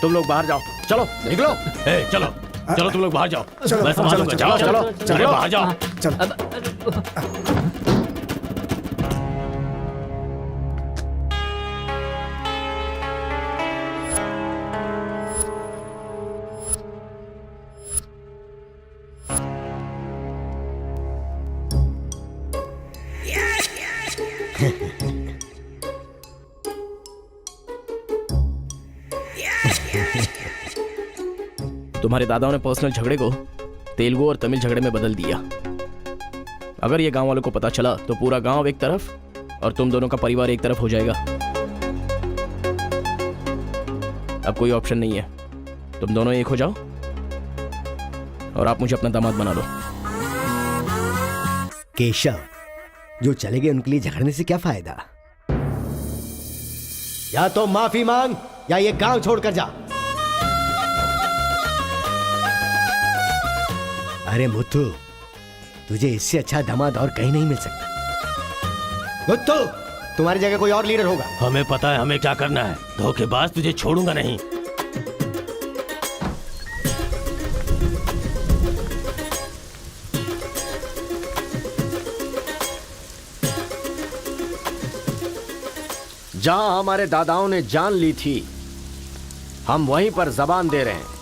तुम लोग बाहर जाओ, चलो निकलो। चलो चलो तुम लोग बाहर जाओ, चलो, मैं संभालूंगा। चलो, जाओ चलो, चलो चलो। चलो बाहर जाओ। तुम्हारे दादाओं ने पर्सनल झगड़े को तेलुगु और तमिल झगड़े में बदल दिया। अगर ये गांव वालों को पता चला तो पूरा गांव एक तरफ और तुम दोनों का परिवार एक तरफ हो जाएगा। अब कोई ऑप्शन नहीं है, तुम दोनों एक हो जाओ और आप मुझे अपना दामाद बना दो। केशव, जो चले गए उनके लिए झगड़ने से क्या फायदा? या तो माफी मांग या ये गांव छोड़कर जा। अरे मुत्तू, तुझे इससे अच्छा दामाद और कहीं नहीं मिल सकता। मुत्तू, तुम्हारी जगह कोई और लीडर होगा। हमें पता है हमें क्या करना है। धोखेबाज, तुझे छोड़ूंगा नहीं। जहां हमारे दादाओं ने जान ली थी, हम वहीं पर जबान दे रहे हैं।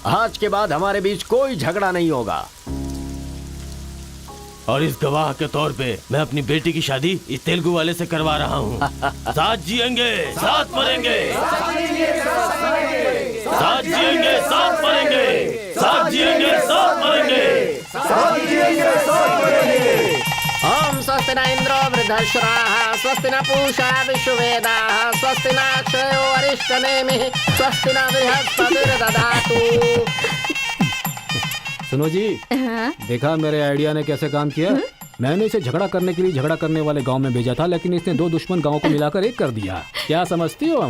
आज के बाद हमारे बीच कोई झगड़ा नहीं होगा। और इस गवाह के तौर पे मैं अपनी बेटी की शादी इस तेलुगु वाले से करवा रहा हूँ। साथ जिएंगे, साथ मरेंगे, साथ जिएंगे, साथ मरेंगे, साथ जिएंगे, साथ मरेंगे, साथ जिएंगे, साथ मरेंगे। ओम स्वस्ति न इंद्रो वृद्धश्राः, स्वस्ति न पूषा विश्ववेदाः, स्वस्ति न अक्षयो अरिष्टनेमिः, स्वस्ति न बृहस्पतिर्दधातु। सुनो जी, देखा मेरे आइडिया ने कैसे काम किया? मैंने इसे झगड़ा करने के लिए झगड़ा करने वाले गांव में भेजा था, लेकिन इसने दो दुश्मन गांवों को मिलाकर एक कर दिया। क्या समझती हो?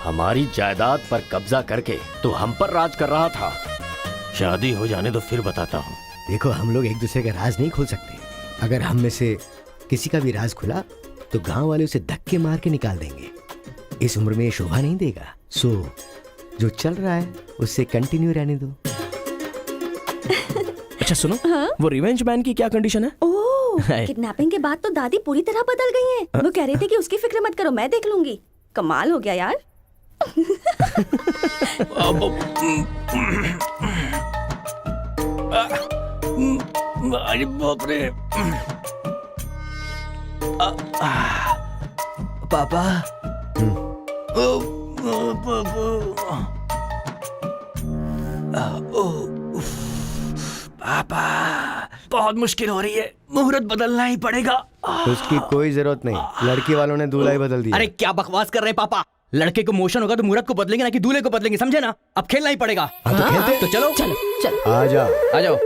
हमारी जायदाद पर कब्जा करके तू हम पर राज कर रहा था। शादी हो जाने तो फिर बताता हूँ। देखो, हम लोग एक दूसरे का राज नहीं खोल सकते। अगर हम में से किसी का भी राज खुला तो गांव वाले उसे धक्के मार के निकाल देंगे। इस उम्र में ये शोभा नहीं देगा। सो जो चल रहा है उससे कंटिन्यू रहने दो। अच्छा सुनो, वो रिवेंज मैन की क्या कंडीशन है? ओह, किडनैपिंग के बाद तो दादी पूरी तरह बदल गई हैं। वो कह रही थी कि उसकी फिक्र मत करो, मैं देख लूंगी। कमाल हो गया यार। अरे बाप रे। पापा, पापा, बहुत मुश्किल हो रही है। मुहूर्त बदलना ही पड़ेगा। उसकी कोई जरूरत नहीं, लड़की वालों ने दूल्हा ही बदल दिया। अरे क्या बकवास कर रहे हैं पापा? लड़के को मोशन होगा तो मुहूर्त को बदलेंगे ना कि दूल्हे को बदलेंगे, समझे ना? अब खेलना ही पड़ेगा। हाँ, तो खेलते। तो चलो चलो चलो, आ जाओ, आ जाओ।